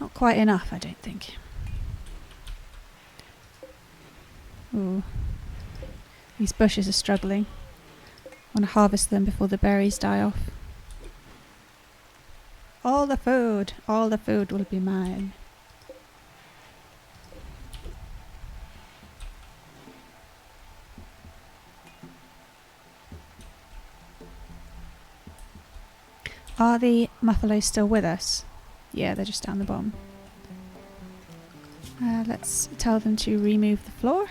not quite enough, I don't think. Ooh. These bushes are struggling. I want to harvest them before the berries die off. All the food will be mine. Are the muffalos still with us? Yeah, they're just down the bottom. Let's tell them to remove the floor.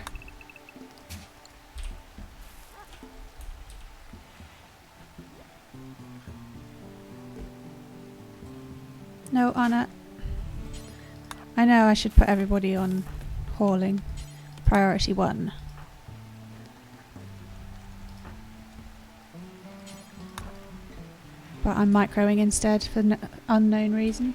No, Anna. I know I should put everybody on hauling. Priority 1. But I'm microing instead for unknown reason.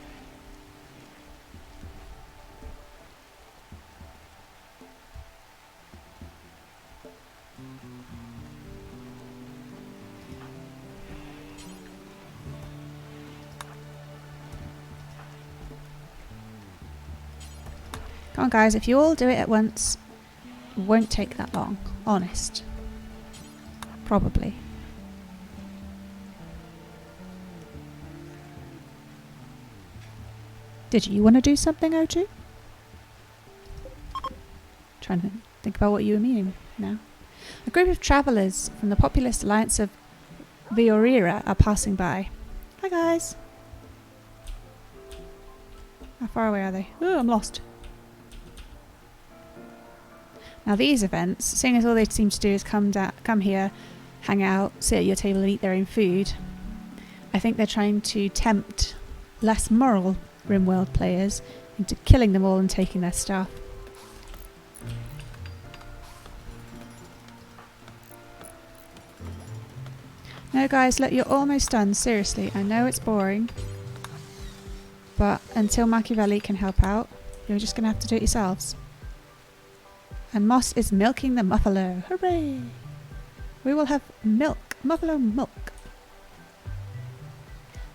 Come on guys, if you all do it at once, it won't take that long. Honest. Probably. Did you want to do something, O2? Trying to think about what you were meaning now. A group of travellers from the Populist Alliance of Viorira are passing by. Hi guys. How far away are they? Oh, I'm lost. Now these events, seeing as all they seem to do is come here, hang out, sit at your table and eat their own food, I think they're trying to tempt less moral RimWorld players into killing them all and taking their stuff. No guys, look, you're almost done, seriously. I know it's boring, but until Machiavelli can help out, you're just going to have to do it yourselves. And Moss is milking the muffalo. Hooray! We will have milk. Muffalo milk.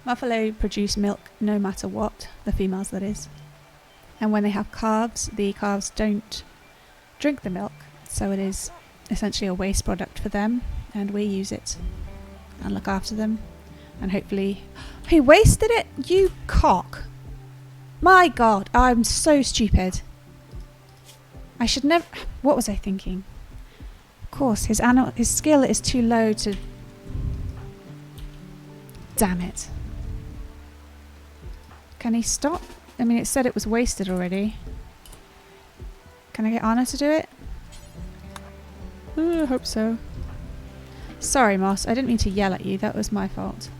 Muffalo produce milk no matter what, the females that is. And when they have calves, the calves don't drink the milk, so it is essentially a waste product for them, and we use it and look after them. And hopefully... He wasted it? You cock! My god, I'm so stupid. I should never... What was I thinking? Of course, his skill is too low to... Damn it. Can he stop? I mean, it said it was wasted already. Can I get Anna to do it? I hope so. Sorry, Moss. I didn't mean to yell at you. That was my fault.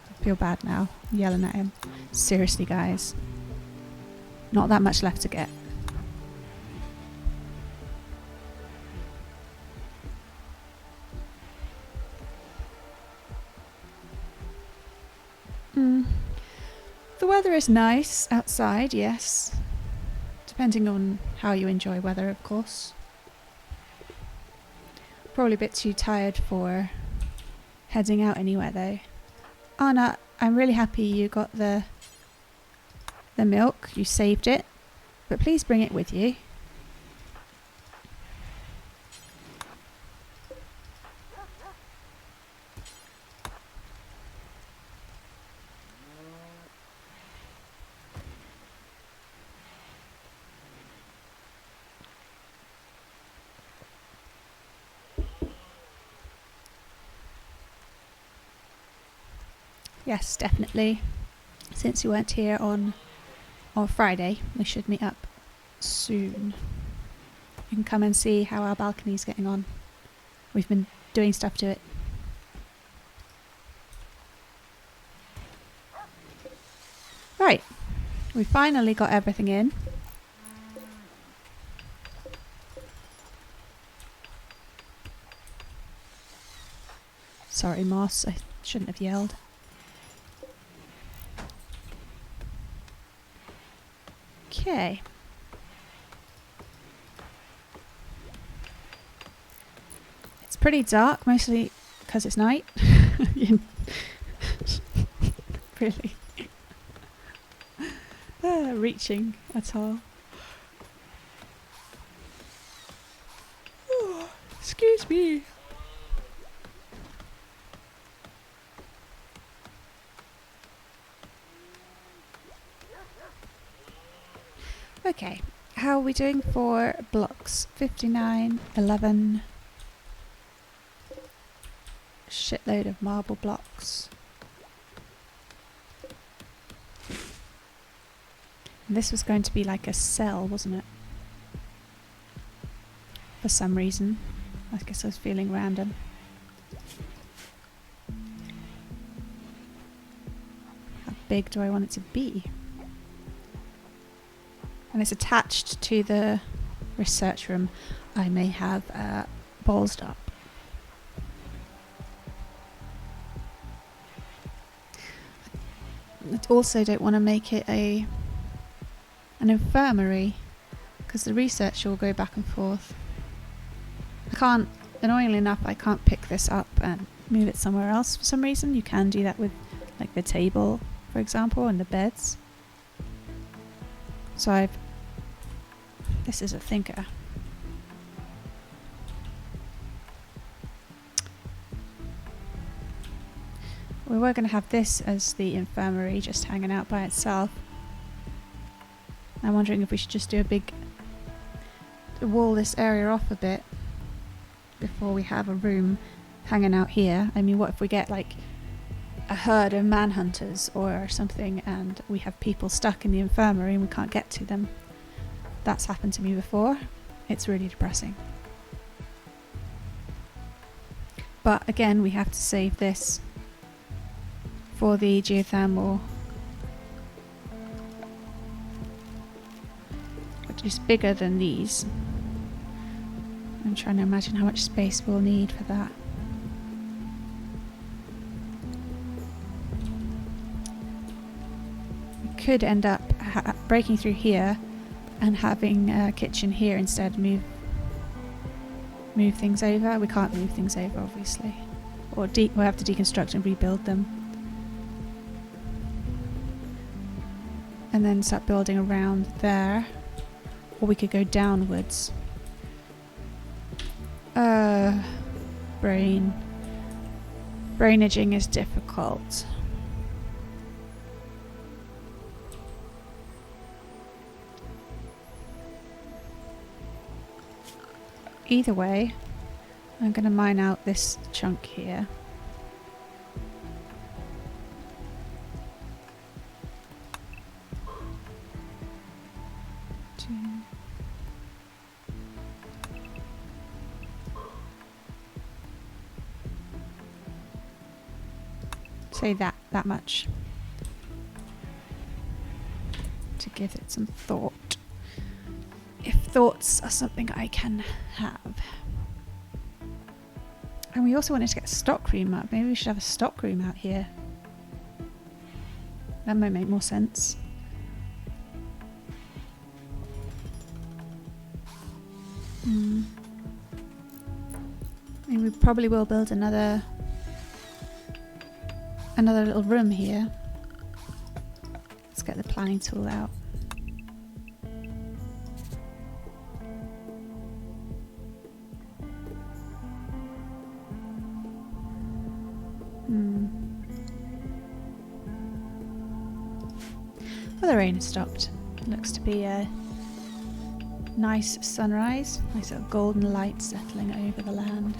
I feel bad now, yelling at him. Seriously, guys. Not that much left to get. The weather is nice outside, yes. Depending on how you enjoy weather, of course. Probably a bit too tired for heading out anywhere, though. Anna, I'm really happy you got the milk. You saved it. But please bring it with you. Yes, definitely. Since you weren't here on Friday, we should meet up soon. You can come and see how our balcony's getting on. We've been doing stuff to it. Right, we finally got everything in. Sorry, Moss, I shouldn't have yelled. Okay. It's pretty dark, mostly because it's night. Really. Reaching at all. Oh, excuse me. Okay, how are we doing for blocks? 59, 11. Shitload of marble blocks. This was going to be like a cell, wasn't it? For some reason. I guess I was feeling random. How big do I want it to be? And it's attached to the research room. I may have ballsed up. I also don't want to make it an infirmary, because the researcher will go back and forth. I can't, annoyingly enough, I can't pick this up and move it somewhere else for some reason. You can do that with like the table, for example, and the beds. So this is a thinker. We were going to have this as the infirmary, just hanging out by itself. I'm wondering if we should just do a big wall this area off a bit before we have a room hanging out here. I mean, what if we get like a herd of manhunters or something and we have people stuck in the infirmary and we can't get to them? That's happened to me before. It's really depressing. But again, we have to save this for the geothermal, which is bigger than these. I'm trying to imagine how much space we'll need for that. We could end up breaking through here and having a kitchen here instead. Move things over. We can't move things over, obviously, or we'll have to deconstruct and rebuild them, and then start building around there. Or we could go downwards. Brainaging is difficult. Either way, I'm going to mine out this chunk here. Say that much to give it some thought, if thoughts are something I can have. And we also wanted to get a stock room up. Maybe we should have a stock room out here. That might make more sense. I mean, we probably will build another little room here. Let's get the planning tool out. Well, the rain has stopped. It looks to be a nice sunrise, nice little golden light settling over the land.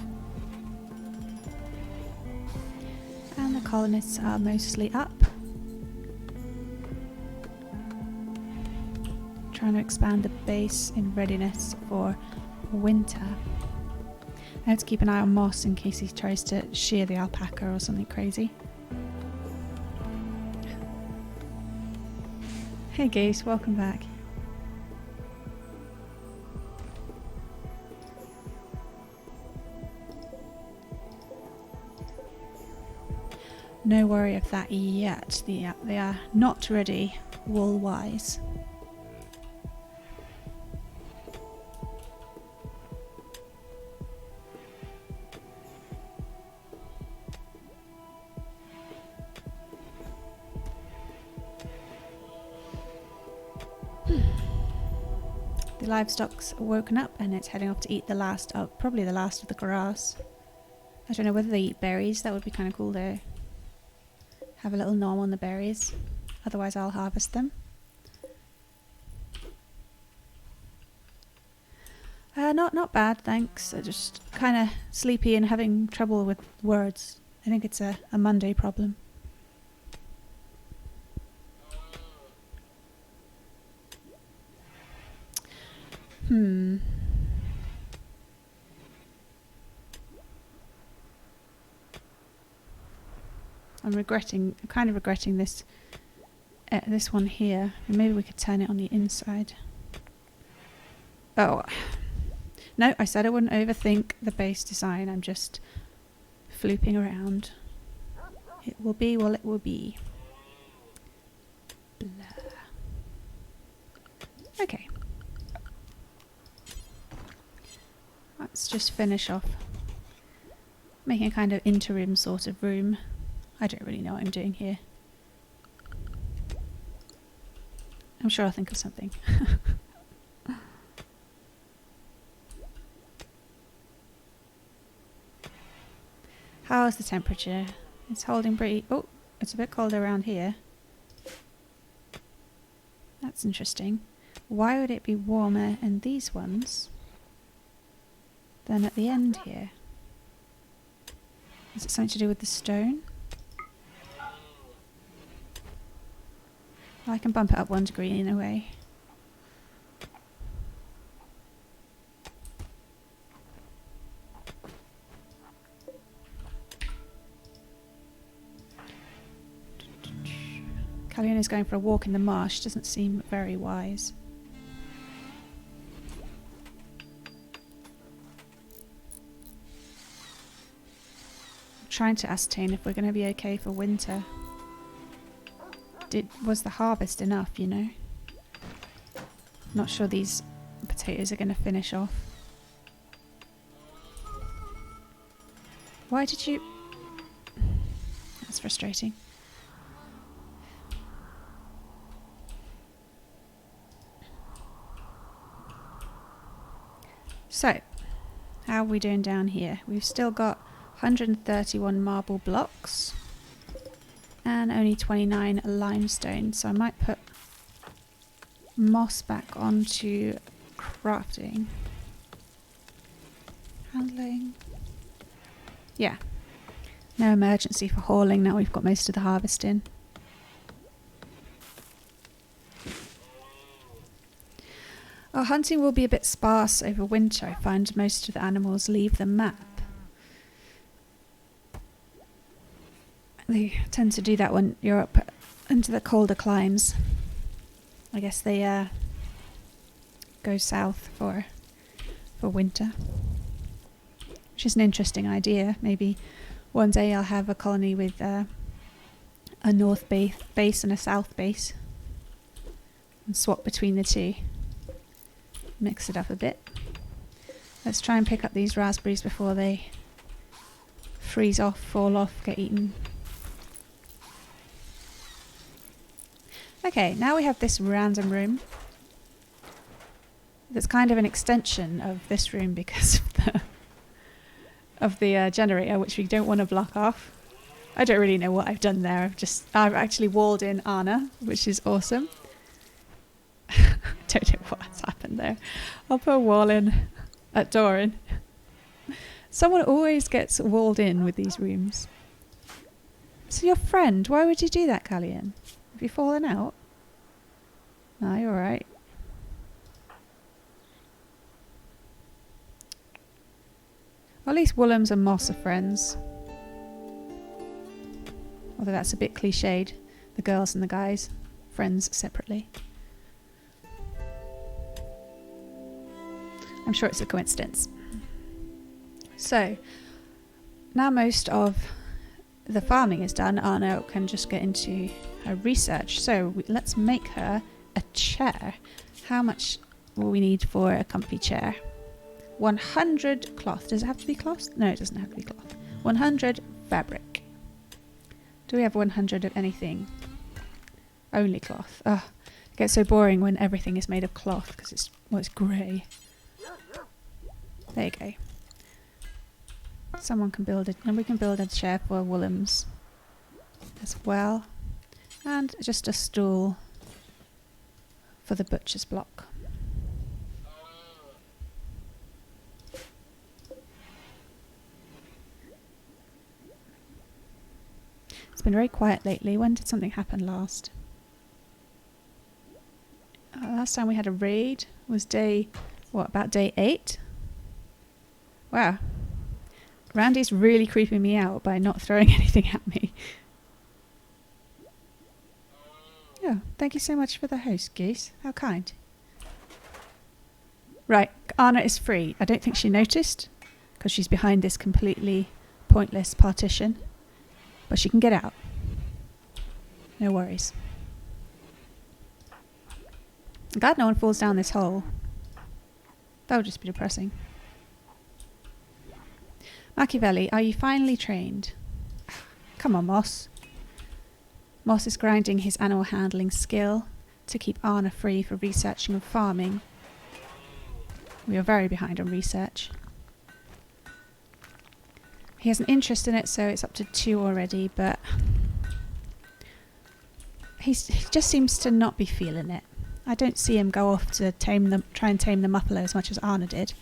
And the colonists are mostly up. Trying to expand the base in readiness for winter. I have to keep an eye on Moss in case he tries to shear the alpaca or something crazy. Hey Goose, welcome back. No worry of that yet. They are not ready wool-wise. The livestock's woken up and it's heading off to eat probably the last of the grass. I don't know whether they eat berries. That would be kind of cool though. Have a little nom on the berries. Otherwise I'll harvest them. Not bad, thanks. I'm just kind of sleepy and having trouble with words. I think it's a Monday problem. I'm kind of regretting this one here. Maybe we could turn it on the inside. Oh. No, I said I wouldn't overthink the base design. I'm just flooping around. It will be what it will be. Blah. Okay. Let's just finish off making a kind of interim sort of room. I don't really know what I'm doing here. I'm sure I'll think of something. How's the temperature? It's holding pretty... Oh, it's a bit colder around here. That's interesting. Why would it be warmer in these ones than at the end here? Is it something to do with the stone? Well, I can bump it up 1 degree in a way. Calliona's going for a walk in the marsh. Doesn't seem very wise. I'm trying to ascertain if we're going to be okay for winter. Was the harvest enough, you know? Not sure these potatoes are going to finish off. Why did you... That's frustrating. So, how are we doing down here? We've still got 131 marble blocks and only 29 limestone, so I might put moss back onto crafting. Handling. Yeah. No emergency for hauling now we've got most of the harvest in. Our hunting will be a bit sparse over winter. I find most of the animals leave the map. They tend to do that when you're up into the colder climes. I guess they go south for winter. Which is an interesting idea. Maybe one day I'll have a colony with a north base and a south base. And swap between the two. Mix it up a bit. Let's try and pick up these raspberries before they freeze off, fall off, get eaten. Okay, now we have this random room. That's kind of an extension of this room because of the generator, which we don't want to block off. I don't really know what I've done there. I've actually walled in Anna, which is awesome. I don't know what's happened there. I'll put a wall in at Doran. Someone always gets walled in with these rooms. So your friend, why would you do that, Callian? Have you fallen out? No, you're alright. Well, at least Woolums and Moss are friends. Although that's a bit cliched. The girls and the guys. Friends separately. I'm sure it's a coincidence. So, now most of the farming is done, Arno can just get into her research. So let's make her a chair. How much will we need for a comfy chair? 100 cloth. Does it have to be cloth? No, it doesn't have to be cloth. 100 fabric. Do we have 100 of anything? Only cloth. Ugh. It gets so boring when everything is made of cloth because it's grey. There you go. Someone can build it, and we can build a chair for Woolums as well. And just a stool for the butcher's block. It's been very quiet lately. When did something happen last? Last time we had a raid was about day 8? Wow. Randy's really creeping me out by not throwing anything at me. Yeah, thank you so much for the host, Goose. How kind. Right, Anna is free. I don't think she noticed because she's behind this completely pointless partition. But she can get out. No worries. I'm glad no one falls down this hole. That would just be depressing. Machiavelli, are you finally trained? Come on, Moss. Moss is grinding his animal handling skill to keep Anna free for researching and farming. We are very behind on research. He has an interest in it, so it's up to 2 already, but he just seems to not be feeling it. I don't see him go off to try and tame the muffalo as much as Anna did.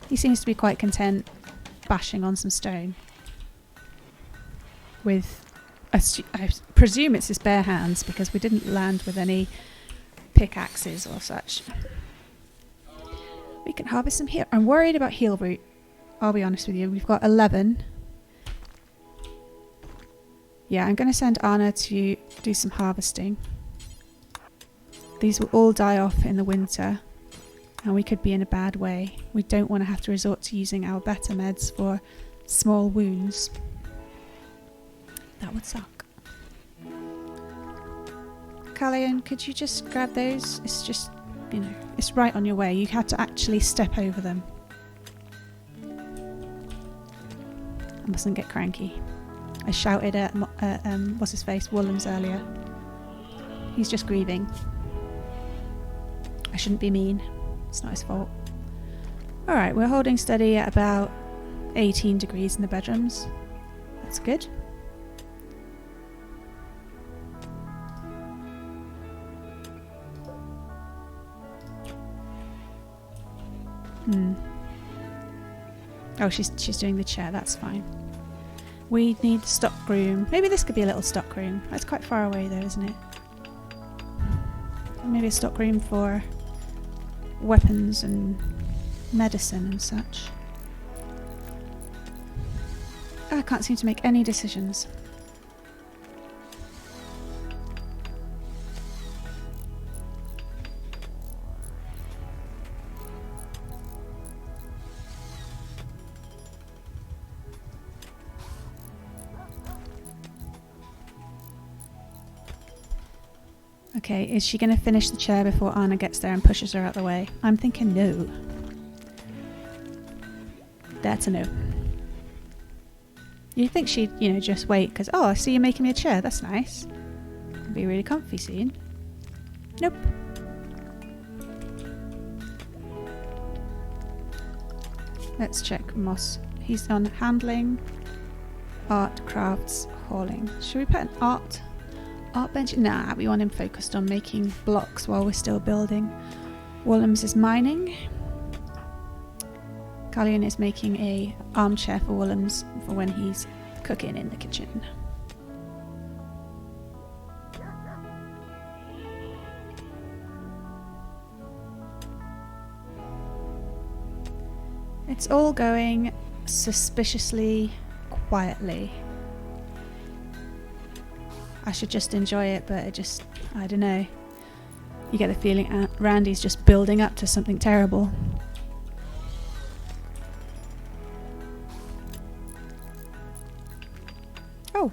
He seems to be quite content bashing on some stone. With, I presume it's his bare hands because we didn't land with any pickaxes or such. We can harvest some here. I'm worried about heel root. I'll be honest with you. We've got 11. Yeah, I'm going to send Anna to do some harvesting. These will all die off in the winter. And we could be in a bad way. We don't want to have to resort to using our better meds for small wounds. That would suck. Callian, could you just grab those? It's just, it's right on your way. You had to actually step over them. I mustn't get cranky. I shouted at what's his face, Woolums earlier. He's just grieving. I shouldn't be mean. It's not his fault. Alright, we're holding steady at about 18 degrees in the bedrooms. That's good. Oh, she's doing the chair, that's fine. We need the stock room. Maybe this could be a little stock room. That's quite far away though, isn't it? Maybe a stock room for weapons and medicine and such. I can't seem to make any decisions. Okay, is she going to finish the chair before Anna gets there and pushes her out the way? I'm thinking no. That's a no. You'd think she'd, just wait because, oh, I see you making me a chair. That's nice. It'll be really comfy soon. Nope. Let's check Moss. He's on handling, art, crafts, hauling. Should we put an art bench? Nah, we want him focused on making blocks while we're still building. Woolums is mining. Callian is making a armchair for Woolums for when he's cooking in the kitchen. It's all going suspiciously quietly. I should just enjoy it, but I don't know. You get the feeling Randy's just building up to something terrible. Oh,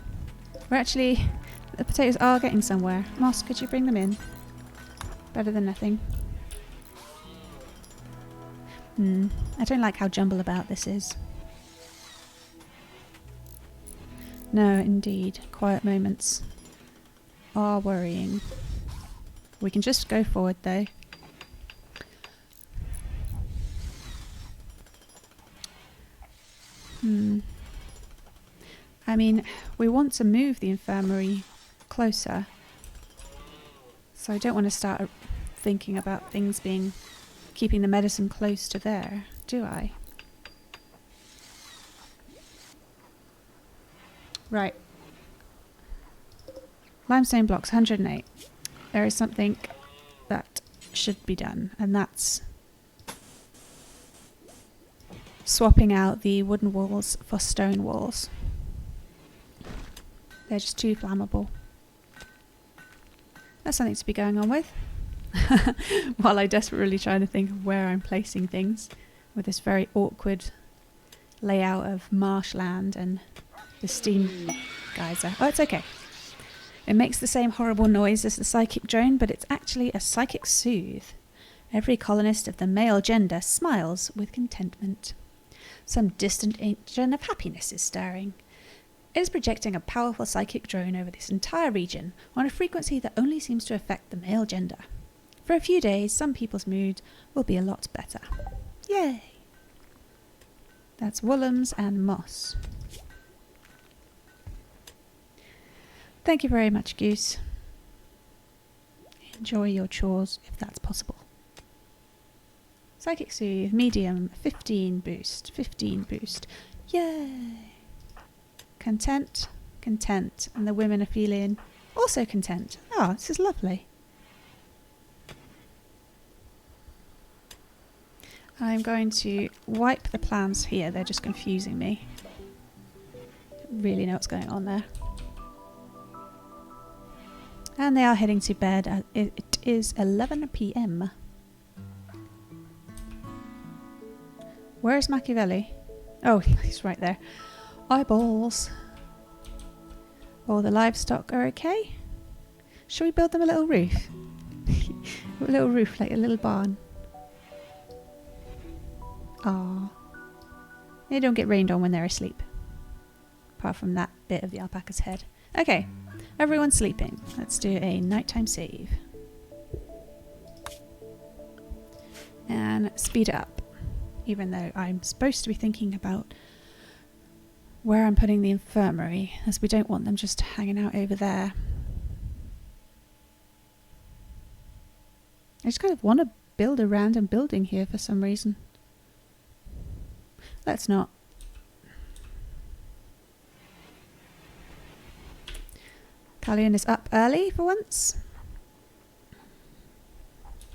the potatoes are getting somewhere. Moss, could you bring them in? Better than nothing. I don't like how jumble about this is. No, indeed. Quiet moments are worrying. We can just go forward though. I mean, we want to move the infirmary closer. So I don't want to start thinking about things keeping the medicine close to there, do I? Right. Limestone blocks, 108. There is something that should be done, and that's swapping out the wooden walls for stone walls. They're just too flammable. That's something to be going on with. While I desperately try to think of where I'm placing things with this very awkward layout of marshland and the steam geyser. Oh, it's okay. It makes the same horrible noise as the psychic drone, but it's actually a psychic soothe. Every colonist of the male gender smiles with contentment. Some distant engine of happiness is stirring. It is projecting a powerful psychic drone over this entire region on a frequency that only seems to affect the male gender. For a few days, some people's mood will be a lot better. Yay! That's Woolhams and Moss. Thank you very much, Goose. Enjoy your chores if that's possible. Psychic Soothe, medium, 15 boost, 15 boost. Yay! Content, content, and the women are feeling also content. Oh, this is lovely. I'm going to wipe the plans here, they're just confusing me. Don't really know what's going on there. And they are heading to bed. It is 11 PM. Where is Machiavelli? Oh, he's right there. Eyeballs. Oh, the livestock are okay? Shall we build them a little roof? A little roof, like a little barn. Ah, they don't get rained on when they're asleep. Apart from that bit of the alpaca's head. Okay, everyone's sleeping. Let's do a nighttime save. And speed it up. Even though I'm supposed to be thinking about where I'm putting the infirmary, as we don't want them just hanging out over there. I just kind of want to build a random building here for some reason. Let's not. Callian is up early for once.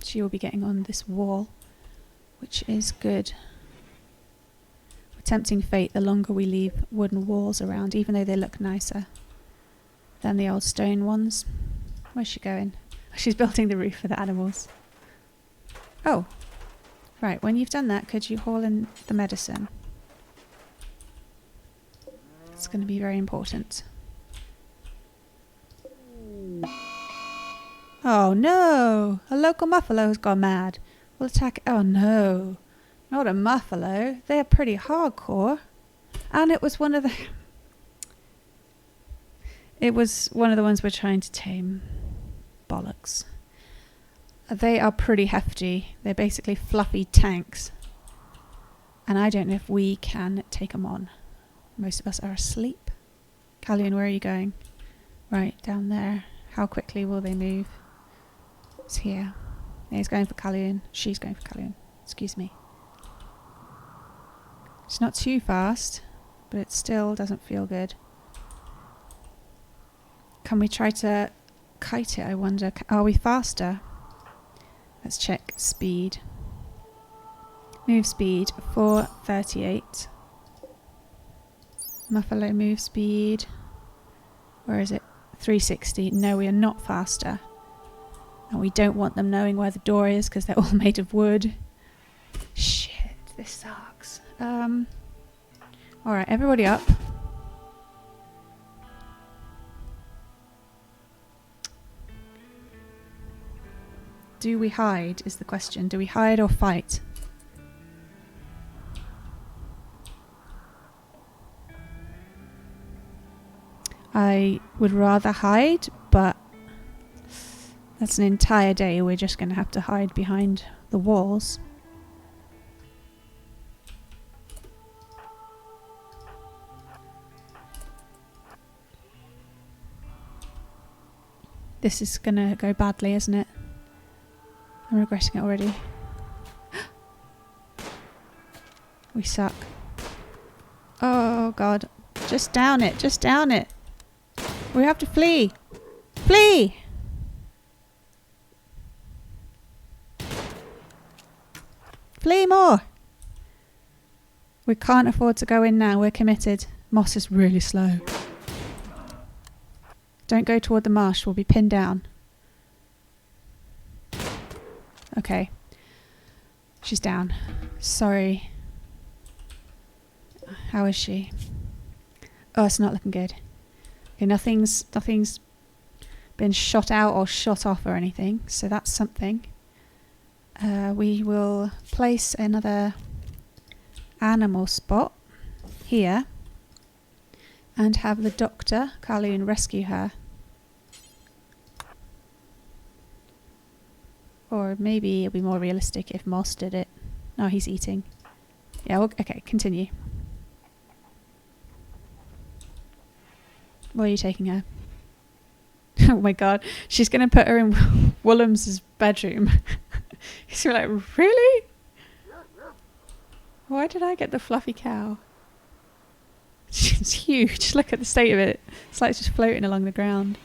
She will be getting on this wall, which is good. We're tempting fate the longer we leave wooden walls around, even though they look nicer than the old stone ones. Where's she going? She's building the roof for the animals. Oh, right. When you've done that, could you haul in the medicine? It's going to be very important. Oh no! A local muffalo has gone mad. We'll attack. Oh no! Not a muffalo. They're pretty hardcore. And it was one of the. It was one of the ones we're trying to tame. Bollocks. They are pretty hefty. They're basically fluffy tanks. And I don't know if we can take them on. Most of us are asleep. Callian, where are you going? Right, down there. How quickly will they move? It's here. Yeah, he's going for Callian. She's going for Callian. Excuse me. It's not too fast, but it still doesn't feel good. Can we try to kite it, I wonder? Are we faster? Let's check speed. Move speed 438. Muffalo move speed. Where is it? 360. No, we are not faster. And we don't want them knowing where the door is because they're all made of wood. Shit, this sucks. Alright, everybody up. Do we hide is the question. Do we hide or fight? I would rather hide, but that's an entire day we're just going to have to hide behind the walls. This is going to go badly, isn't it? I'm regretting it already. We suck. Oh god. Just down it. Just down it. We have to flee. Flee! Flee more! We can't afford to go in now. We're committed. Moss is really slow. Don't go toward the marsh. We'll be pinned down. Okay. She's down. Sorry. How is she? Oh, it's not looking good. Okay, nothing's been shot out or shot off or anything, so that's something. We will place another animal spot here and have the doctor, Carloon, rescue her. Or maybe it'll be more realistic if Moss did it. No, he's eating. Yeah, okay, continue. Where are you taking her? Oh my god, she's going to put her in Woolham's bedroom. He's like, really? Why did I get the fluffy cow? It's huge. Look at the state of it. It's like it's just floating along the ground.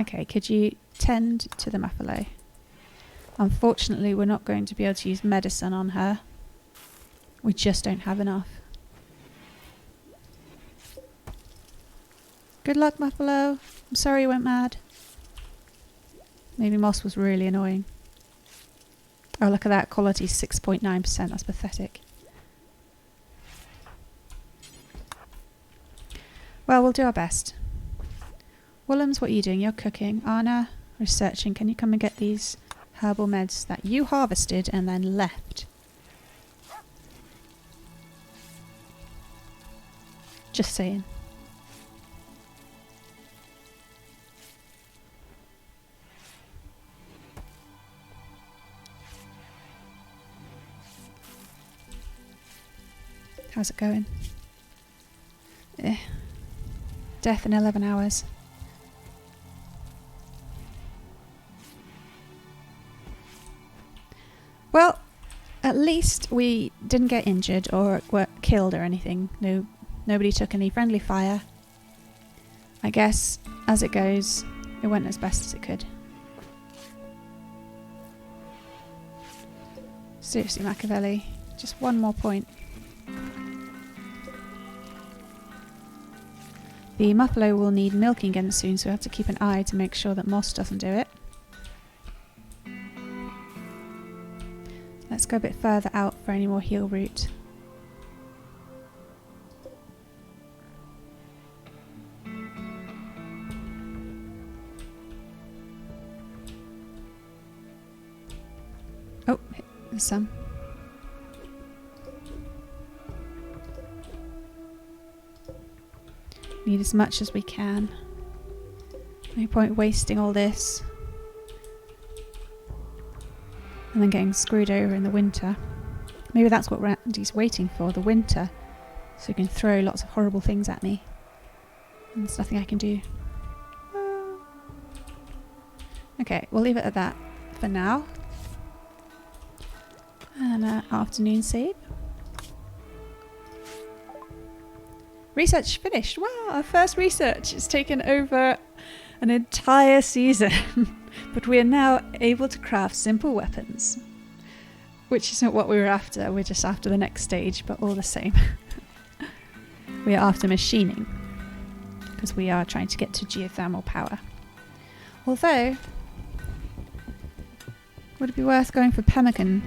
Okay, could you tend to the muffalo? Unfortunately, we're not going to be able to use medicine on her. We just don't have enough. Good luck, Muffalo. I'm sorry you went mad. Maybe Moss was really annoying. Oh, look at that. Quality 6.9%. That's pathetic. Well, we'll do our best. Woolham's, what are you doing? You're cooking. Anna, researching. Can you come and get these herbal meds that you harvested and then left? Just saying. How's it going? Death in 11 hours. Well, at least we didn't get injured or were killed or anything. Nobody took any friendly fire. I guess, as it goes, it went as best as it could. Seriously, Machiavelli, just one more point. The muffalo will need milking again soon, so we have to keep an eye to make sure that Moss doesn't do it. Let's go a bit further out for any more heal route. Oh, there's some. Need as much as we can. No point wasting all this and then getting screwed over in the winter. Maybe that's what Randy's waiting for, the winter, so he can throw lots of horrible things at me and there's nothing I can do. Okay, we'll leave it at that for now. And afternoon save. Research finished. Wow, our first research. It's taken over an entire season. But we are now able to craft simple weapons. Which isn't what we were after. We're just after the next stage, but all the same. We are after machining. Because we are trying to get to geothermal power. Although, would it be worth going for pemmican?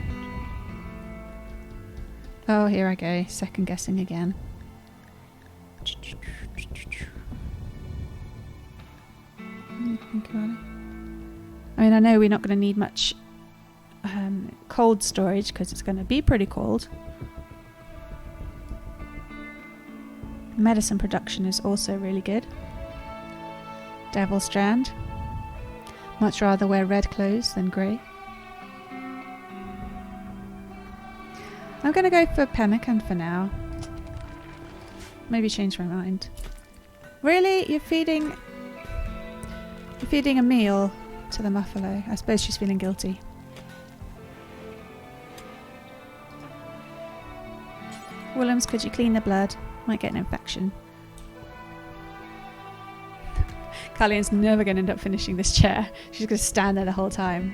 Oh, here I go. Second guessing again. Think about it. I mean, I know we're not going to need much cold storage because it's going to be pretty cold. Medicine production is also really good. Devil Strand. Much rather wear red clothes than grey. I'm going to go for pemmican for now. Maybe change my mind. Really? You're feeding a meal to the muffalo. I suppose she's feeling guilty. Willems, could you clean the blood? Might get an infection. Callion's never going to end up finishing this chair. She's going to stand there the whole time.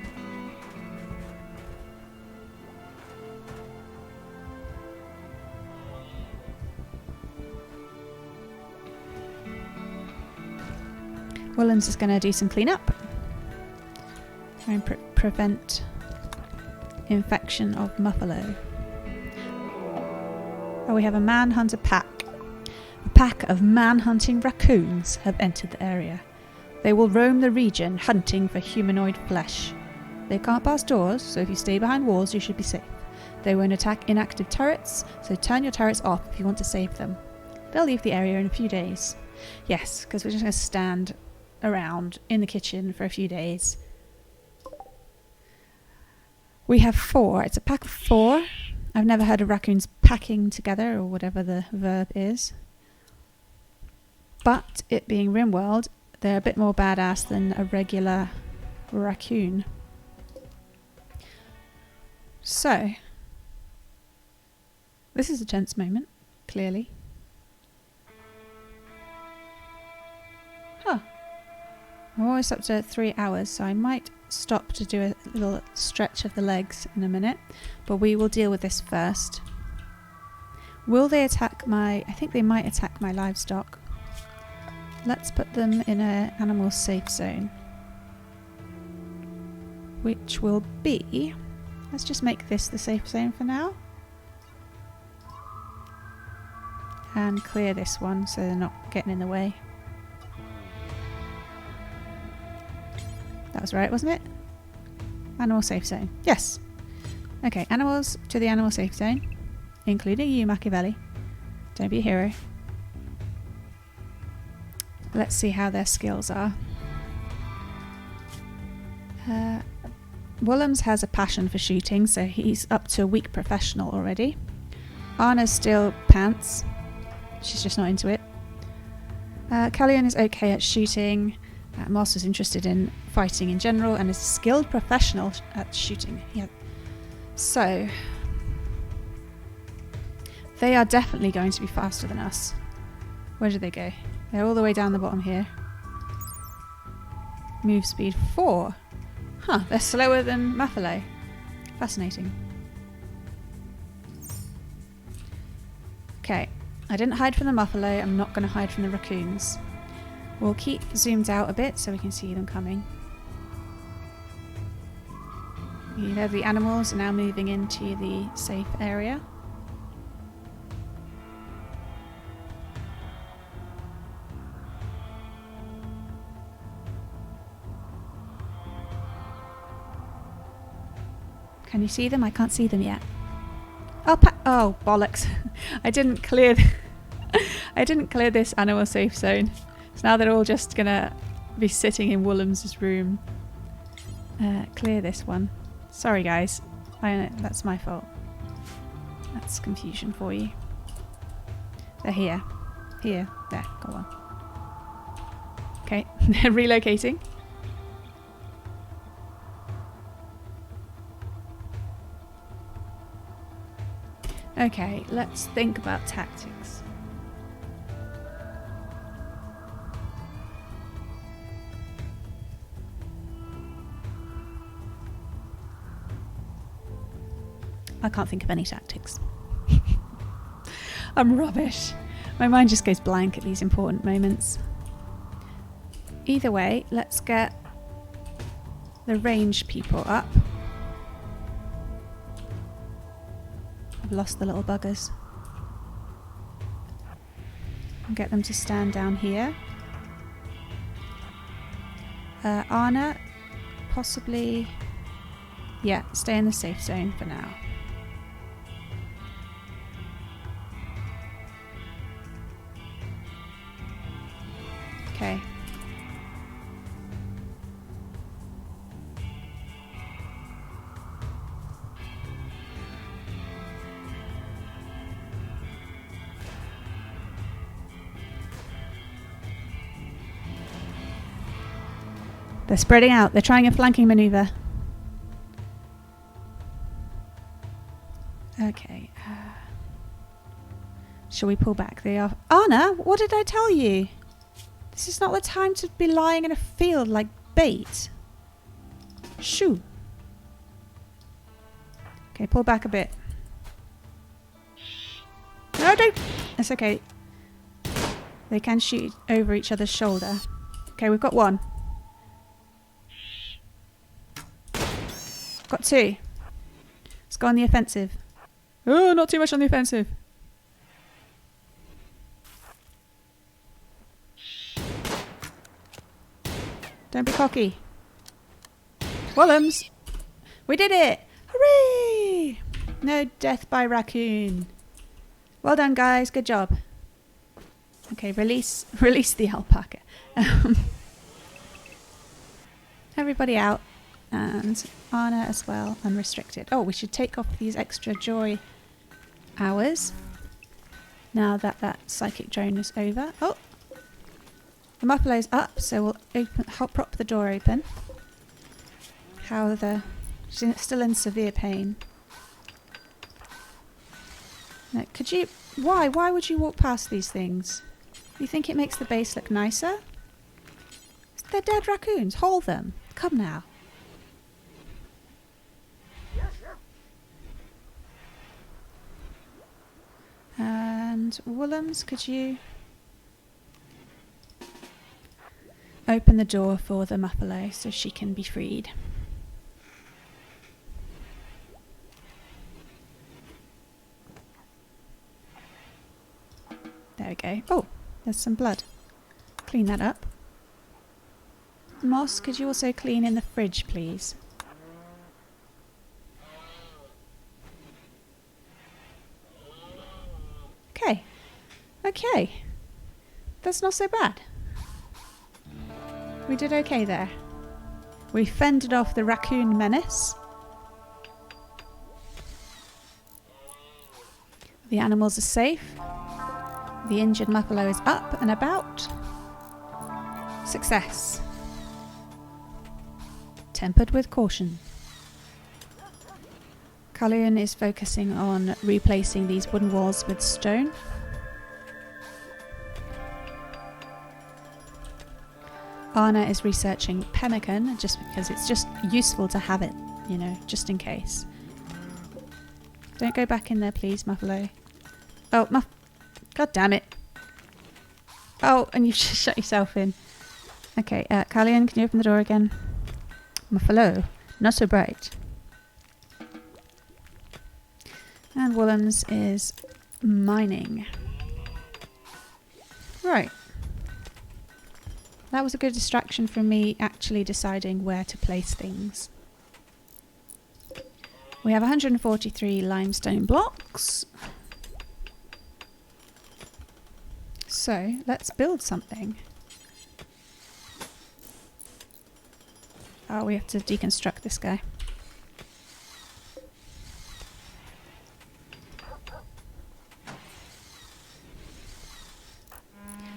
Willems is going to do some cleanup. Try and prevent infection of muffalo. Oh, we have a manhunter pack. A pack of man-hunting raccoons have entered the area. They will roam the region hunting for humanoid flesh. They can't pass doors, so if you stay behind walls you should be safe. They won't attack inactive turrets, so turn your turrets off if you want to save them. They'll leave the area in a few days. Yes, because we're just going to stand around in the kitchen for a few days. We have 4. It's a pack of 4. I've never heard of raccoons packing together or whatever the verb is. But it being RimWorld, they're a bit more badass than a regular raccoon. So, this is a tense moment, clearly. Huh. I'm always up to 3 hours, so I might stop to do a little stretch of the legs in a minute, but we will deal with this first. Will they attack I think they might attack my livestock. Let's put them in an animal safe zone, which will be, let's just make this the safe zone for now, and clear this one so they're not getting in the way. That was right, wasn't it? Animal safe zone. Yes. Okay, animals to the animal safe zone, including you, Machiavelli. Don't be a hero. Let's see how their skills are. Willems has a passion for shooting, so he's up to a weak professional already. Anna's still pants. She's just not into it. Callion is okay at shooting. Moss is interested in fighting in general and is a skilled professional at shooting. Yeah. So, they are definitely going to be faster than us. Where did they go? They're all the way down the bottom here. Move speed 4. Huh, they're slower than muffalo. Fascinating. Okay, I didn't hide from the muffalo. I'm not going to hide from the raccoons. We'll keep zoomed out a bit so we can see them coming. You know, the animals are now moving into the safe area. Can you see them? I can't see them yet. Oh, bollocks. I didn't clear this animal safe zone. So now they're all just gonna be sitting in Willems' room. Clear this one. Sorry guys, that's my fault. That's confusion for you. They're here. Here. There, go on. Okay, they're relocating. Okay, let's think about tactics. I can't think of any tactics. I'm rubbish. My mind just goes blank at these important moments. Either way, let's get the ranged people up. I've lost the little buggers. And get them to stand down here. Anna, possibly... Yeah, stay in the safe zone for now. Okay. They're spreading out. They're trying a flanking maneuver. Okay. Shall we pull back? They are... Anna, what did I tell you? This is not the time to be lying in a field like bait. Shoo. Okay, pull back a bit. No, don't. That's okay. They can shoot over each other's shoulder. Okay, we've got one. Got two. Let's go on the offensive. Oh, not too much on the offensive. Don't be cocky. Wallums! We did it! Hooray! No death by raccoon. Well done, guys. Good job. Okay, release the alpaca. Everybody out. And Anna as well, unrestricted. Oh, we should take off these extra joy hours. Now that that psychic drone is over. Oh! The muffalo's up, so we'll prop the door open. She's still in severe pain. Now, could you... Why would you walk past these things? You think it makes the base look nicer? They're dead raccoons. Haul them. Come now. And Woolums, could you open the door for the muffalo so she can be freed? There we go. Oh, there's some blood. Clean that up. Moss, could you also clean in the fridge, please? Okay. Okay. That's not so bad. We did okay there. We fended off the raccoon menace. The animals are safe. The injured muffalo is up and about. Success. Tempered with caution. Kallian is focusing on replacing these wooden walls with stone. Anna is researching pemmican just because it's just useful to have it, you know, just in case. Don't go back in there, please, Muffalo. Oh, God damn it. Oh, and you've just shut yourself in. Okay, Kallian, can you open the door again? Muffalo, not so bright. And Woolums is mining. Right. That was a good distraction from me actually deciding where to place things. We have 143 limestone blocks. So, let's build something. Oh, we have to deconstruct this guy.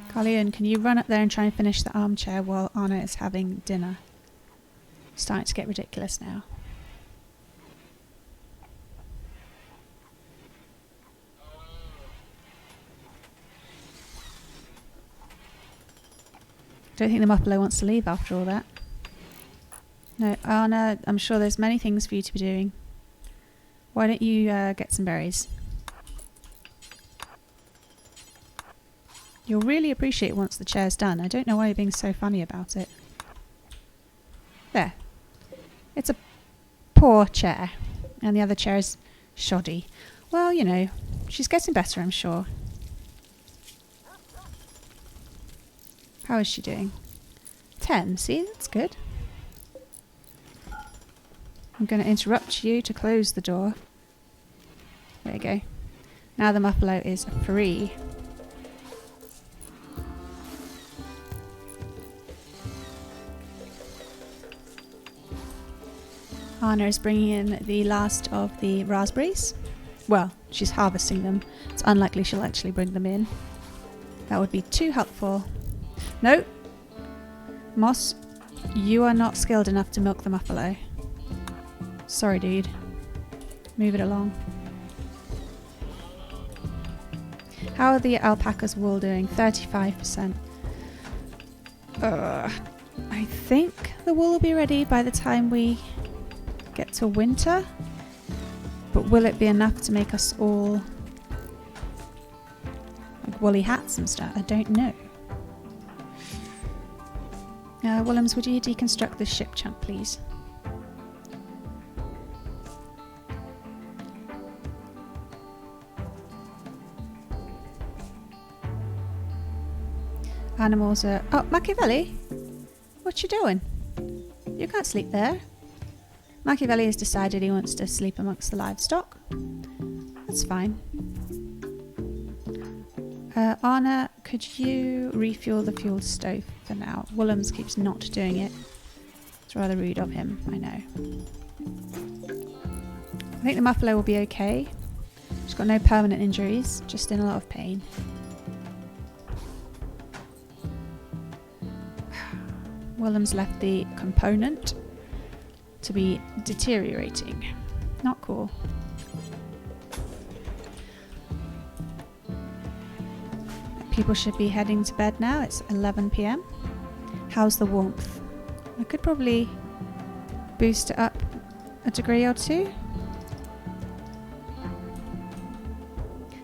Kallian, can you run up there and try and finish the armchair while Anna is having dinner? It's starting to get ridiculous now. Don't think the muffalo wants to leave after all that. No, Anna, I'm sure there's many things for you to be doing. Why don't you get some berries? You'll really appreciate it once the chair's done. I don't know why you're being so funny about it. There. It's a poor chair. And the other chair is shoddy. Well, you know, she's getting better, I'm sure. How is she doing? 10. See, that's good. I'm going to interrupt you to close the door. There you go. Now the muffalo is free. Anna is bringing in the last of the raspberries. Well, she's harvesting them. It's unlikely she'll actually bring them in. That would be too helpful. No! Moss, you are not skilled enough to milk the muffalo. Sorry, dude. Move it along. How are the alpaca's wool doing? 35%. I think the wool will be ready by the time we get to winter, but will it be enough to make us all like woolly hats and stuff? I don't know. Willems, would you deconstruct this ship chunk, please? Animals are... Oh, Machiavelli? What you doing? You can't sleep there. Machiavelli has decided he wants to sleep amongst the livestock. That's fine. Anna, could you refuel the fuel stove for now? Willems keeps not doing it. It's rather rude of him, I know. I think the muffalo will be okay. She's got no permanent injuries, just in a lot of pain. Willems left the component to be deteriorating. Not cool. People should be heading to bed now. It's 11 p.m. How's the warmth? I could probably boost it up a degree or two.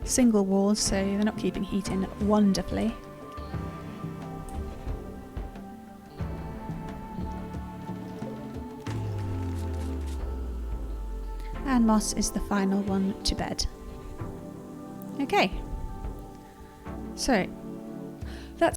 Single walls, so they're not keeping heat in wonderfully. And Moss is the final one to bed. Okay. So,